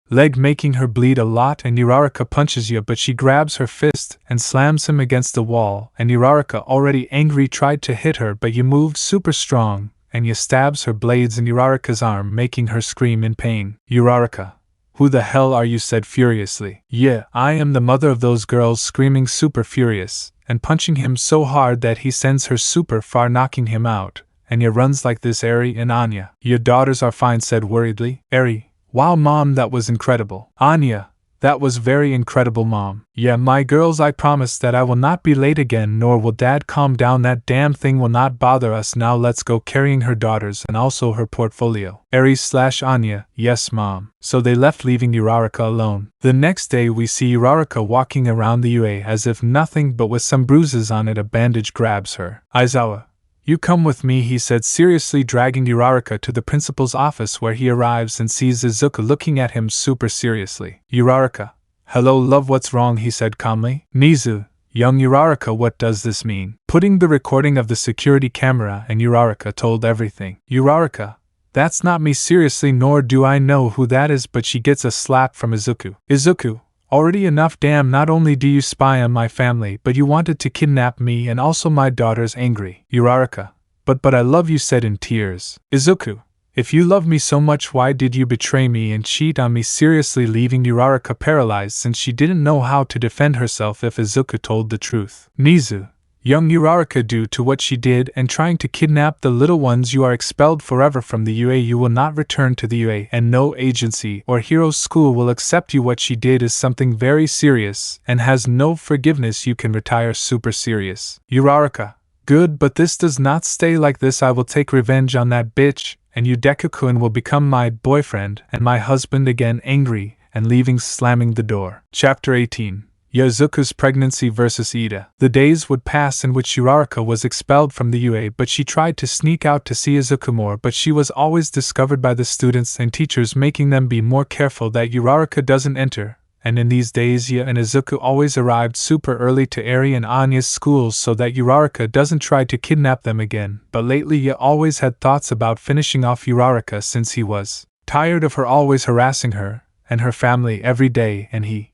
leg, making her bleed a lot, and Uraraka punches you, but she grabs her fist and slams him against the wall, and Uraraka, already angry, tried to hit her, but you moved super strong, and you stabs her blades in Uraraka's arm, making her scream in pain. Uraraka. Who the hell are you, said furiously. Yeah, I am the mother of those girls, screaming super furious, and punching him so hard that he sends her super far, knocking him out, and you runs like this. Eri and Anya. Your daughters are fine, said worriedly. Eri. Wow, mom, that was incredible. Anya. That was very incredible, Mom. Yeah, my girls, I promise that I will not be late again, nor will Dad. Calm down, that damn thing will not bother us. Now let's go, carrying her daughters and also her portfolio. Anya, yes, Mom. So they left, leaving Uraraka alone. The next day we see Uraraka walking around the UA as if nothing, but with some bruises on it. A bandage grabs her. Aizawa, you come with me, he said seriously, dragging Uraraka to the principal's office, where he arrives and sees Izuku looking at him super seriously. Uraraka, hello love, what's wrong, he said calmly. Nizu, young Uraraka, what does this mean? Putting the recording of the security camera, and Uraraka told everything. Uraraka, that's not me, seriously, nor do I know who that is, but she gets a slap from Izuku. Izuku, already enough, damn, not only do you spy on my family, but you wanted to kidnap me and also my daughters. Angry. Uraraka, but I love you, said in tears. Izuku, if you love me so much, why did you betray me and cheat on me? Seriously, leaving Uraraka paralyzed, since she didn't know how to defend herself if Izuku told the truth. Nizu, young Uraraka, due to what she did and trying to kidnap the little ones, you are expelled forever from the UA. You will not return to the UA, and no agency or hero school will accept you. What she did is something very serious and has no forgiveness. You can retire. Super serious. Uraraka, good, but this does not stay like this. I will take revenge on that bitch, and you, Deku-kun, will become my boyfriend and my husband again. Angry and leaving, slamming the door. Chapter 18. Izuku's pregnancy vs. Ida. The days would pass in which Uraraka was expelled from the UA, but she tried to sneak out to see Izuku more, but she was always discovered by the students and teachers, making them be more careful that Uraraka doesn't enter. And in these days, Ya and Izuku always arrived super early to Eri and Anya's schools so that Uraraka doesn't try to kidnap them again. But lately Ya always had thoughts about finishing off Uraraka, since he was tired of her always harassing her and her family every day, and he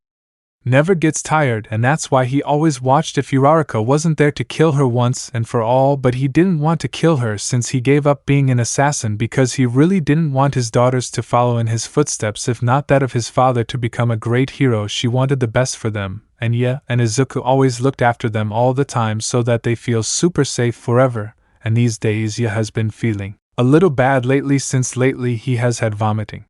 never gets tired, and that's why he always watched if Uraraka wasn't there to kill her once and for all. But he didn't want to kill her, since he gave up being an assassin because he really didn't want his daughters to follow in his footsteps, if not that of his father, to become a great hero. She wanted the best for them, and Ya and Izuku always looked after them all the time so that they feel super safe forever. And these days Ya has been feeling a little bad lately, since lately he has had vomiting,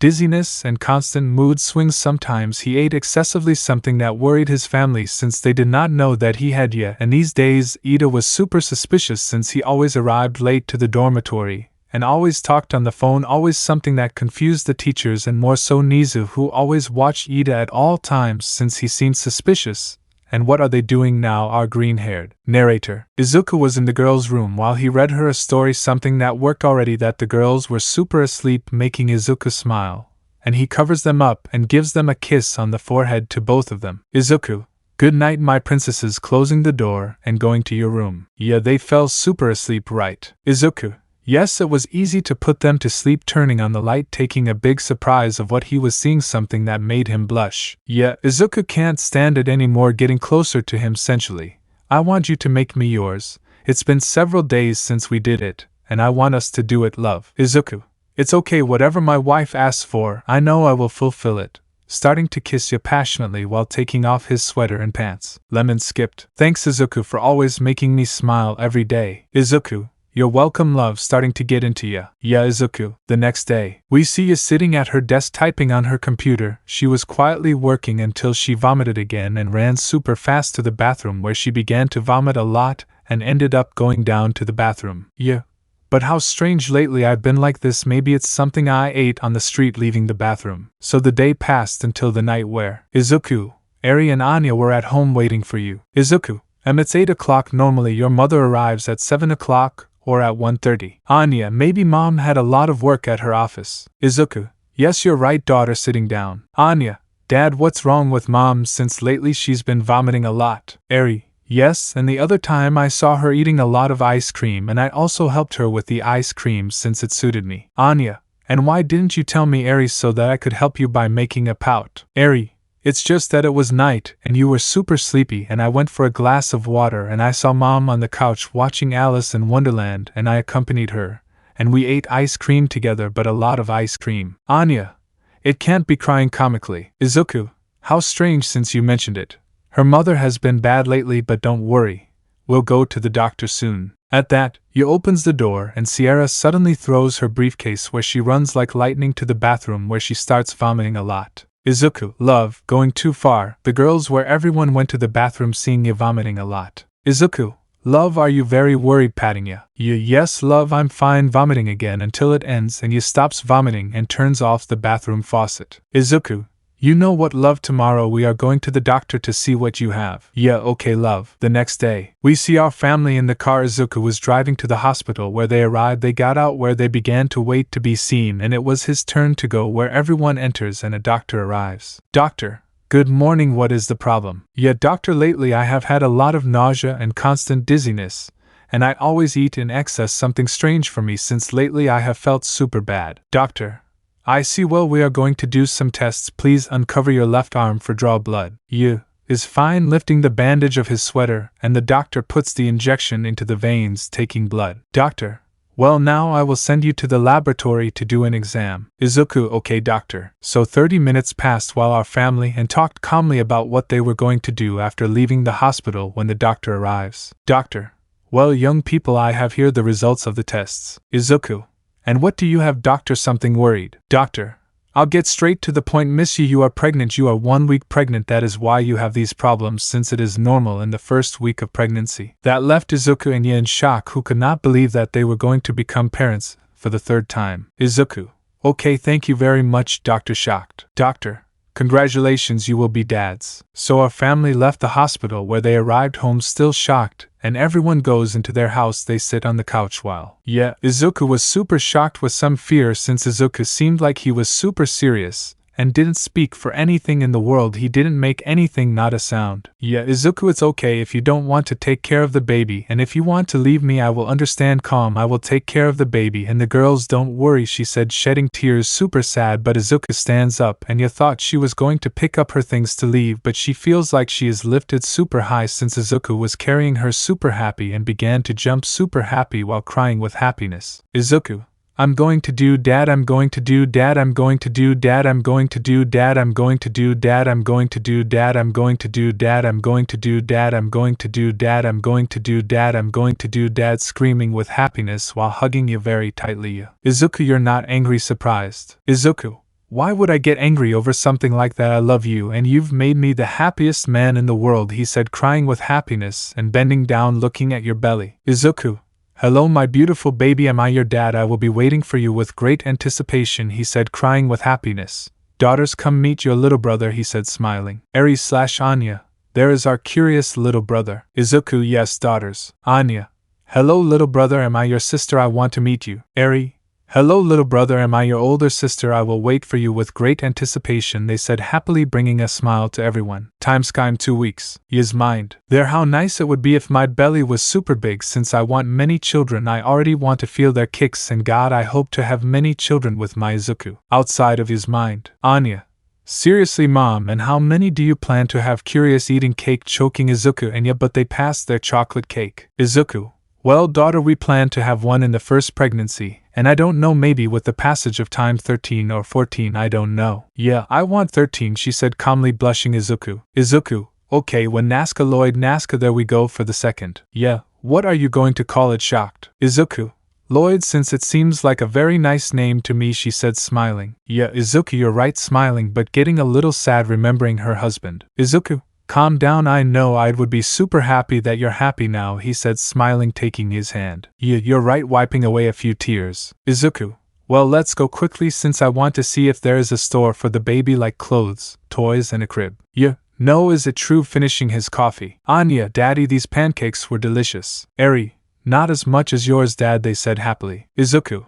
dizziness, and constant mood swings. Sometimes he ate excessively, something that worried his family since they did not know that he had yet. And these days Ida was super suspicious, since he always arrived late to the dormitory and always talked on the phone, always something that confused the teachers, and more so Nizu, who always watched Ida at all times since he seemed suspicious. And what are they doing now? Our green-haired narrator Izuku was in the girls' room while he read her a story, something that worked already, that the girls were super asleep, making Izuku smile, and he covers them up and gives them a kiss on the forehead to both of them. Izuku, good night my princesses, closing the door and going to your room. Yeah, they fell super asleep, right? Izuku, yes, it was easy to put them to sleep, turning on the light, taking a big surprise of what he was seeing, something that made him blush. Yeah, Izuku can't stand it anymore, getting closer to him sensually. I want you to make me yours. It's been several days since we did it, and I want us to do it, love. Izuku, it's okay, whatever my wife asks for, I know I will fulfill it. Starting to kiss you passionately while taking off his sweater and pants. Lemon skipped. Thanks Izuku for always making me smile every day. Izuku, you're welcome, love. Starting to get into ya. Yeah, Izuku. The next day, we see ya sitting at her desk typing on her computer. She was quietly working until she vomited again and ran super fast to the bathroom, where she began to vomit a lot and ended up going down to the bathroom. Yeah. But how strange lately I've been like this. Maybe it's something I ate on the street. Leaving the bathroom. So the day passed until the night, where Izuku, Eri and Anya were at home waiting for you. Izuku, it's 8 o'clock. Normally your mother arrives at 7 o'clock. Or at 1:30. Anya, maybe mom had a lot of work at her office. Izuku, yes, you're right, daughter. Sitting down. Anya, dad, what's wrong with mom, since lately she's been vomiting a lot? Eri, yes, and the other time I saw her eating a lot of ice cream, and I also helped her with the ice cream since it suited me. Anya, and why didn't you tell me, Eri, so that I could help you by making a pout? Eri, it's just that it was night and you were super sleepy, and I went for a glass of water and I saw mom on the couch watching Alice in Wonderland, and I accompanied her, and we ate ice cream together, but a lot of ice cream. Anya, it can't be, crying comically. Izuku, how strange since you mentioned it. Her mother has been bad lately, but don't worry. We'll go to the doctor soon. At that, Yu opens the door and Sierra suddenly throws her briefcase, where she runs like lightning to the bathroom, where she starts vomiting a lot. Izuku, love, going too far. The girls where everyone went to the bathroom seeing you vomiting a lot. Izuku, love, are you very worried? Patting ya. Yes love, I'm fine. Vomiting again until it ends and you stops vomiting and turns off the bathroom faucet. Izuku, you know what love, tomorrow we are going to the doctor to see what you have. Yeah, okay love. The next day, we see our family in the car. Izuku was driving to the hospital where they arrived. They got out where they began to wait to be seen, and it was his turn to go where everyone enters and a doctor arrives. Doctor, good morning, what is the problem? Yeah doctor, lately I have had a lot of nausea and constant dizziness, and I always eat in excess. Something strange for me since lately I have felt super bad. Doctor, I see. Well, we are going to do some tests. Please uncover your left arm for draw blood. Is fine. Lifting the bandage of his sweater, and the doctor puts the injection into the veins, taking blood. Doctor, well now I will send you to the laboratory to do an exam. Izuku, okay doctor. So 30 minutes passed while our family and talked calmly about what they were going to do after leaving the hospital when the doctor arrives. Doctor, well young people, I have here the results of the tests. Izuku, and what do you have? Doctor, something worried. Doctor, I'll get straight to the point. Miss you are pregnant. You are 1 week pregnant. That is why you have these problems, since it is normal in the first week of pregnancy. That left Izuku and Ye in shock, who could not believe that they were going to become parents for the third time. Izuku, okay thank you very much doctor. Shocked. Doctor, congratulations, you will be dads. So our family left the hospital where they arrived home still shocked, and everyone goes into their house. They sit on the couch while Izuku was super shocked with some fear, since Izuku seemed like he was super serious and didn't speak for anything in the world. He didn't make anything, not a sound. Izuku, it's okay if you don't want to take care of the baby, and if you want to leave me I will understand. Calm, I will take care of the baby and the girls, don't worry, she said, shedding tears, super sad. But Izuku stands up, and you thought she was going to pick up her things to leave, but she feels like she is lifted super high, since Izuku was carrying her super happy and began to jump super happy while crying with happiness. Izuku, I'm going to do dad, I'm going to do dad, I'm going to do dad, I'm going to do dad, I'm going to do dad, I'm going to do dad, I'm going to do dad, I'm going to do dad, I'm going to do dad, I'm going to do dad, I'm going to do dad, screaming with happiness while hugging you very tightly. Izuku, you're not angry? Surprised. Izuku, why would I get angry over something like that? I love you and you've made me the happiest man in the world, he said, crying with happiness and bending down looking at your belly. Izuku, hello my beautiful baby, am I your dad? I will be waiting for you with great anticipation, he said, crying with happiness. Daughters, come meet your little brother, he said, smiling. Eri/Anya, there is our curious little brother. Izuku, yes daughters. Anya, hello little brother, am I your sister? I want to meet you. Eri, hello little brother, am I your older sister? I will wait for you with great anticipation, they said happily, bringing a smile to everyone. Time 2 weeks. Ye's mind. There, how nice it would be if my belly was super big, since I want many children. I already want to feel their kicks, and God, I hope to have many children with my Izuku. Outside of his mind. Anya, seriously mom, and how many do you plan to have? Curious, eating cake, choking Izuku and Ye, but they passed their chocolate cake. Izuku, well daughter, we plan to have one in the first pregnancy, and I don't know, maybe with the passage of time 13 or 14, I don't know. Yeah, I want 13, she said calmly, blushing. Izuku, okay, when Nazca Lloyd Nazca, there we go for the second. Yeah, what are you going to call it? Shocked. Izuku, Lloyd, since it seems like a very nice name to me, she said, smiling. Yeah Izuku, you're right, smiling but getting a little sad remembering her husband. Izuku, calm down, I know I would be super happy that you're happy now, he said, smiling, taking his hand. Yeah, you're right, wiping away a few tears. Izuku, well let's go quickly, since I want to see if there is a store for the baby, like clothes, toys and a crib. Yeah, no, is it true? Finishing his coffee. Anya, daddy, these pancakes were delicious. Eri, not as much as yours dad, they said happily. Izuku,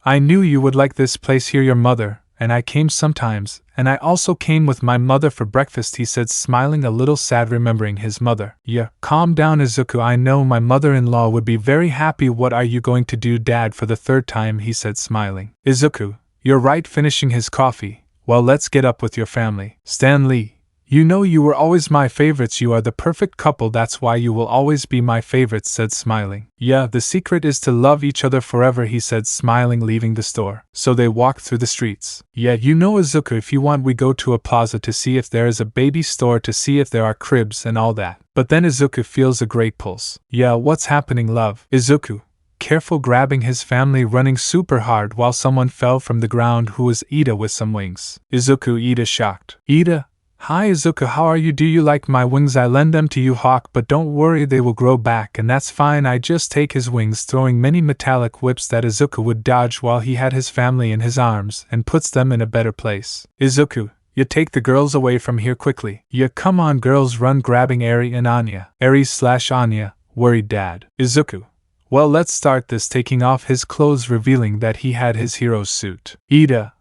I knew you would like this place here, your mother and I came sometimes, and I also came with my mother for breakfast, he said, smiling a little sad remembering his mother. Yeah, calm down Izuku, I know my mother-in-law would be very happy. What are you going to do dad for the third time, he said, smiling. Izuku, you're right, finishing his coffee. Well, let's get up with your family. Stan Lee, you know you were always my favorites, you are the perfect couple, that's why you will always be my favorites, said smiling. Yeah, the secret is to love each other forever, he said, smiling, leaving the store. So they walked through the streets. Yeah, you know Izuku, if you want we go to a plaza to see if there is a baby store, to see if there are cribs and all that. But then Izuku feels a great pulse. Yeah, what's happening love? Izuku, careful grabbing his family, running super hard while someone fell from the ground who was Ida with some wings. Izuku. Ida shocked. Ida? Hi Izuku, how are you? Do you like my wings? I lend them to you, Hawk, but don't worry, they will grow back and that's fine. I just take his wings, throwing many metallic whips that Izuku would dodge while he had his family in his arms and puts them in a better place. Izuku, you take the girls away from here quickly. Yeah, come on girls, run, grabbing Eri and Anya. Eri/Anya, worried dad. Izuku. Well, let's start this, taking off his clothes, revealing that he had his hero's suit. Ida.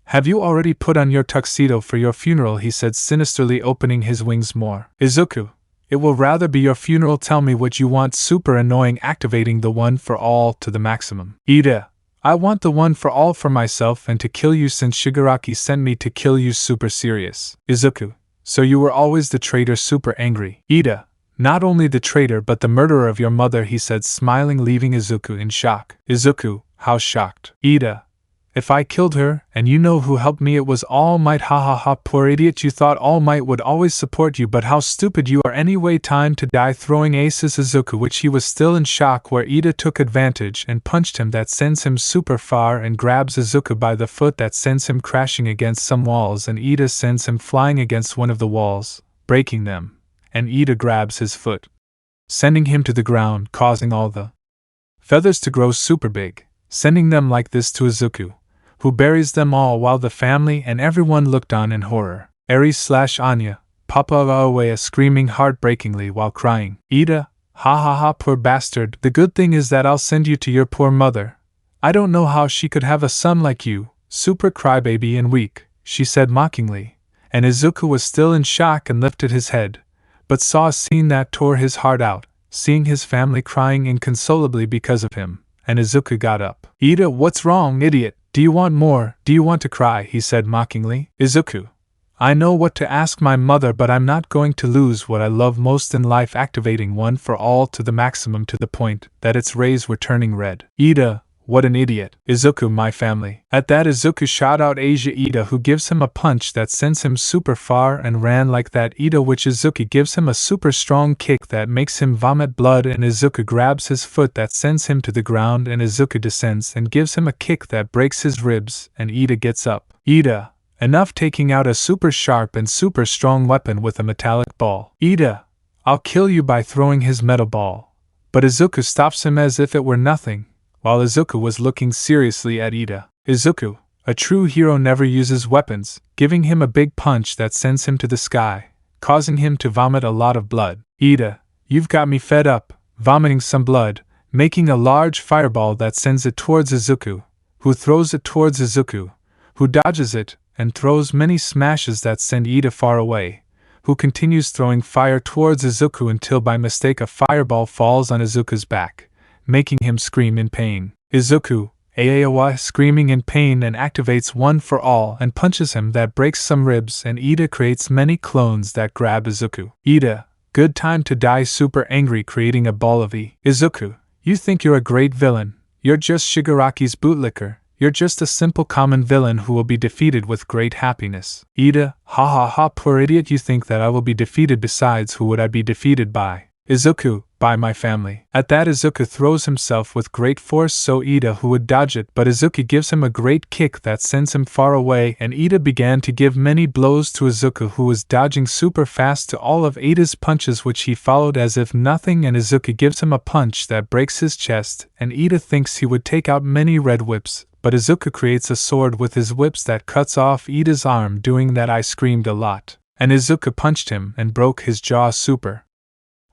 Have you already put on your tuxedo for your funeral? He said sinisterly, opening his wings more. Izuku. It will rather be your funeral. Tell me what you want. Super annoying, activating the one for all to the maximum. Ida. I want the one for all for myself and to kill you since Shigaraki sent me to kill you. Super serious. Izuku. So you were always the traitor. Super angry. Ida. Not only the traitor but the murderer of your mother, he said, smiling, leaving Izuku in shock. Izuku. How shocked? Ida. If I killed her, and you know who helped me, it was All Might. Ha ha ha, poor idiot, you thought All Might would always support you, but how stupid you are. Anyway, time to die. Throwing aces. Izuku, which he was still in shock, where Ida took advantage and punched him, that sends him super far, and grabs Izuku by the foot, that sends him crashing against some walls, and Ida sends him flying against one of the walls, breaking them, and Ida grabs his foot, sending him to the ground, causing all the feathers to grow super big, sending them like this to Izuku, who buries them all while the family and everyone looked on in horror. Eri/Anya, Papa away, screaming heartbreakingly while crying. Ida, ha ha ha, poor bastard. The good thing is that I'll send you to your poor mother. I don't know how she could have a son like you, super crybaby and weak, she said mockingly, and Izuku was still in shock and lifted his head, but saw a scene that tore his heart out, seeing his family crying inconsolably because of him, and Izuku got up. Ida, what's wrong, idiot? Do you want more? Do you want to cry? He said mockingly. Izuku. I know what to ask my mother, but I'm not going to lose what I love most in life, activating one for all to the maximum to the point that its rays were turning red. Ida, what an idiot. Izuku, my family. At that, Izuku shot out Asia Ida, who gives him a punch that sends him super far and ran like that. Ida, which Izuku gives him a super strong kick that makes him vomit blood, and Izuku grabs his foot that sends him to the ground, and Izuku descends and gives him a kick that breaks his ribs, and Ida gets up. Ida. Enough, taking out a super sharp and super strong weapon with a metallic ball. Ida. I'll kill you, by throwing his metal ball. But Izuku stops him as if it were nothing, while Izuku was looking seriously at Ida. Izuku, a true hero, never uses weapons, giving him a big punch that sends him to the sky, causing him to vomit a lot of blood. Ida, you've got me fed up, vomiting some blood, making a large fireball that sends it towards Izuku, who throws it towards Izuku, who dodges it, and throws many smashes that send Ida far away, who continues throwing fire towards Izuku until by mistake a fireball falls on Izuku's back, making him scream in pain. Izuku, Aawa, screaming in pain, and activates one for all and punches him that breaks some ribs, and Ida creates many clones that grab Izuku. Ida, good time to die, super angry, creating a ball of E. Izuku, you think you're a great villain. You're just Shigaraki's bootlicker. You're just a simple common villain who will be defeated with great happiness. Ida, ha ha ha, poor idiot, you think that I will be defeated. Besides, who would I be defeated by? Izuku, by my family. At that, Izuku throws himself with great force, so Ida who would dodge it, but Izuku gives him a great kick that sends him far away, and Ida began to give many blows to Izuku, who was dodging super fast to all of Ida's punches, which he followed as if nothing, and Izuku gives him a punch that breaks his chest, and Ida thinks he would take out many red whips, but Izuku creates a sword with his whips that cuts off Ida's arm. Doing that, I screamed a lot, and Izuku punched him and broke his jaw super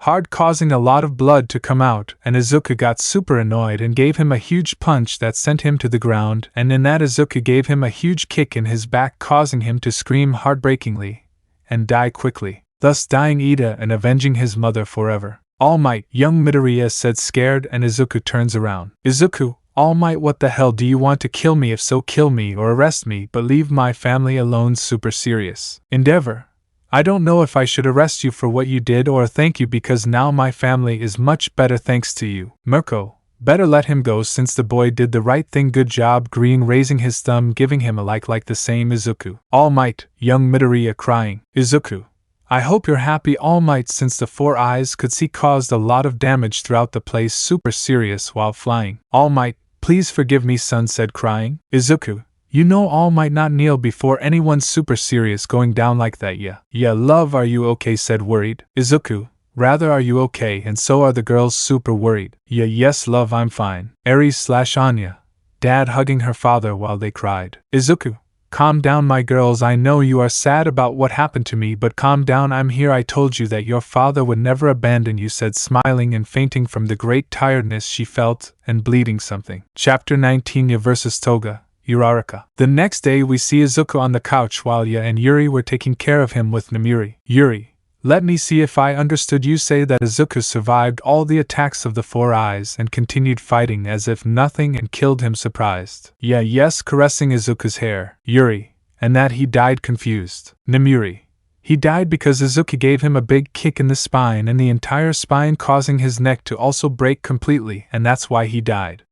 hard, causing a lot of blood to come out, and Izuku got super annoyed and gave him a huge punch that sent him to the ground, and in that Izuku gave him a huge kick in his back, causing him to scream heartbreakingly and die quickly, thus dying Ida and avenging his mother forever. All Might, young Midoriya said, scared, and Izuku turns around. Izuku, All Might, what the hell, do you want to kill me? If so, kill me or arrest me, but leave my family alone. Super serious. Endeavor. I don't know if I should arrest you for what you did or thank you, because now my family is much better thanks to you. Mirko, better let him go since the boy did the right thing. Good job. Green, raising his thumb, giving him a like the same. Izuku. All Might, young Midoriya crying. Izuku, I hope you're happy, Almight, since the four eyes could see caused a lot of damage throughout the place. Super serious while flying. Almight, please forgive me, son said crying. Izuku, you know All Might not kneel before anyone super serious going down like that. Yeah, love, are you okay, said worried. Izuku, rather, are you okay? And so are the girls super worried. Yes love, I'm fine. Aries/Anya, dad hugging her father while they cried. Izuku, calm down my girls, I know you are sad about what happened to me, but calm down, I'm here. I told you that your father would never abandon you, said smiling and fainting from the great tiredness she felt and bleeding something. Chapter 19, Ya vs. Toga, Uraraka. The next day we see Izuku on the couch while Ya and Yuri were taking care of him with Namiri. Yuri, let me see if I understood, you say that Izuku survived all the attacks of the four eyes and continued fighting as if nothing and killed him surprised. Yes, caressing Izuku's hair. Yuri, and that he died confused. Namiri, he died because Izuku gave him a big kick in the spine and the entire spine causing his neck to also break completely, and that's why he died.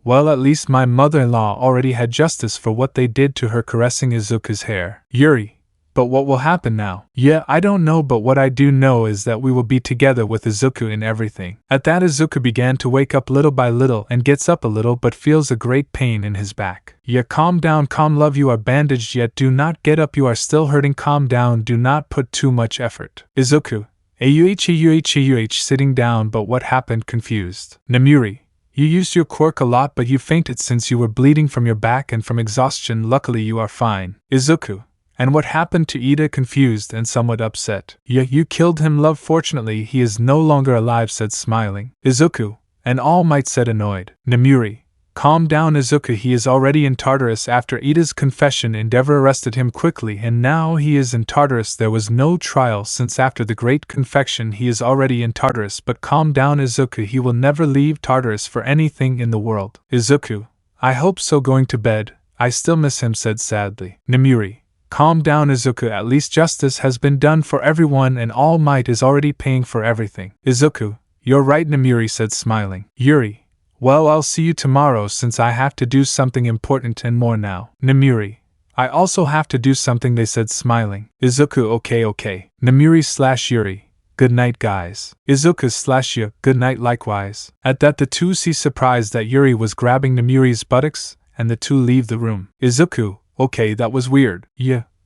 Well, at least my mother-in-law already had justice for what they did to her, caressing Izuku's hair. Yuri, but what will happen now? I don't know, but what I do know is that we will be together with Izuku in everything. At that, Izuku began to wake up little by little and gets up a little but feels a great pain in his back. Calm down, calm love, you are bandaged yet do not get up, you are still hurting, calm down, do not put too much effort. Izuku, sitting down, but what happened, confused. Namiri, you used your quirk a lot but you fainted since you were bleeding from your back and from exhaustion, luckily you are fine. Izuku, and what happened to Ida, confused and somewhat upset. You killed him, love, fortunately he is no longer alive, said smiling. Izuku, and All Might, said annoyed. Namiri, calm down Izuku, he is already in Tartarus after Ida's confession. Endeavor arrested him quickly and now he is in Tartarus. There was no trial since after the great confection he is already in Tartarus, but calm down Izuku, he will never leave Tartarus for anything in the world. Izuku, I hope so, going to bed, I still miss him, said sadly. Namiri, calm down Izuku, at least justice has been done for everyone and All Might is already paying for everything. Izuku, you're right, Namiri said smiling. Yuri, well, I'll see you tomorrow since I have to do something important and more now. Namiri, I also have to do something, they said smiling. Izuku, okay. Namiri/Yuri, good night guys. Izuku/Ya, good night likewise. At that the two see surprised that Yuri was grabbing Namiri's buttocks and the two leave the room. Izuku, okay, that was weird.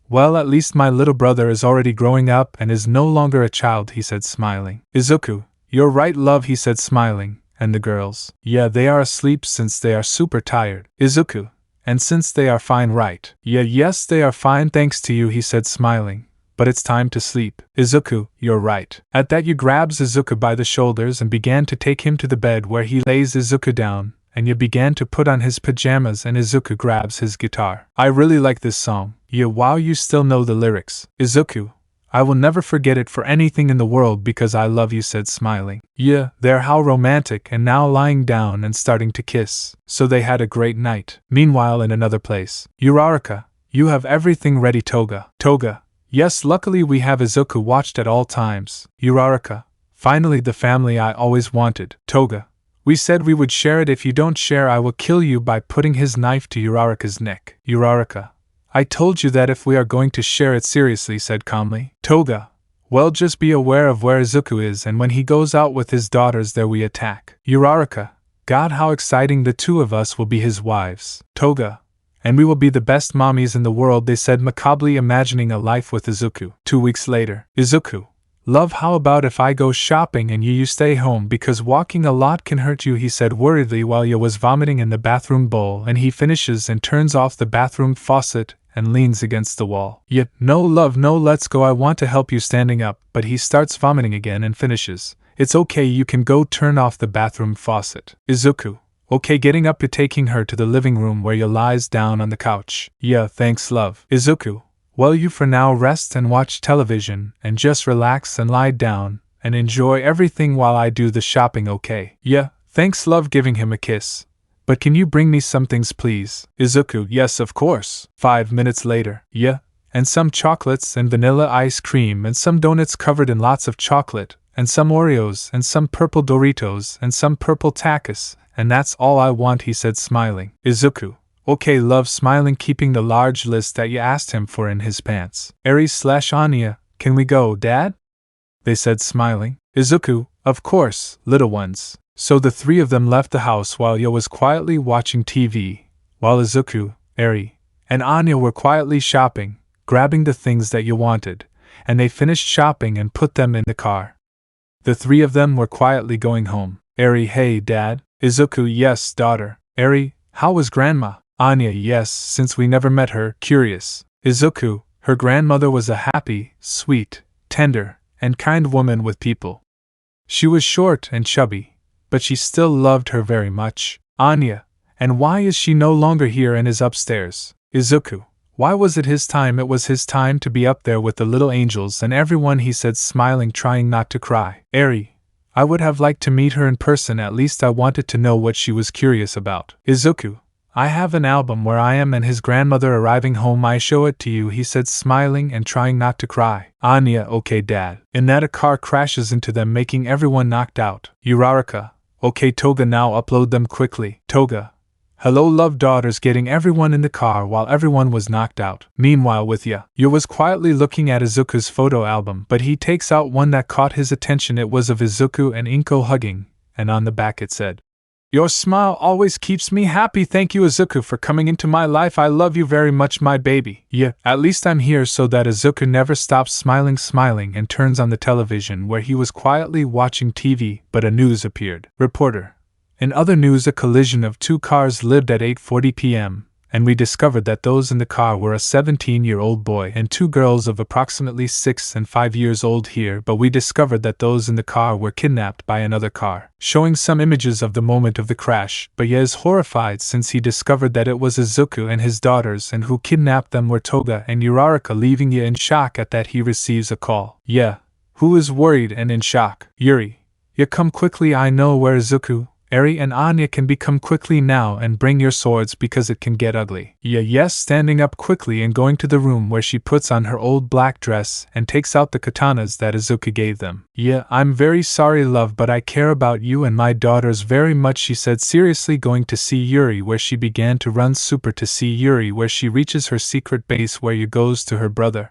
Well, at least my little brother is already growing up and is no longer a child, he said smiling. Izuku, you're right love, he said smiling. And the girls? They are asleep since they are super tired. Izuku, and since they are fine, right? Yes, they are fine thanks to you, he said smiling. But it's time to sleep. Izuku, you're right. At that, you grabs Izuku by the shoulders and began to take him to the bed where he lays Izuku down, and you began to put on his pajamas and Izuku grabs his guitar. I really like this song. Wow, you still know the lyrics. Izuku, I will never forget it for anything in the world because I love you, said smiling. They're how romantic, and now lying down and starting to kiss. So they had a great night. Meanwhile, in another place. Uraraka, you have everything ready, Toga. Toga, yes, luckily we have Izuku watched at all times. Uraraka, finally the family I always wanted. Toga, we said we would share it, if you don't share I will kill you, by putting his knife to Uraraka's neck. Uraraka, I told you that if we are going to share it seriously, said calmly. Toga, well, just be aware of where Izuku is, and when he goes out with his daughters there we attack. Uraraka, God, how exciting, the two of us will be his wives. Toga, and we will be the best mommies in the world, they said macabrely, imagining a life with Izuku. 2 weeks later. Izuku, love, how about if I go shopping and you stay home because walking a lot can hurt you, he said worriedly while Ya was vomiting in the bathroom bowl, and he finishes and turns off the bathroom faucet and leans against the wall. No love, no, let's go, I want to help you, standing up, but he starts vomiting again and finishes. It's okay, you can go turn off the bathroom faucet. Izuku, okay, getting up and taking her to the living room where Ya lies down on the couch. Thanks love. Izuku, well, you for now rest and watch television and just relax and lie down and enjoy everything while I do the shopping, okay? Thanks love, giving him a kiss. But can you bring me some things please? Izuku, yes of course. 5 minutes later. And some chocolates and vanilla ice cream and some donuts covered in lots of chocolate, and some Oreos and some purple Doritos and some purple Takis, and that's all I want, he said smiling. Izuku, okay love, smiling, keeping the large list that you asked him for in his pants. Aries/Anya, Can we go, Dad? They said, smiling. Izuku, of course, little ones. So the three of them left the house while Yo was quietly watching TV, while Izuku, Eri, and Anya were quietly shopping, grabbing the things that Yo wanted, and they finished shopping and put them in the car. The three of them were quietly going home. Eri, hey, Dad. Izuku, yes, daughter. Eri, how was Grandma? Anya, yes, since we never met her, curious. Izuku, her grandmother was a happy, sweet, tender, and kind woman with people. She was short and chubby, but she still loved her very much. Anya, and why is she no longer here and is upstairs? Izuku, why was it his time? It was his time to be up there with the little angels and everyone, he said, smiling, trying not to cry. Eri, I would have liked to meet her in person, at least I wanted to know what she was curious about. Izuku, I have an album where I am and his grandmother arriving home. I show it to you, he said, smiling and trying not to cry. Anya, okay, Dad. In that a car crashes into them, making everyone knocked out. Uraraka, okay, Toga, now upload them quickly. Toga, hello, love, daughters, getting everyone in the car while everyone was knocked out. Meanwhile, with Yo was quietly looking at Izuku's photo album, but he takes out one that caught his attention. It was of Izuku and Inko hugging, and on the back it said, Your smile always keeps me happy. Thank you, Izuku, for coming into my life. I love you very much, my baby. Yeah, at least I'm here. So that Izuku never stops smiling, and turns on the television where he was quietly watching TV, but a news appeared. Reporter. In other news, a collision of two cars lived at 8:40 p.m., and we discovered that those in the car were a 17-year-old boy and two girls of approximately 6 and 5 years old here, but we discovered that those in the car were kidnapped by another car, showing some images of the moment of the crash, but Ye is horrified since he discovered that it was Izuku and his daughters, and who kidnapped them were Toga and Uraraka, leaving Ye in shock at that he receives a call. Ye, who is worried and in shock. Yuri, Ye, come quickly, I know where Izuku, Eri and Anya can be. Come quickly now and bring your swords because it can get ugly. Yes, standing up quickly and going to the room where she puts on her old black dress and takes out the katanas that Izuku gave them. I'm very sorry, love, but I care about you and my daughters very much, she said, seriously, going to see Yuri, where she began to run super to see Yuri, where she reaches her secret base where Yu goes to her brother.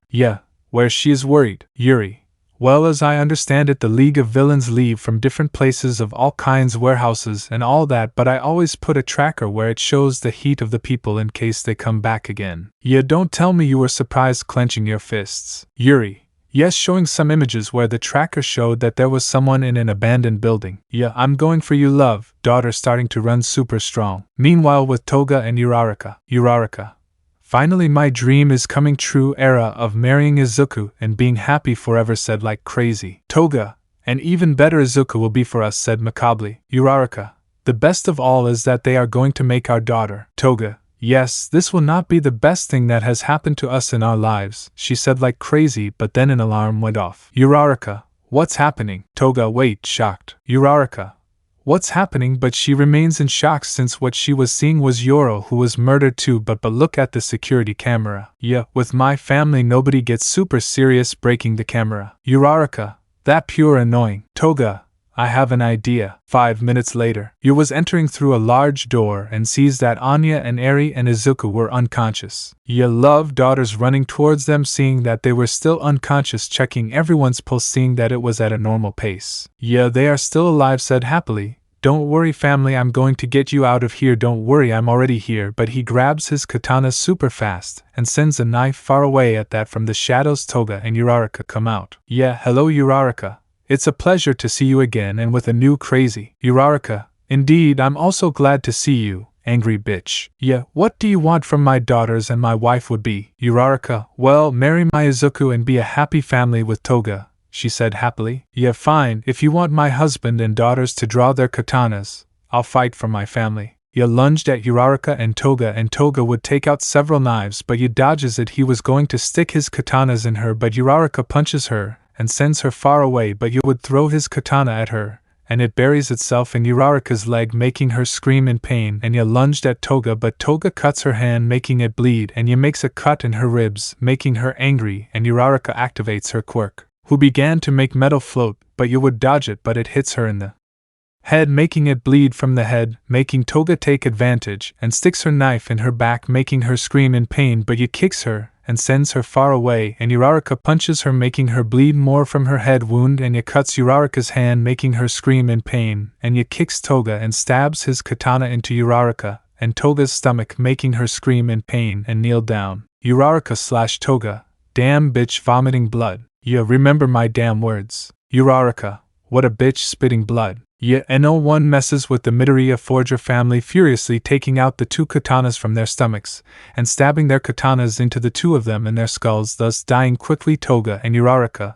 Where she is worried. Yuri. Well, as I understand it, the League of Villains leave from different places of all kinds, warehouses and all that, but I always put a tracker where it shows the heat of the people in case they come back again. Don't tell me you were surprised, clenching your fists. Yuri. Yes, showing some images where the tracker showed that there was someone in an abandoned building. I'm going for you, love, daughter, starting to run super strong. Meanwhile, with Toga and Uraraka. Finally, my dream is coming true, era of marrying Izuku and being happy forever, said like crazy. Toga, and even better Izuku will be for us, said macabrely. Uraraka, the best of all is that they are going to make our daughter. Toga, yes, this will not be the best thing that has happened to us in our lives, she said like crazy, but then an alarm went off. Uraraka, what's happening? Toga, wait, shocked. Uraraka, what's happening? But she remains in shock since what she was seeing was Yoro, who was murdered too. But look at the security camera. With my family nobody gets super serious, breaking the camera. Uraraka, that pure annoying. Toga, I have an idea. 5 minutes later, Yu was entering through a large door and sees that Anya and Eri and Izuku were unconscious. Love, daughters running towards them, seeing that they were still unconscious, checking everyone's pulse, seeing that it was at a normal pace. They are still alive, said happily. Don't worry, family, I'm going to get you out of here. Don't worry, I'm already here. But he grabs his katana super fast and sends a knife far away. At that, from the shadows, Toga and Uraraka come out. Hello, Uraraka. It's a pleasure to see you again, and with a new crazy. Uraraka, indeed, I'm also glad to see you, angry bitch. What do you want from my daughters and my wife would be? Uraraka, well, marry my Izuku and be a happy family with Toga, she said happily. Fine, if you want my husband and daughters to draw their katanas, I'll fight for my family. Lunged at Uraraka and Toga would take out several knives, but dodges it. He was going to stick his katanas in her, but Uraraka punches her and sends her far away, but would throw his katana at her, and it buries itself in Uraraka's leg, making her scream in pain. And lunged at Toga, but Toga cuts her hand, making it bleed, and makes a cut in her ribs, making her angry, and Uraraka activates her quirk, who began to make metal float, but would dodge it, but it hits her in the head, making it bleed from the head, making Toga take advantage, and sticks her knife in her back, making her scream in pain, but kicks her, and sends her far away, and Uraraka punches her, making her bleed more from her head wound. Anya cuts Uraraka's hand, making her scream in pain. Anya kicks Toga and stabs his katana into Uraraka and Toga's stomach, making her scream in pain and kneel down. Uraraka slash Toga, damn bitch vomiting blood. Yeah, remember my damn words. Uraraka, what a bitch spitting blood. Yeah, and no one messes with the Midoriya Forger family, furiously taking out the two katanas from their stomachs and stabbing their katanas into the two of them in their skulls, thus dying quickly Toga and Uraraka,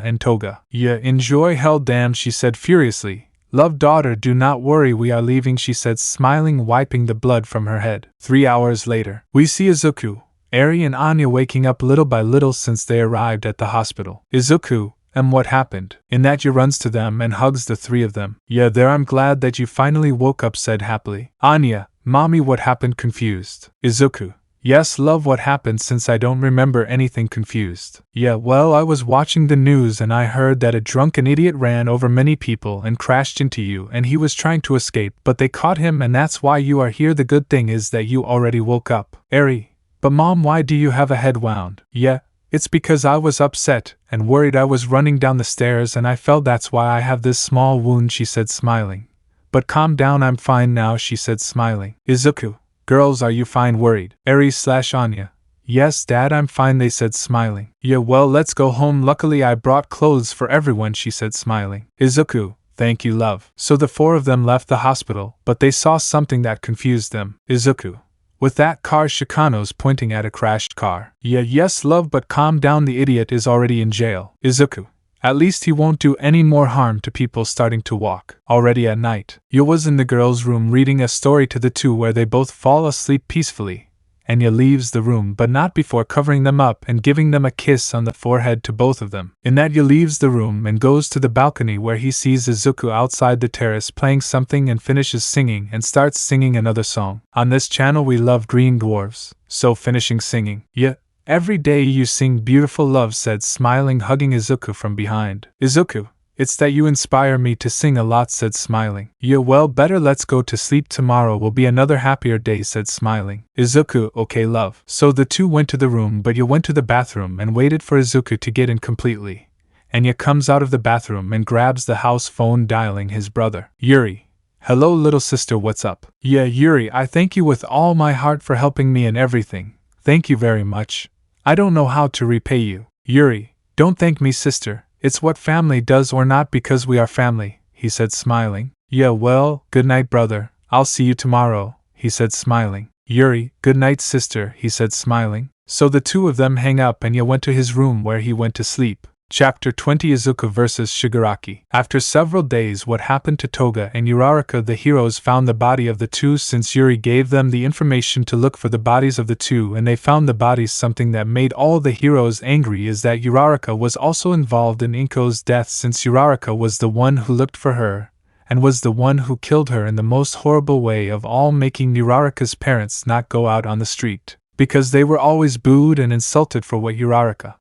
and Toga. Yeah, enjoy hell damn, she said furiously. Love daughter, do not worry, we are leaving, she said, smiling, wiping the blood from her head. 3 hours later, we see Izuku, Eri and Anya waking up little by little since they arrived at the hospital. Izuku, and what happened? In that, runs to them and hugs the three of them. Yeah, there, I'm glad that you finally woke up, said happily. Anya, mommy, what happened? Confused. Izuku, yes, love, what happened, since I don't remember anything? Confused. Yeah, well, I was watching the news and I heard that a drunken idiot ran over many people and crashed into you, and he was trying to escape, but they caught him, and that's why you are here. The good thing is that you already woke up. Eri, but mom, why do you have a head wound? Yeah, it's because I was upset and worried. I was running down the stairs and I fell, that's why I have this small wound, she said, smiling. But calm down, I'm fine now, she said, smiling. Izuku, girls, are you fine? Worried. Eri slash Anya, yes dad, I'm fine, they said, smiling. Yeah, well, let's go home, luckily I brought clothes for everyone, she said, smiling. Izuku, thank you, love. So the four of them left the hospital, but they saw something that confused them. Izuku, with that car, Shikano's pointing at a crashed car. Yeah, yes, love, but calm down, the idiot is already in jail. Izuku, at least he won't do any more harm to people starting to walk. Already at night, Yo was in the girls' room reading a story to the two where they both fall asleep peacefully. Anya leaves the room, but not before covering them up and giving them a kiss on the forehead to both of them. In that, Yo leaves the room and goes to the balcony where he sees Izuku outside the terrace playing something and finishes singing and starts singing another song. On this channel we love green dwarves, so finishing singing. Yeah, every day you sing beautiful, love said, smiling, hugging Izuku from behind. Izuku, it's that you inspire me to sing a lot, said, smiling. Yeah, well, better let's go to sleep, tomorrow will be another happier day, said, smiling. Izuku, okay love. So the two went to the room, but Yo went to the bathroom and waited for Izuku to get in completely. Anya comes out of the bathroom and grabs the house phone, dialing his brother. Yuri. Hello little sister, what's up? Yeah, Yuri, I thank you with all my heart for helping me and everything. Thank you very much. I don't know how to repay you. Yuri, don't thank me, sister. It's what family does, or not, because we are family, he said, smiling. Yeah, well, good night brother, I'll see you tomorrow, he said, smiling. Yuri, good night sister, he said, smiling. So the two of them hang up and Yo went to his room where he went to sleep. Chapter 20, Izuku vs. Shigaraki. After several days, what happened to Toga and Uraraka? The heroes found the body of the two, since Yuri gave them the information to look for the bodies of the two, and they found the bodies. Something that made all the heroes angry is that Uraraka was also involved in Inko's death, since Uraraka was the one who looked for her, and was the one who killed her in the most horrible way of all, making Uraraka's parents not go out on the street, because they were always booed and insulted for what Uraraka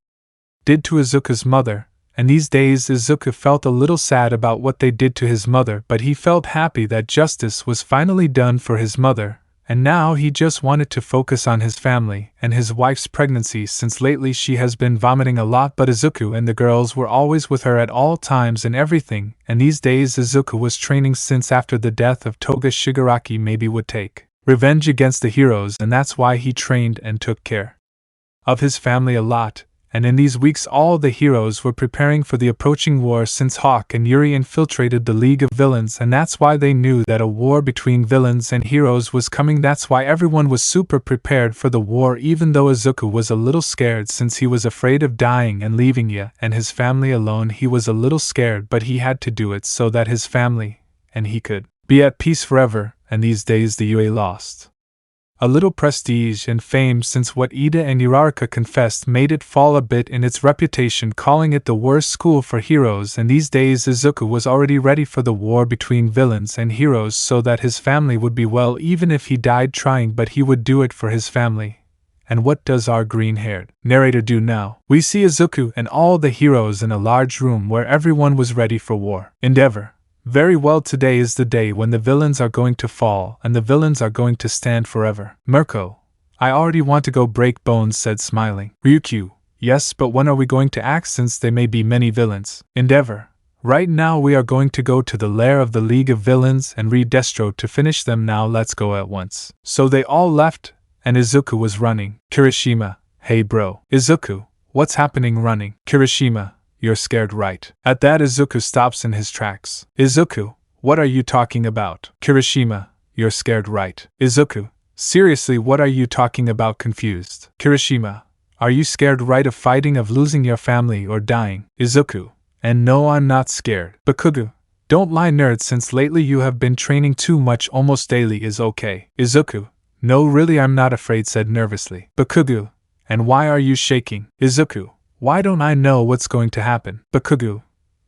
did to Izuku's mother, and these days Izuku felt a little sad about what they did to his mother, but he felt happy that justice was finally done for his mother, and now he just wanted to focus on his family and his wife's pregnancy, since lately she has been vomiting a lot, but Izuku and the girls were always with her at all times and everything, and these days Izuku was training, since after the death of Toga, Shigaraki maybe would take revenge against the heroes, and that's why he trained and took care of his family a lot. And in these weeks all the heroes were preparing for the approaching war, since Hawk and Yuri infiltrated the League of Villains, and that's why they knew that a war between villains and heroes was coming. That's why everyone was super prepared for the war, even though Izuku was a little scared, since he was afraid of dying and leaving Ya and his family alone. He was a little scared, but he had to do it so that his family and he could be at peace forever, and these days the UA lost a little prestige and fame, since what Ida and Uraraka confessed made it fall a bit in its reputation, calling it the worst school for heroes, and these days Izuku was already ready for the war between villains and heroes so that his family would be well, even if he died trying, but he would do it for his family. And what does our green-haired narrator do now? We see Izuku and all the heroes in a large room where everyone was ready for war. Endeavor. Very well, today is the day when the villains are going to fall and the villains are going to stand forever. Mirko, I already want to go break bones, said smiling. Ryukyu, yes, but when are we going to act since there may be many villains? Endeavor. Right now we are going to go to the lair of the League of Villains and read Destro to finish them. Now let's go at once. So they all left, and Izuku was running. Kirishima, hey bro. Izuku, what's happening running? Kirishima, you're scared, right? At that Izuku stops in his tracks. Izuku, what are you talking about? Kirishima, you're scared, right? Izuku, seriously, what are you talking about? Confused. Kirishima, are you scared, right, of fighting, of losing your family or dying? Izuku, and no, I'm not scared. Bakugo, don't lie, nerd, since lately you have been training too much almost daily is okay. Izuku, no, really, I'm not afraid, said nervously. Bakugo, and why are you shaking? Izuku, why don't I know what's going to happen? Bakugo,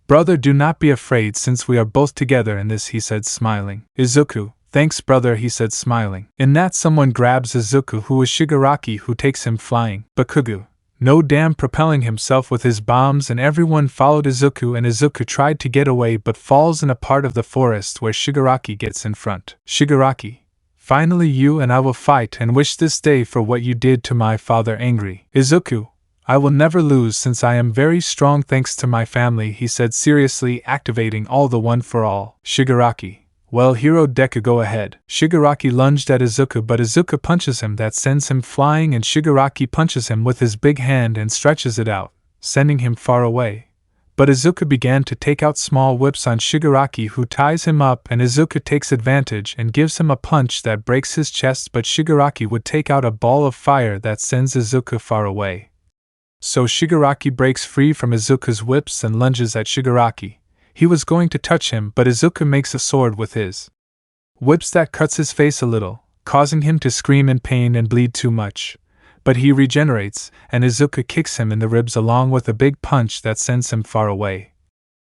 brother, do not be afraid since we are both together in this, he said smiling. Izuku, thanks brother, he said smiling. In that someone grabs Izuku, who is Shigaraki, who takes him flying. Bakugo, no damn, propelling himself with his bombs, and everyone followed Izuku, and Izuku tried to get away but falls in a part of the forest where Shigaraki gets in front. Shigaraki, finally you and I will fight and wish this day for what you did to my father. Angry. Izuku, I will never lose since I am very strong thanks to my family, he said seriously, activating all the one for all. Shigaraki, well, hero Deku, go ahead. Shigaraki lunged at Izuku, but Izuku punches him, that sends him flying, and Shigaraki punches him with his big hand and stretches it out, sending him far away. But Izuku began to take out small whips on Shigaraki, who ties him up, and Izuku takes advantage and gives him a punch that breaks his chest, but Shigaraki would take out a ball of fire that sends Izuku far away. So Shigaraki breaks free from Izuku's whips and lunges at Shigaraki. He was going to touch him, but Izuku makes a sword with his whips that cuts his face a little, causing him to scream in pain and bleed too much. But he regenerates, and Izuku kicks him in the ribs along with a big punch that sends him far away.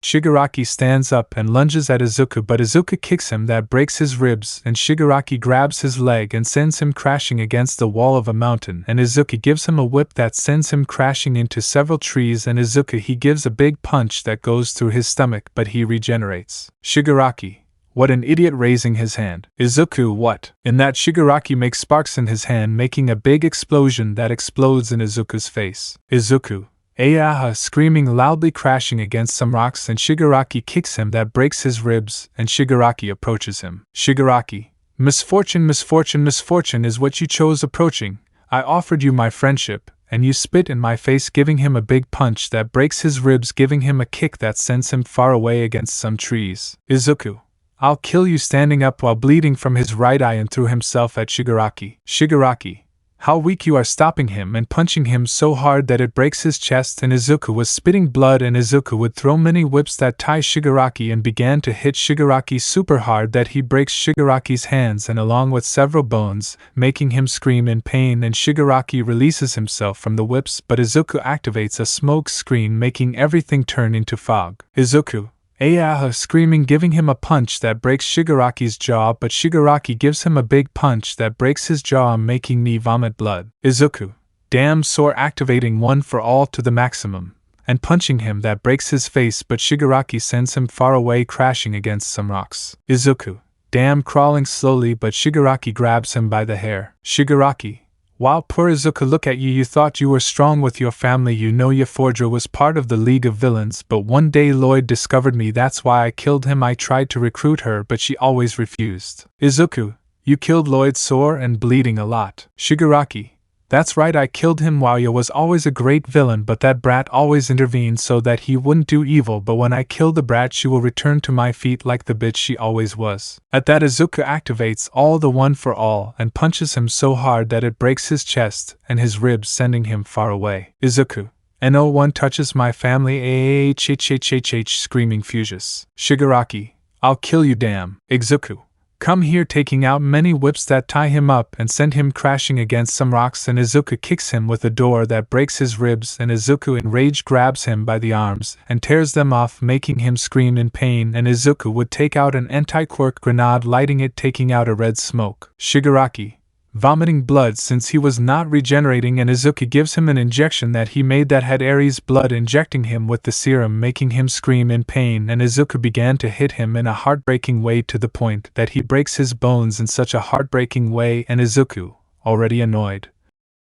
Shigaraki stands up and lunges at Izuku, but Izuku kicks him that breaks his ribs, and Shigaraki grabs his leg and sends him crashing against the wall of a mountain, and Izuku gives him a whip that sends him crashing into several trees, and Izuku he gives a big punch that goes through his stomach, but he regenerates. Shigaraki, what an idiot, raising his hand. Izuku, what? In that Shigaraki makes sparks in his hand, making a big explosion that explodes in Izuku's face. Izuku, Ayaha, screaming loudly, crashing against some rocks, and Shigaraki kicks him that breaks his ribs, and Shigaraki approaches him. Shigaraki, misfortune, misfortune, misfortune is what you chose approaching. I offered you my friendship, and you spit in my face, giving him a big punch that breaks his ribs, giving him a kick that sends him far away against some trees. Izuku, I'll kill you, standing up while bleeding from his right eye and threw himself at Shigaraki. Shigaraki, how weak you are, stopping him and punching him so hard that it breaks his chest, and Izuku was spitting blood, and Izuku would throw many whips that tie Shigaraki and began to hit Shigaraki super hard that he breaks Shigaraki's hands and along with several bones, making him scream in pain, and Shigaraki releases himself from the whips, but Izuku activates a smoke screen, making everything turn into fog. Izuku, Ayaha, screaming, giving him a punch that breaks Shigaraki's jaw, but Shigaraki gives him a big punch that breaks his jaw, making me vomit blood. Izuku, damn sore, activating one for all to the maximum, and punching him that breaks his face, but Shigaraki sends him far away, crashing against some rocks. Izuku, damn, crawling slowly, but Shigaraki grabs him by the hair. Shigaraki, wow, poor Izuku, look at you, you thought you were strong with your family, you know Yor Forger was part of the League of Villains, but one day Lloyd discovered me, that's why I killed him. I tried to recruit her, but she always refused. Izuku, you killed Lloyd, sore and bleeding a lot. Shigaraki, that's right, I killed him. Yor was always a great villain, but that brat always intervened so that he wouldn't do evil, but when I kill the brat she will return to my feet like the bitch she always was. At that Izuku activates all the one for all and punches him so hard that it breaks his chest and his ribs, sending him far away. Izuku, no one touches my family, screaming furious. Shigaraki, I'll kill you, damn. Izuku, come here, taking out many whips that tie him up and send him crashing against some rocks, and Izuku kicks him with a door that breaks his ribs, and Izuku in rage grabs him by the arms and tears them off, making him scream in pain, and Izuku would take out an anti-quirk grenade, lighting it, taking out a red smoke. Shigaraki, vomiting blood since he was not regenerating, and Izuku gives him an injection that he made that had Ares' blood, injecting him with the serum, making him scream in pain, and Izuku began to hit him in a heartbreaking way to the point that he breaks his bones in such a heartbreaking way, and Izuku, already annoyed,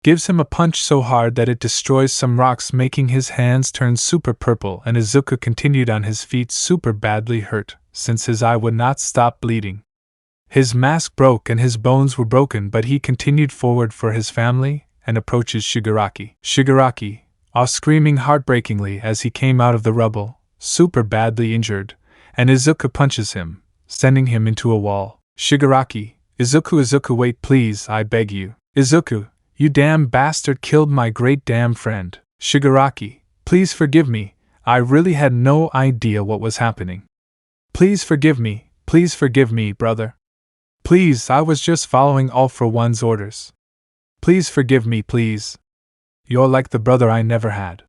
gives him a punch so hard that it destroys some rocks, making his hands turn super purple, and Izuku continued on his feet super badly hurt, since his eye would not stop bleeding. His mask broke and his bones were broken, but he continued forward for his family, and approaches Shigaraki. Shigaraki, screaming heartbreakingly as he came out of the rubble, super badly injured, and Izuku punches him, sending him into a wall. Shigaraki, Izuku, wait please, I beg you. Izuku, you damn bastard killed my great damn friend. Shigaraki, please forgive me, I really had no idea what was happening. Please forgive me, brother. Please, I was just following All for One's orders. Please forgive me, please. You're like the brother I never had,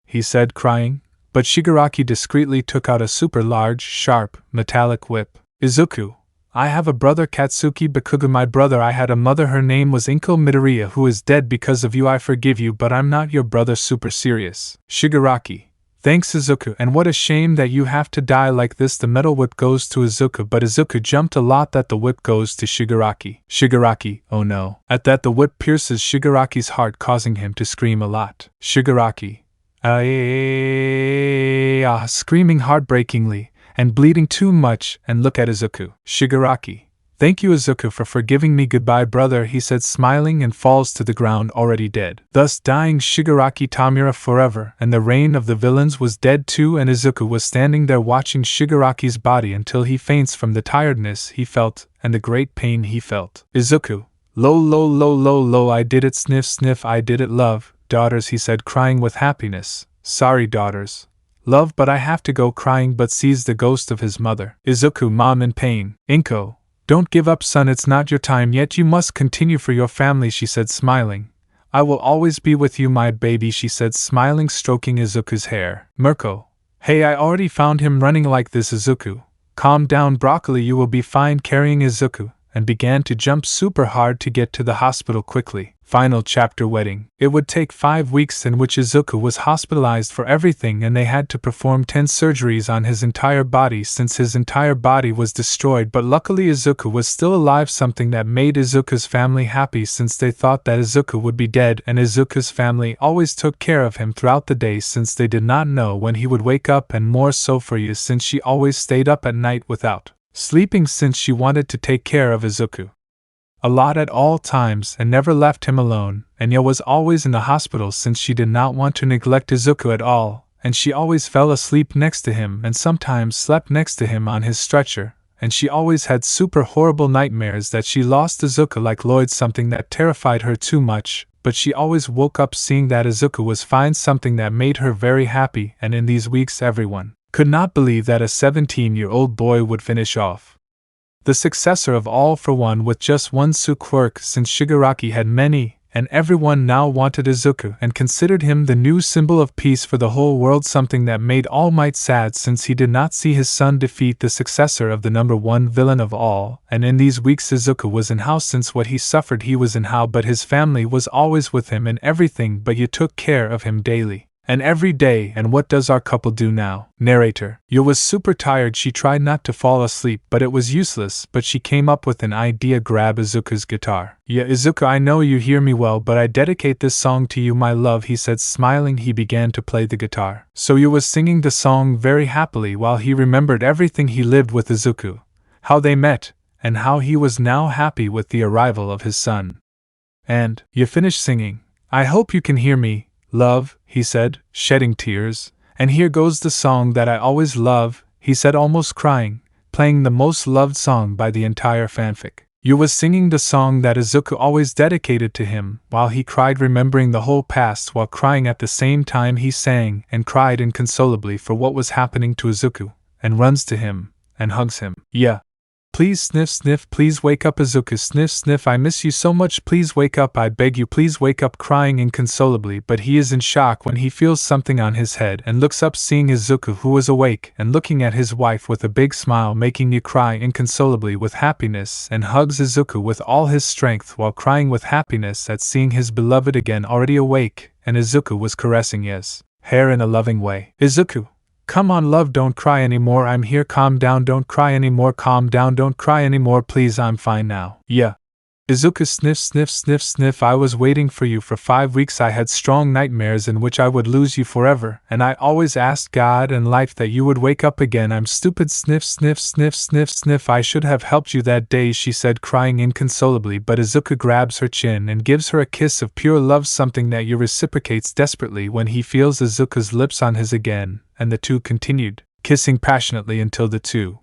he said, crying, but Shigaraki discreetly took out a super large, sharp, metallic whip. Izuku, I have a brother Katsuki Bakuga, my brother. I had a mother, her name was Inko Midoriya, who is dead because of you. I forgive you, but I'm not your brother. Super serious. Shigaraki, thanks Izuku, and what a shame that you have to die like this. The metal whip goes to Izuku, but Izuku jumped a lot that the whip goes to Shigaraki. Shigaraki, oh no. At that the whip pierces Shigaraki's heart, causing him to scream a lot. Shigaraki, screaming heartbreakingly, and bleeding too much, and look at Izuku. Shigaraki, thank you Izuku for forgiving me. Goodbye brother, he said, smiling, and falls to the ground already dead. Thus dying Shigaraki Tamura forever, and the reign of the villains was dead too, and Izuku was standing there watching Shigaraki's body until he faints from the tiredness he felt, and the great pain he felt. Izuku, low, I did it, sniff, I did it, love, daughters, he said, crying with happiness. Sorry daughters, love, but I have to go, crying, but sees the ghost of his mother. Izuku, mom in pain. Inko, don't give up son, it's not your time yet, you must continue for your family, she said, smiling. I will always be with you my baby, she said, smiling, stroking Izuku's hair. Mirko, hey, I already found him running like this. Izuku, calm down broccoli, you will be fine, carrying Izuku, and began to jump super hard to get to the hospital quickly. Final chapter, wedding. It would take 5 weeks in which Izuku was hospitalized for everything, and they had to perform 10 surgeries on his entire body since his entire body was destroyed, but luckily Izuku was still alive, something that made Izuku's family happy since they thought that Izuku would be dead, and Izuku's family always took care of him throughout the day since they did not know when he would wake up, and more so for Yu since she always stayed up at night without sleeping since she wanted to take care of Izuku a lot at all times and never left him alone, and Yu was always in the hospital since she did not want to neglect Izuku at all, and she always fell asleep next to him and sometimes slept next to him on his stretcher, and she always had super horrible nightmares that she lost Izuku like Lloyd, something that terrified her too much, but she always woke up seeing that Izuku was fine, something that made her very happy, and in these weeks everyone could not believe that a 17-year-old boy would finish off the successor of All for One with just one Quirk, since Shigaraki had many, and everyone now wanted Izuku and considered him the new symbol of peace for the whole world, something that made Almight sad since he did not see his son defeat the successor of the number one villain of all, and in these weeks Izuku was in house since what he suffered he was in how, but his family was always with him in everything, but you took care of him daily and every day. And what does our couple do now? Narrator. Yu was super tired, she tried not to fall asleep, but it was useless, but she came up with an idea, grab Izuku's guitar. Yeah Izuku, I know you hear me well, but I dedicate this song to you my love, he said, smiling. He began to play the guitar. So Yu was singing the song very happily while he remembered everything he lived with Izuku, how they met, and how he was now happy with the arrival of his son. And Yu finished singing. I hope you can hear me, love, he said, shedding tears. And here goes the song that I always love, he said, almost crying, playing the most loved song by the entire fanfic. Yu was singing the song that Izuku always dedicated to him, while he cried, remembering the whole past while crying at the same time. He sang and cried inconsolably for what was happening to Izuku, and runs to him, and hugs him. Yeah. Please sniff, please wake up Izuku, sniff, I miss you so much, please wake up, I beg you, please wake up, crying inconsolably, but he is in shock when he feels something on his head and looks up, seeing Izuku, who was awake and looking at his wife with a big smile, making Yu cry inconsolably with happiness, and hugs Izuku with all his strength while crying with happiness at seeing his beloved again already awake, and Izuku was caressing Yu's hair in a loving way. Izuku, come on love, don't cry anymore, I'm here, calm down, don't cry anymore, calm down, don't cry anymore, please, I'm fine now. Yeah. Izuku sniff sniff sniff sniff. I was waiting for you for 5 weeks. I had strong nightmares in which I would lose you forever, and I always asked God and life that you would wake up again. I'm stupid. Sniff sniff sniff sniff sniff. I should have helped you that day, she said, crying inconsolably, but Izuku grabs her chin and gives her a kiss of pure love, something that Yor reciprocates desperately when he feels Izuku's lips on his again, and the two continued kissing passionately until the two,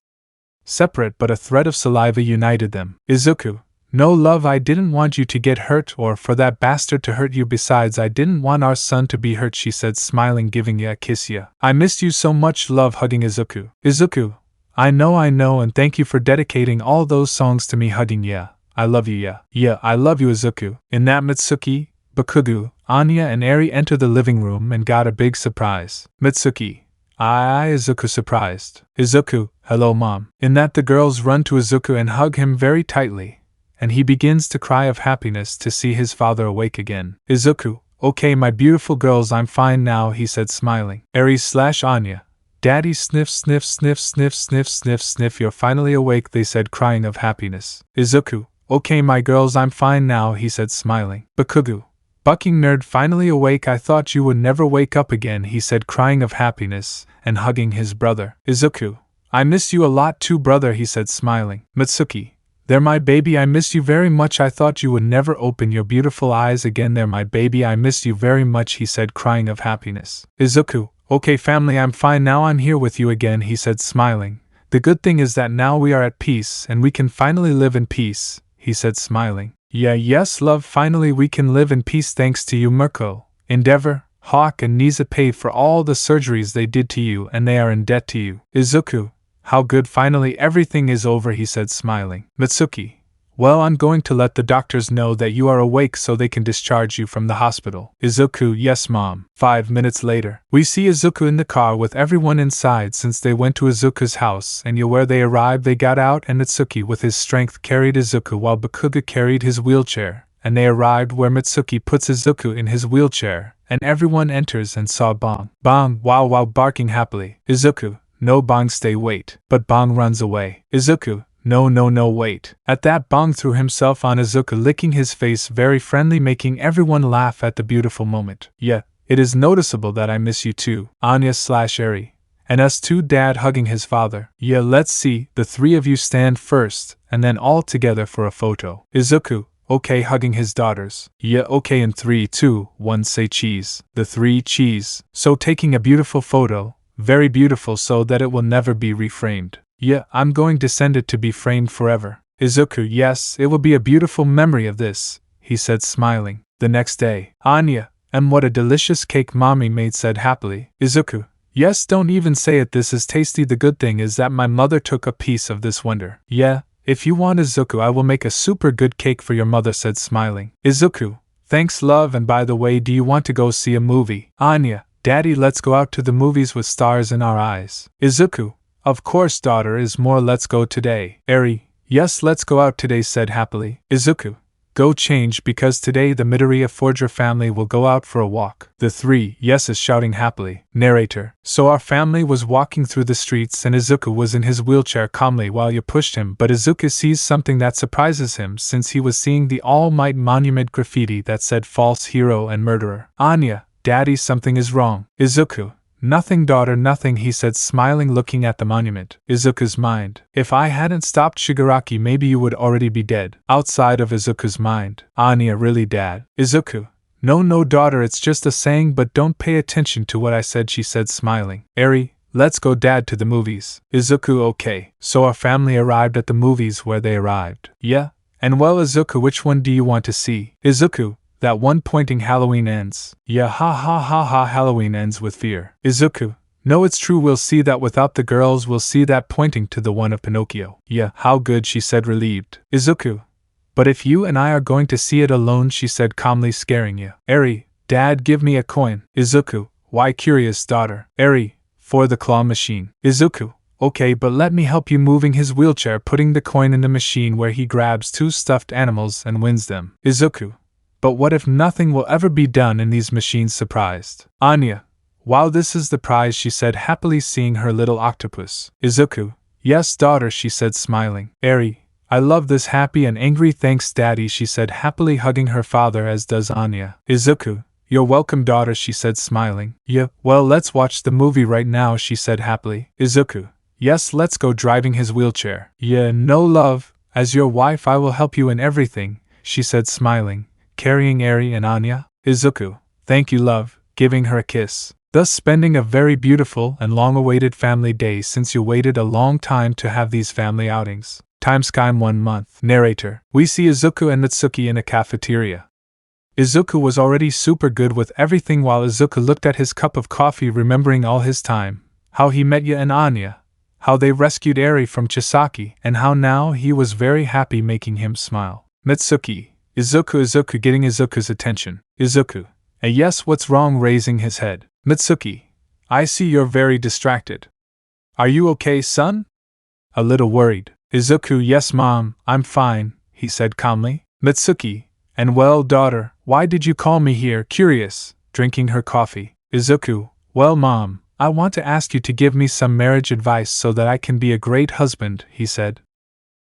separate but a thread of saliva, united them. Izuku: no, love, I didn't want you to get hurt or for that bastard to hurt you. Besides, I didn't want our son to be hurt, she said, smiling, giving ya a kiss. Ya, I missed you so much, love, hugging Izuku. Izuku: I know, and thank you for dedicating all those songs to me, hugging ya. I love you, ya. Yeah, I love you, Izuku. In that, Mitsuki, Bakugo, Anya, and Eri enter the living room and got a big surprise. Mitsuki: Aye, Izuku, surprised. Izuku: hello, mom. In that, the girls run to Izuku and hug him very tightly, and he begins to cry of happiness to see his father awake again. Izuku: okay, my beautiful girls, I'm fine now, he said, smiling. Eri/Anya: Daddy, sniff sniff sniff sniff sniff sniff sniff, you're finally awake, they said, crying of happiness. Izuku: okay, my girls, I'm fine now, he said, smiling. Bakugo: bucking nerd, finally awake, I thought you would never wake up again, he said, crying of happiness and hugging his brother. Izuku: I miss you a lot too, brother, he said, smiling. Mitsuki: there, my baby, I miss you very much. I thought you would never open your beautiful eyes again. There, my baby, I miss you very much, he said, crying of happiness. Izuku: okay, family, I'm fine now, I'm here with you again, he said, smiling. The good thing is that now we are at peace and we can finally live in peace, he said, smiling. Yeah, yes, love, finally we can live in peace thanks to you. Mirko, Endeavor, Hawk, and Nisa paid for all the surgeries they did to you and they are in debt to you. Izuku: how good, finally everything is over, he said, smiling. Mitsuki: well, I'm going to let the doctors know that you are awake so they can discharge you from the hospital. Izuku: yes, mom. 5 minutes later, we see Izuku in the car with everyone inside since they went to Izuku's house, and where they arrived they got out and Mitsuki with his strength carried Izuku while Bakugo carried his wheelchair, and they arrived where Mitsuki puts Izuku in his wheelchair, and everyone enters and saw Bong. Bong, wow, barking happily. Izuku: no, Bong, stay, wait. But Bong runs away. Izuku: no, wait. At that, Bong threw himself on Izuku, licking his face very friendly, making everyone laugh at the beautiful moment. Yeah, it is noticeable that I miss you too, Anya/Eri. And us too, Dad, hugging his father. Yeah, let's see, the three of you stand first, and then all together for a photo. Izuku: okay, hugging his daughters. Yeah, okay, in 3, 2, 1, say cheese. The three cheese. So taking a beautiful photo, very beautiful, so that it will never be reframed. Yeah, I'm going to send it to be framed forever. Izuku: yes, it will be a beautiful memory of this, he said, smiling. The next day, Anya: and what a delicious cake mommy made, said happily. Izuku: yes, don't even say it, this is tasty. The good thing is that my mother took a piece of this wonder. Yeah, if you want, Izuku, I will make a super good cake for your mother, said, smiling. Izuku: thanks, love, and by the way, do you want to go see a movie? Anya: Daddy, let's go out to the movies with stars in our eyes. Izuku: of course, daughter, is more, let's go today. Eri: yes, let's go out today, said happily. Izuku: go change because today the Midoriya Forger family will go out for a walk. The three yeses shouting happily. Narrator: so our family was walking through the streets and Izuku was in his wheelchair calmly while you pushed him, but Izuku sees something that surprises him since he was seeing the Almight monument graffiti that said false hero and murderer. Anya: Daddy, something is wrong. Izuku: nothing, daughter, nothing, he said, smiling, looking at the monument. Izuku's mind: if I hadn't stopped Shigaraki, maybe you would already be dead. Outside of Izuku's mind. Anya: really, Dad? Izuku: no, daughter, it's just a saying, but don't pay attention to what I said, she said, smiling. Eri: let's go, Dad, to the movies. Izuku: okay. So our family arrived at the movies where they arrived. Yeah? And well, Izuku, which one do you want to see? Izuku: that one, pointing, Halloween Ends. Yeah, ha, Halloween Ends with fear. Izuku: no, it's true, we'll see that without the girls, we'll see that, pointing to the one of Pinocchio. Yeah, how good, she said, relieved. Izuku: but if you and I are going to see it alone, she said calmly, scaring you. Eri: Dad, give me a coin. Izuku: why, curious, daughter? Eri: for the claw machine. Izuku: okay, but let me help you, moving his wheelchair, putting the coin in the machine where he grabs 2 stuffed animals and wins them. Izuku: but what if nothing will ever be done in these machines? Surprised. Anya: wow, this is the prize, she said, happily seeing her little octopus. Izuku: yes, daughter, she said, smiling. Eri: I love this happy and angry thanks daddy, she said happily, hugging her father as does Anya. Izuku, you're welcome daughter, she said smiling. Yeah, well let's watch the movie right now, she said happily. Izuku, yes let's go, driving his wheelchair. Yeah, no love, as your wife I will help you in everything, she said smiling, carrying Eri and Anya. Izuku, thank you love, giving her a kiss. Thus spending a very beautiful and long-awaited family day since you waited a long time to have these family outings. Timescime 1 month. Narrator. We see Izuku and Natsuki in a cafeteria. Izuku was already super good with everything while Izuku looked at his cup of coffee, remembering all his time, how he met Ya and Anya, how they rescued Eri from Chisaki, and how now he was very happy, making him smile. Natsuki. Izuku getting Izuku's attention. Izuku. Yes, what's wrong, raising his head. Mitsuki. I see you're very distracted. Are you okay, son? A little worried. Izuku. Yes, mom, I'm fine, he said calmly. Mitsuki. And well, daughter, why did you call me here? Curious, drinking her coffee. Izuku. Well, mom, I want to ask you to give me some marriage advice so that I can be a great husband, he said,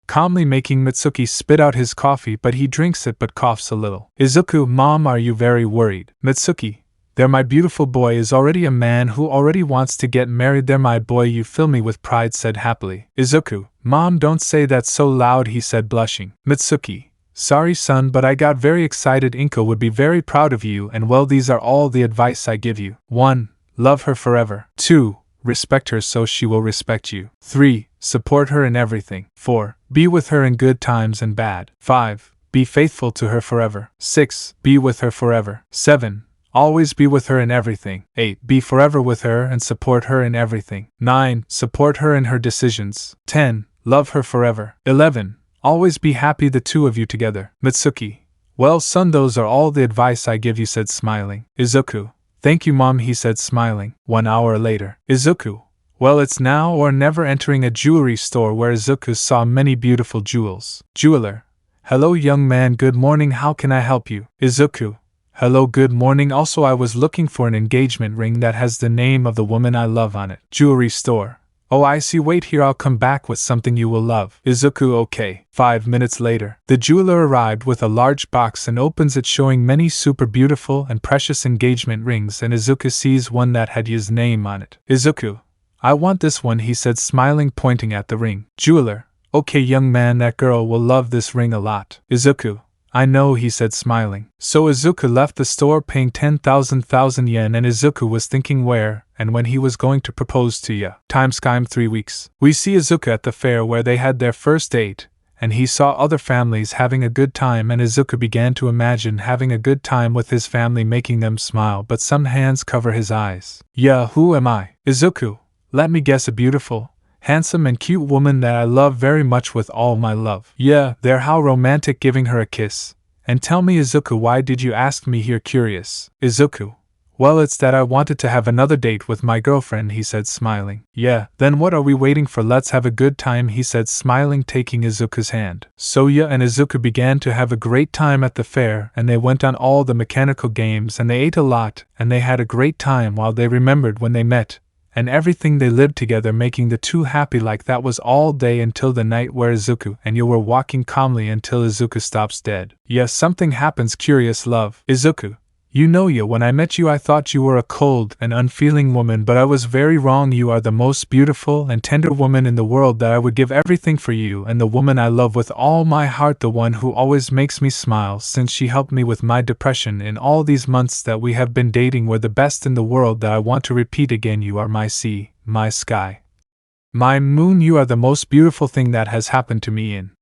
calmly, making Mitsuki spit out his coffee, but he drinks it but coughs a little. Izuku. Mom, are you very worried? Mitsuki. There, my beautiful boy is already a man who already wants to get married. There, my boy, you fill me with pride, said happily. Izuku. Mom, don't say that so loud, he said, blushing. Mitsuki. Sorry son, but I got very excited. Inko would be very proud of you, and well, these are all the advice I give you. 1. Love her forever. 2. Respect her so she will respect you. 3. Support her in everything. 4. Be with her in good times and bad. 5. Be faithful to her forever. 6. Be with her forever. 7. Always be with her in everything. 8. Be forever with her and support her in everything. 9. Support her in her decisions. 10. Love her forever. 11. Always be happy, the two of you together. Mitsuki. Well, son, those are all the advice I give you, said smiling. Izuku. Thank you, mom, he said smiling. 1 hour later. Izuku. Well, it's now or never, entering a jewelry store where Izuku saw many beautiful jewels. Jeweler. Hello, young man, good morning, how can I help you? Izuku. Hello, good morning, also I was looking for an engagement ring that has the name of the woman I love on it. Jewelry store. Oh, I see, wait here, I'll come back with something you will love. Izuku. Okay. 5 minutes later. The jeweler arrived with a large box and opens it, showing many super beautiful and precious engagement rings, and Izuku sees one that had his name on it. Izuku. I want this one, he said smiling, pointing at the ring. Jeweler. Okay, young man, that girl will love this ring a lot. Izuku. I know, he said smiling. So Izuku left the store paying 10,000 yen, and Izuku was thinking where and when he was going to propose to Ya. Timescime 3 weeks. We see Izuku at the fair where they had their first date, and he saw other families having a good time, and Izuku began to imagine having a good time with his family, making them smile, but some hands cover his eyes. Yeah, who am I? Izuku. Let me guess, a beautiful, handsome and cute woman that I love very much with all my love. Yeah, there, how romantic, giving her a kiss. And tell me, Izuku, why did you ask me here? Curious. Izuku. Well, it's that I wanted to have another date with my girlfriend, he said smiling. Yeah, then what are we waiting for? Let's have a good time, he said smiling, taking Izuku's hand. So Ya and Izuku began to have a great time at the fair, and they went on all the mechanical games, and they ate a lot, and they had a great time while they remembered when they met, and everything. They lived together, making the two happy. Like that was all day until the night where Izuku and Ya were walking calmly until Izuku stops dead. Yes, something happens. Curious love. Izuku. You know, Ya, when I met you I thought you were a cold and unfeeling woman, but I was very wrong. You are the most beautiful and tender woman in the world, that I would give everything for you, and the woman I love with all my heart, the one who always makes me smile since she helped me with my depression in all these months that we have been dating. We're the best in the world, that I want to repeat again. You are my sea, my sky, my moon. You are the most beautiful thing that has happened to me in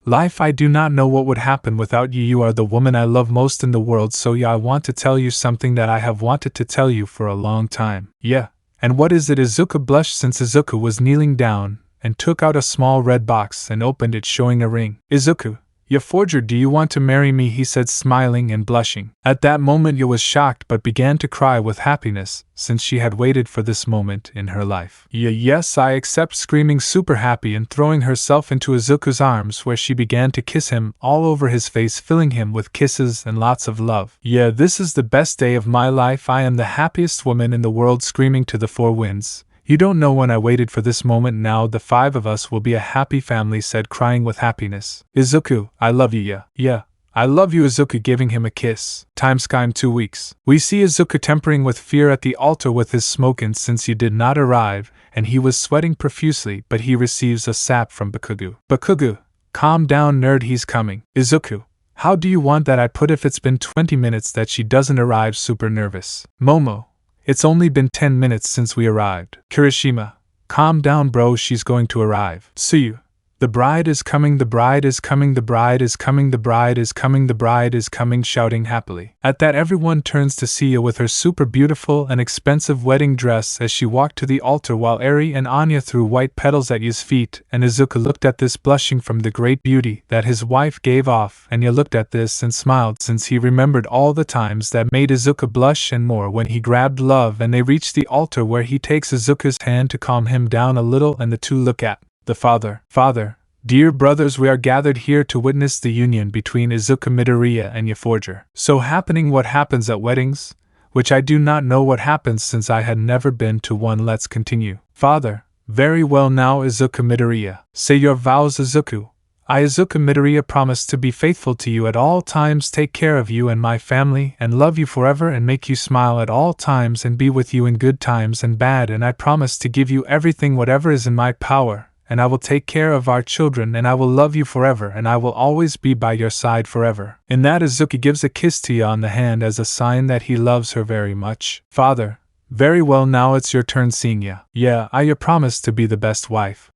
life. I do not know what would happen without you. You are the woman I love most in the world. So yeah, I want to tell you something that I have wanted to tell you for a long time. Yeah. And what is it? Izuku blushed, since Izuku was kneeling down and took out a small red box and opened it, showing a ring. Izuku. Yor Forger, do you want to marry me? He said smiling and blushing. At that moment Ya was shocked but began to cry with happiness, since she had waited for this moment in her life. Yeah, yes, I accept, screaming super happy and throwing herself into Izuku's arms, where she began to kiss him all over his face, filling him with kisses and lots of love. Yeah, this is the best day of my life. I am the happiest woman in the world, screaming to the four winds. You don't know when I waited for this moment. Now the 5 of us will be a happy family, said crying with happiness. Izuku, I love you, yeah. Yeah. I love you, Izuku, giving him a kiss. Timescime 2 weeks. We see Izuku tempering with fear at the altar with his smoking since you did not arrive, and he was sweating profusely, but he receives a sap from Bakugo. Bakugo, calm down, nerd, he's coming. Izuku, how do you want that I put if it's been 20 minutes that she doesn't arrive? Super nervous. Momo, it's only been 10 minutes since we arrived. Kirishima, calm down, bro, she's going to arrive. Tsuyu, the bride is coming, the bride is coming, the bride is coming, the bride is coming, the bride is coming, shouting happily. At that, everyone turns to Seiya with her super beautiful and expensive wedding dress as she walked to the altar while Eri and Anya threw white petals at Ya's feet, and Izuku looked at this blushing from the great beauty that his wife gave off, and Ya looked at this and smiled since he remembered all the times that made Izuku blush and more when he grabbed Love, and they reached the altar where he takes Izuku's hand to calm him down a little, and the two look at the father. Father, dear brothers, we are gathered here to witness the union between Izuku Midoriya and Yor Forger. So happening what happens at weddings? Which I do not know what happens since I had never been to one. Let's continue. Father, very well now, Izuku Midoriya. Say your vows, Izuku. I, Izuku Midoriya, promise to be faithful to you at all times, take care of you and my family, and love you forever, and make you smile at all times, and be with you in good times and bad, and I promise to give you everything whatever is in my power, and I will take care of our children, and I will love you forever, and I will always be by your side forever. In that, Izuku gives a kiss to Ya on the hand as a sign that he loves her very much. Father, very well now it's your turn, seeing Ya. Yeah, I promise to be the best wife,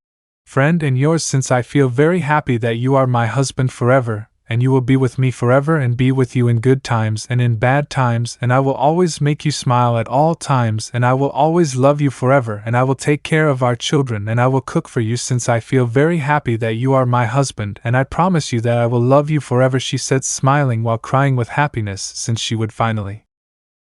friend, and yours, since I feel very happy that you are my husband forever, and you will be with me forever, and be with you in good times and in bad times, and I will always make you smile at all times, and I will always love you forever, and I will take care of our children, and I will cook for you, since I feel very happy that you are my husband, and I promise you that I will love you forever, she said, smiling while crying with happiness, since she would finally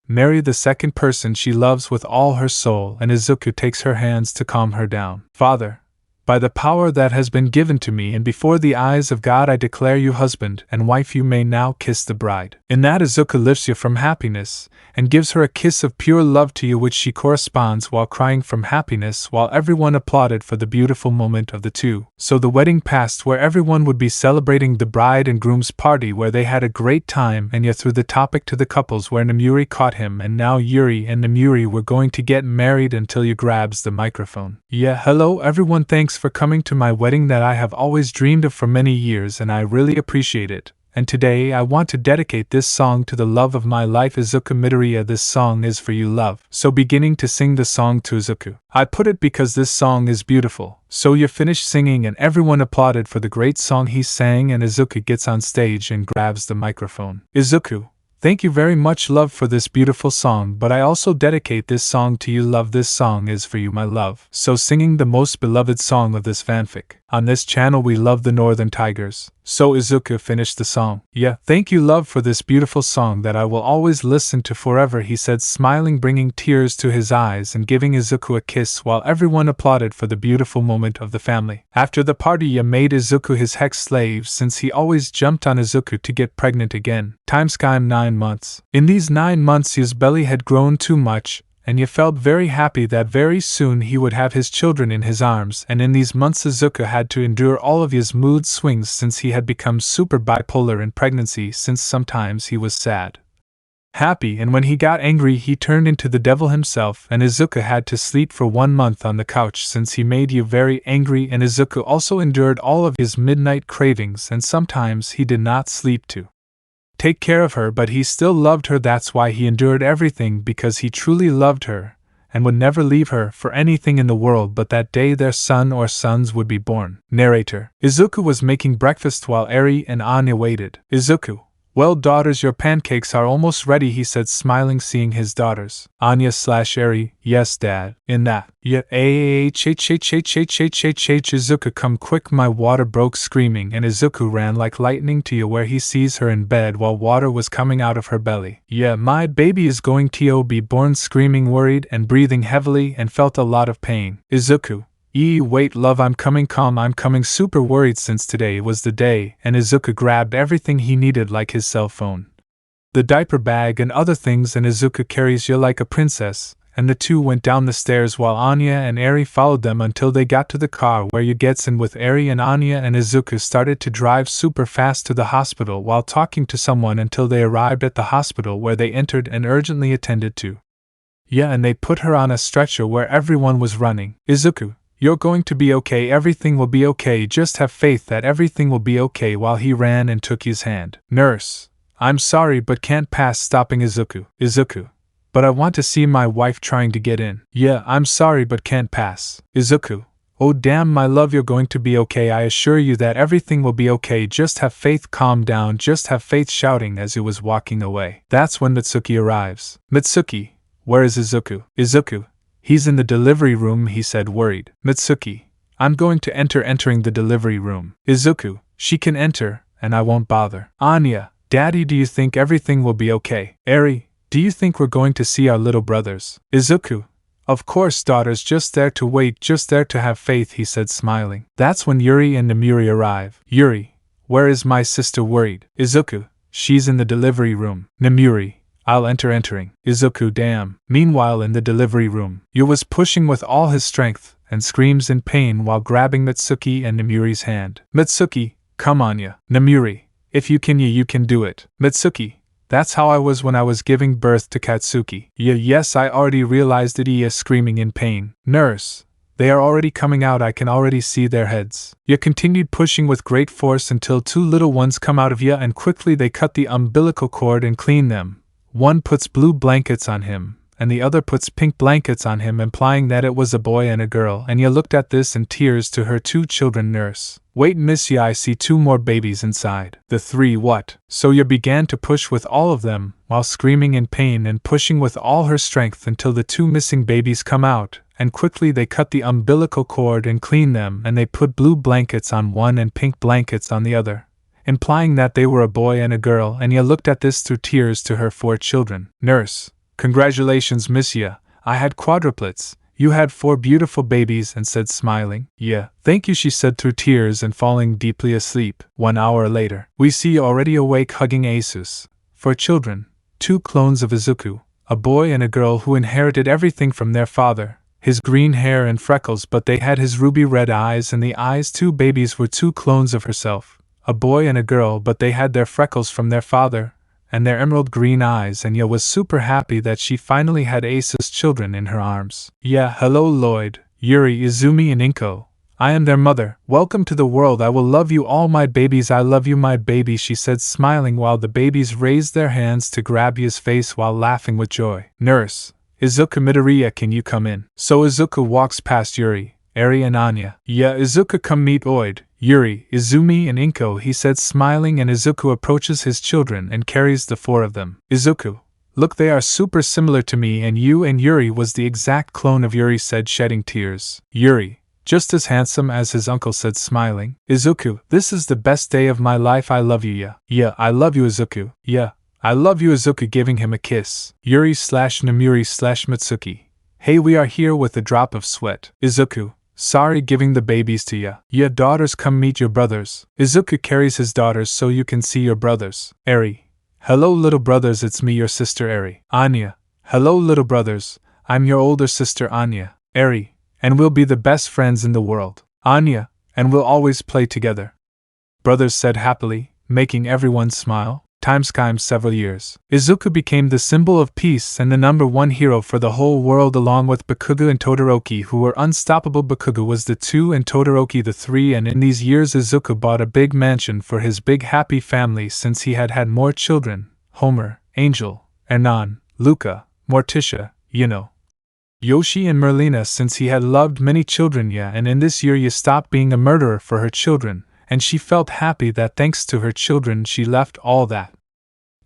marry the second person she loves with all her soul, and Izuku takes her hands to calm her down. Father, by the power that has been given to me and before the eyes of God, I declare you husband and wife. You may now kiss the bride. In that, Izuku lifts you from happiness and gives her a kiss of pure love to you, which she corresponds while crying from happiness, while everyone applauded for the beautiful moment of the two. So the wedding passed, where everyone would be celebrating the bride and groom's party, where they had a great time, and yet threw the topic to the couples where Nemuri caught him, and now Yuri and Nemuri were going to get married until you grabs the microphone. Yeah, hello everyone, thanks for coming to my wedding that I have always dreamed of for many years, and I really appreciate it. And today I want to dedicate this song to the love of my life, Izuku Midoriya. This song is for you, love. So beginning to sing the song to Izuku. I put it because this song is beautiful. So you finished singing and everyone applauded for the great song he sang, and Izuku gets on stage and grabs the microphone. Izuku, thank you very much, love, for this beautiful song, but I also dedicate this song to you, love. This song is for you, my love. So singing the most beloved song of this fanfic. On this channel we love the Northern Tigers. So Izuku finished the song. Yeah, thank you, love, for this beautiful song that I will always listen to forever, he said, smiling, bringing tears to his eyes and giving Izuku a kiss while everyone applauded for the beautiful moment of the family. After the party, Ya made Izuku his hex slave, since he always jumped on Izuku to get pregnant again. Timescime 9 months. In these 9 months his belly had grown too much, and he felt very happy that very soon he would have his children in his arms, and in these months Izuku had to endure all of his mood swings since he had become super bipolar in pregnancy, since sometimes he was sad, happy, and when he got angry he turned into the devil himself, and Izuku had to sleep for 1 month on the couch since he made you very angry, and Izuku also endured all of his midnight cravings, and sometimes he did not sleep to take care of her, but he still loved her. That's why he endured everything, because he truly loved her and would never leave her for anything in the world. But that day their son or sons would be born. Narrator. Izuku was making breakfast while Eri and Anya waited. Izuku, well, daughters, your pancakes are almost ready, he said, smiling, seeing his daughters. Anya/Eri, yes, dad. In that, yeah, Izuku, come quick, my water broke, screaming, and Izuku ran like lightning to where he sees her in bed while water was coming out of her belly. Yeah, my baby is going to be born, screaming, worried and breathing heavily, and felt a lot of pain. Izuku, wait, love, I'm coming, calm, I'm coming, super worried since today was the day, and Izuku grabbed everything he needed, like his cell phone, the diaper bag, and other things, and Izuku carries you like a princess, and the two went down the stairs while Anya and Eri followed them until they got to the car where Yor gets in with Eri, and Anya and Izuku started to drive super fast to the hospital while talking to someone until they arrived at the hospital, where they entered and urgently attended to. Yeah, and they put her on a stretcher where everyone was running. Izuku, you're going to be okay, everything will be okay, just have faith that everything will be okay, while he ran and took his hand. Nurse, I'm sorry but can't pass, stopping Izuku. Izuku, but I want to see my wife trying to get in. Yeah, I'm sorry but can't pass. Izuku, oh damn my love, you're going to be okay, I assure you that everything will be okay, just have faith, calm down, just have faith, shouting as he was walking away. That's when Mitsuki arrives. Mitsuki, where is Izuku? Izuku, he's in the delivery room, he said, worried. Mitsuki, I'm going to entering the delivery room. Izuku, she can enter, and I won't bother. Anya, Daddy, do you think everything will be okay? Eri, do you think we're going to see our little brothers? Izuku, of course daughters, just there to wait, just there to have faith, he said, smiling. That's when Yuri and Namuri arrive. Yuri, where is my sister? Worried. Izuku, she's in the delivery room. Namuri, I'll entering. Izuku, damn. Meanwhile, in the delivery room, Yor was pushing with all his strength and screams in pain while grabbing Mitsuki and Namuri's hand. Mitsuki, come on ya. Namuri, if you can do it. Mitsuki, that's how I was when I was giving birth to Katsuki. Yes, I already realized it. Ia screaming in pain. Nurse, they are already coming out, I can already see their heads. Ia continued pushing with great force until two little ones come out of Ia, and quickly they cut the umbilical cord and clean them. One puts blue blankets on him, and the other puts pink blankets on him, implying that it was a boy and a girl, and Ia looked at this in tears to her two children. Nurse, wait miss, I see two more babies inside. The three what? So Yor began to push with all of them, while screaming in pain and pushing with all her strength until the two missing babies come out, and quickly they cut the umbilical cord and clean them, and they put blue blankets on one and pink blankets on the other, implying that they were a boy and a girl, and Ia looked at this through tears to her four children. Nurse, congratulations miss Ia, I had quadruplets. You had 4 beautiful babies, and said smiling. Yeah, thank you, she said through tears and falling deeply asleep. 1 hour later, we see already awake hugging Asus. 4 children, 2 clones of Izuku, a boy and a girl who inherited everything from their father, his green hair and freckles, but they had his ruby red eyes and the eyes. 2 babies were 2 clones of herself, a boy and a girl, but they had their freckles from their father, and their emerald green eyes, and Yor was super happy that she finally had Ace's children in her arms. Yeah, hello Lloyd, Yuri, Izumi and Inko. I am their mother. Welcome to the world. I will love you all my babies. I love you my baby, she said smiling while the babies raised their hands to grab his face while laughing with joy. Nurse, Izuku Midoriya, can you come in? So Izuku walks past Yuri, Eri and Anya. Yeah, Izuku, come meet Lloyd, Yuri, Izumi and Inko, he said smiling, and Izuku approaches his children and carries the 4 of them. Izuku, look, they are super similar to me, and you and Yuri was the exact clone of Yuri, said shedding tears. Yuri, just as handsome as his uncle, said smiling. Izuku, this is the best day of my life, I love you. Yeah, I love you Izuku. Yeah, I love you Izuku, giving him a kiss. Yuri / Namuri / Mitsuki. Hey, we are here with a drop of sweat. Izuku, sorry, giving the babies to ya. Yeah, daughters, come meet your brothers. Izuku carries his daughters so you can see your brothers. Eri, hello little brothers, it's me, your sister Eri. Anya, hello little brothers, I'm your older sister Anya. Eri, and we'll be the best friends in the world. Anya, and we'll always play together. Brothers said happily, making everyone smile. Times several years. Izuku became the symbol of peace and the #1 hero for the whole world, along with Bakugo and Todoroki, who were unstoppable. Bakugo was the 2 and Todoroki the 3, and in these years Izuku bought a big mansion for his big happy family since he had more children: Homer, Angel, Hernan, Luca, Morticia, Yoshi and Merlina, since he had loved many children. And in this year Yor stopped being a murderer for her children, and she felt happy that thanks to her children she left all that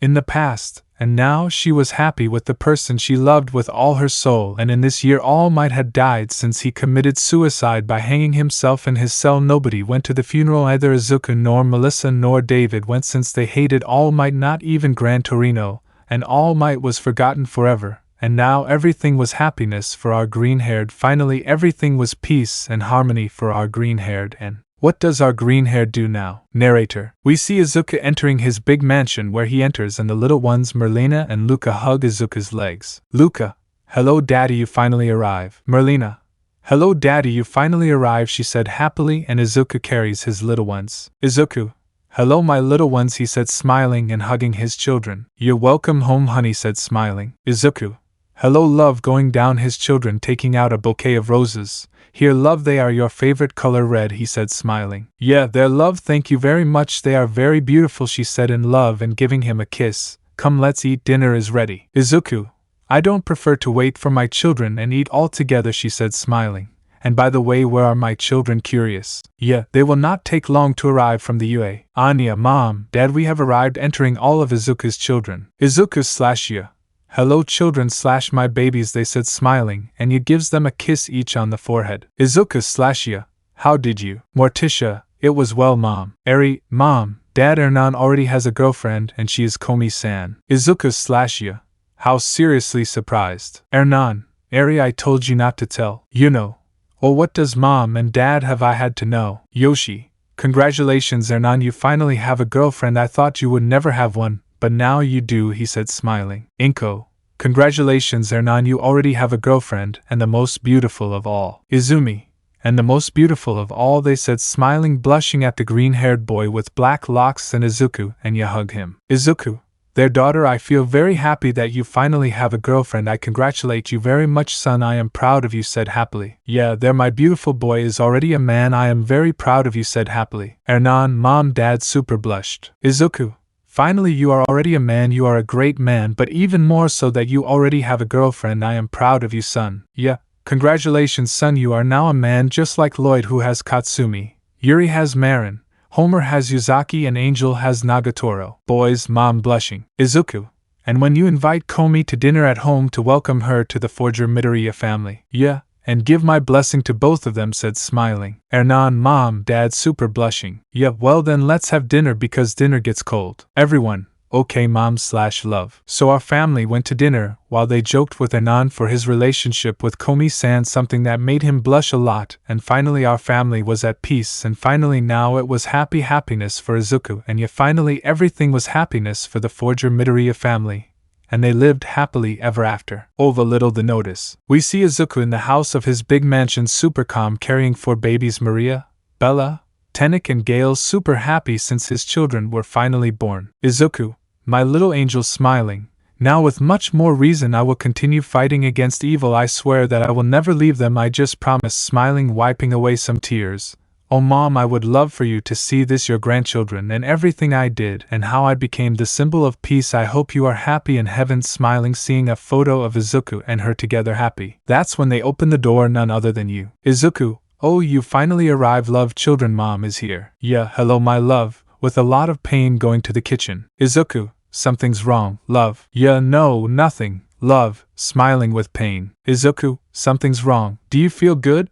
in the past, and now she was happy with the person she loved with all her soul. And in this year Almight had died since he committed suicide by hanging himself in his cell. Nobody went to the funeral, either Izuku nor Melissa nor David went, since they hated Almight, not even Gran Torino, and Almight was forgotten forever. And now everything was happiness for our green-haired. Finally everything was peace and harmony for our green-haired. And what does our green-haired do now? Narrator. We see Izuku entering his big mansion, where he enters and the little ones Merlina and Luca hug Izuku's legs. Luca, Hello daddy, you finally arrive. Merlina. Hello daddy, you finally arrive, she said happily, and Izuku carries his little ones. Izuku. Hello my little ones, he said smiling and hugging his children. You're welcome home honey, said smiling. Izuku. Hello love, going down his children, taking out a bouquet of roses. Here love, they are your favorite color red, he said smiling. Yeah, they're love, thank you very much, they are very beautiful, she said in love and giving him a kiss. Come let's eat, dinner is ready. Izuku. I don't prefer to wait for my children and eat all together, she said smiling. And by the way, where are my children? Curious. Yeah, they will not take long to arrive from the UA. Anya, Mom, Dad, we have arrived, entering all of Izuku's children. Izuku/Ya. Hello children/my babies, they said smiling, and he gives them a kiss each on the forehead. Izuku/Ya. How did you? Morticia. It was well Mom. Eri, Mom, Dad, Ernan already has a girlfriend and she is Komi-san. Izuku/Ya. How seriously surprised. Ernan, Eri, I told you not to tell. You know. Well, what does Mom and Dad have I had to know? Yoshi. Congratulations Ernan, you finally have a girlfriend, I thought you would never have one, but now you do, he said smiling. Inko. Congratulations Ernan, you already have a girlfriend, and the most beautiful of all. Izumi. And the most beautiful of all, they said smiling, blushing at the green-haired boy with black locks, and Izuku, and you hug him. Izuku. Their daughter, I feel very happy that you finally have a girlfriend, I congratulate you very much son, I am proud of you, said happily. Yeah, there my beautiful boy is already a man, I am very proud of you, said happily. Ernan, Mom, Dad super blushed. Izuku. Finally you are already a man, you are a great man, but even more so that you already have a girlfriend, I am proud of you son. Yeah, congratulations son, you are now a man just like Lloyd who has Katsumi, Yuri has Marin, Homer has Yuzaki, and Angel has Nagatoro. Boys, Mom blushing. Izuku. And when you invite Komi to dinner at home to welcome her to the Forger Midoriya family. Yeah, and give my blessing to both of them, said smiling. Ernan, Mom, Dad super blushing. Yeah, well then let's have dinner because dinner gets cold. Everyone. Okay Mom/love. So our family went to dinner, while they joked with Ernan for his relationship with Komi-san, something that made him blush a lot, and finally our family was at peace, and finally now it was happiness for Izuku, and yet finally everything was happiness for the Forger Midoriya family, and they lived happily ever after. Over little the notice. We see Izuku in the house of his big mansion super calm, carrying 4 babies, Maria, Bella, Tenik and Gale, super happy since his children were finally born. Izuku. My little angel smiling. Now with much more reason I will continue fighting against evil, I swear that I will never leave them, I just promise, smiling, wiping away some tears. Oh Mom, I would love for you to see this, your grandchildren, and everything I did, and how I became the symbol of peace. I hope you are happy in heaven, smiling, seeing a photo of Izuku and her together happy. That's when they open the door, none other than you. Izuku. Oh, you finally arrived, love children, Mom is here. Yeah, hello my love. With a lot of pain going to the kitchen. Izuku, something's wrong, love. Yeah, no, nothing, love, smiling with pain. Izuku, something's wrong. Do you feel good?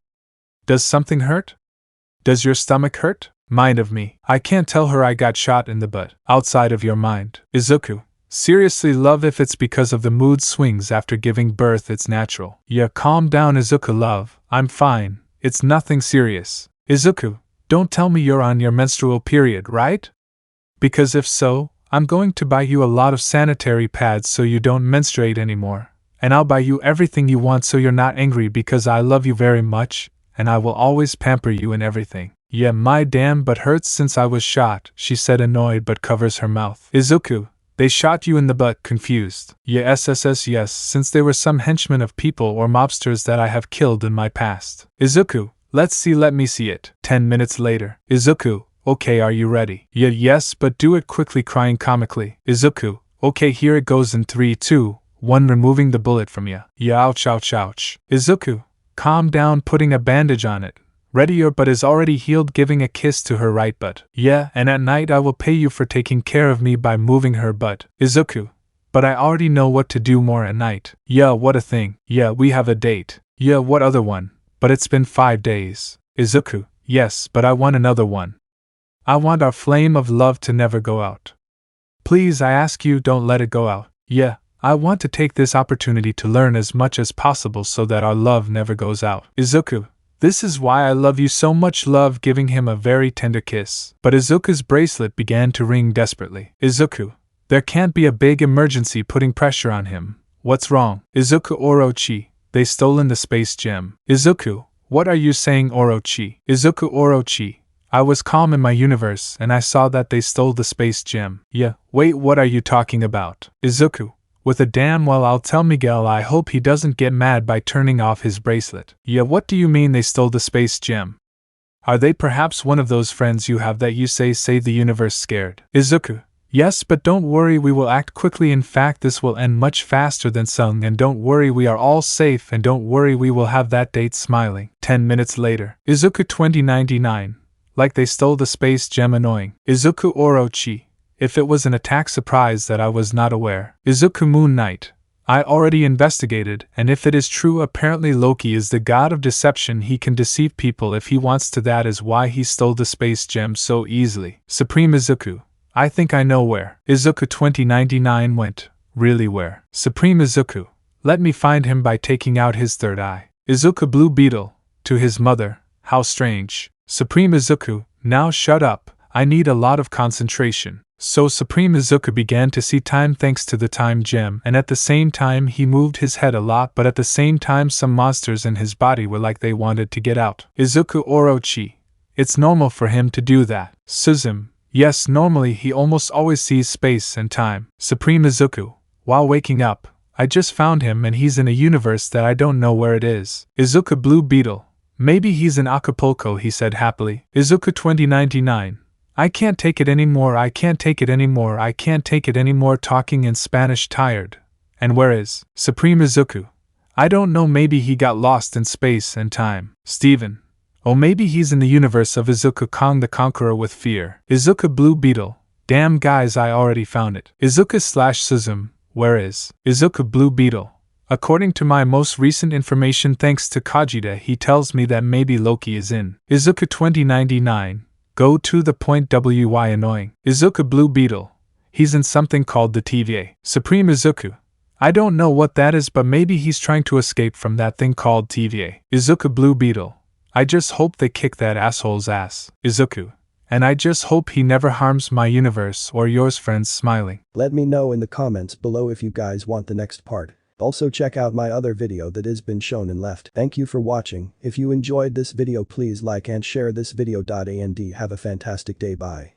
Does something hurt? Does your stomach hurt? Mind of me. I can't tell her I got shot in the butt. Outside of your mind. Izuku, seriously love, if it's because of the mood swings after giving birth it's natural. Yeah, calm down Izuku love, I'm fine, it's nothing serious. Izuku, don't tell me you're on your menstrual period, right? Because if so, I'm going to buy you a lot of sanitary pads so you don't menstruate anymore, and I'll buy you everything you want so you're not angry, because I love you very much, and I will always pamper you and everything. Yeah, my damn butt hurts since I was shot, she said annoyed but covers her mouth. Izuku, they shot you in the butt, confused. Yeah, yes, since they were some henchmen of people or mobsters that I have killed in my past. Izuku, let me see it. 10 minutes later. Izuku, okay, are you ready? Yeah, yes, but do it quickly, crying comically. Izuku, okay, here it goes in 3, 2, 1, removing the bullet from ya. Yeah, ouch. Izuku, calm down, putting a bandage on it. Ready, your butt is already healed, giving a kiss to her right butt. Yeah, and at night I will pay you for taking care of me by moving her butt. Izuku, but I already know what to do more at night. Yeah, what a thing. Yeah, we have a date. Yeah, what other one? But it's been 5 days. Izuku, yes, but I want another one. I want our flame of love to never go out. Please, I ask you, don't let it go out. Yeah, I want to take this opportunity to learn as much as possible so that our love never goes out. Izuku, this is why I love you so much, love, giving him a very tender kiss. But Izuku's bracelet began to ring desperately. Izuku, there can't be a big emergency, putting pressure on him. What's wrong? Izuku Orochi, they stolen the space gem. Izuku, what are you saying, Orochi? Izuku Orochi, I was calm in my universe and I saw that they stole the space gem. Yeah, wait, what are you talking about? Izuku, with a damn well, I'll tell Miguel. I hope he doesn't get mad by turning off his bracelet. Yeah, what do you mean they stole the space gem? Are they perhaps one of those friends you have that you say save the universe scared? Izuku, yes, but don't worry, we will act quickly. In fact, this will end much faster than Sung, and don't worry, we are all safe, and don't worry, we will have that date. Smiling. 10 minutes later. Izuku 2099. Like they stole the space gem. Annoying. Izuku Orochi, if it was an attack surprise that I was not aware. Izuku Moon Knight, I already investigated, and if it is true, apparently Loki is the god of deception. He can deceive people if he wants to. That is why he stole the space gem so easily. Supreme Izuku, I think I know where Izuku 2099 went. Really, where? Supreme Izuku, let me find him by taking out his third eye. Izuku Blue Beetle, to his mother, how strange. Supreme Izuku, now shut up, I need a lot of concentration. So Supreme Izuku began to see time thanks to the time gem, and at the same time he moved his head a lot, but at the same time some monsters in his body were like they wanted to get out. Izuku Orochi, it's normal for him to do that. Suzum, yes, normally he almost always sees space and time. Supreme Izuku, while waking up, I just found him and he's in a universe that I don't know where it is. Izuku Blue Beetle, maybe he's in Acapulco, he said happily. Izuku 2099, I can't take it anymore, I can't take it anymore, I can't take it anymore, talking in Spanish. Tired. And where is Supreme Izuku? I don't know, maybe he got lost in space and time. Steven, oh, maybe he's in the universe of Izuku Kong the Conqueror with fear. Izuku Blue Beetle, damn guys, I already found it. Izuku Suzum, where is Izuku Blue Beetle? According to my most recent information thanks to Kajita, he tells me that maybe Loki is in Izuku 2099. Go to the point. Why annoying? Izuku Blue Beetle, he's in something called the TVA. Supreme Izuku, I don't know what that is, but maybe he's trying to escape from that thing called TVA. Izuku Blue Beetle, I just hope they kick that asshole's ass. Izuku, and I just hope he never harms my universe or yours. Friends. Smiling. Let me know in the comments below if you guys want the next part. Also check out my other video that has been shown and left. Thank you for watching. If you enjoyed this video, please like and share this video. And have a fantastic day. Bye.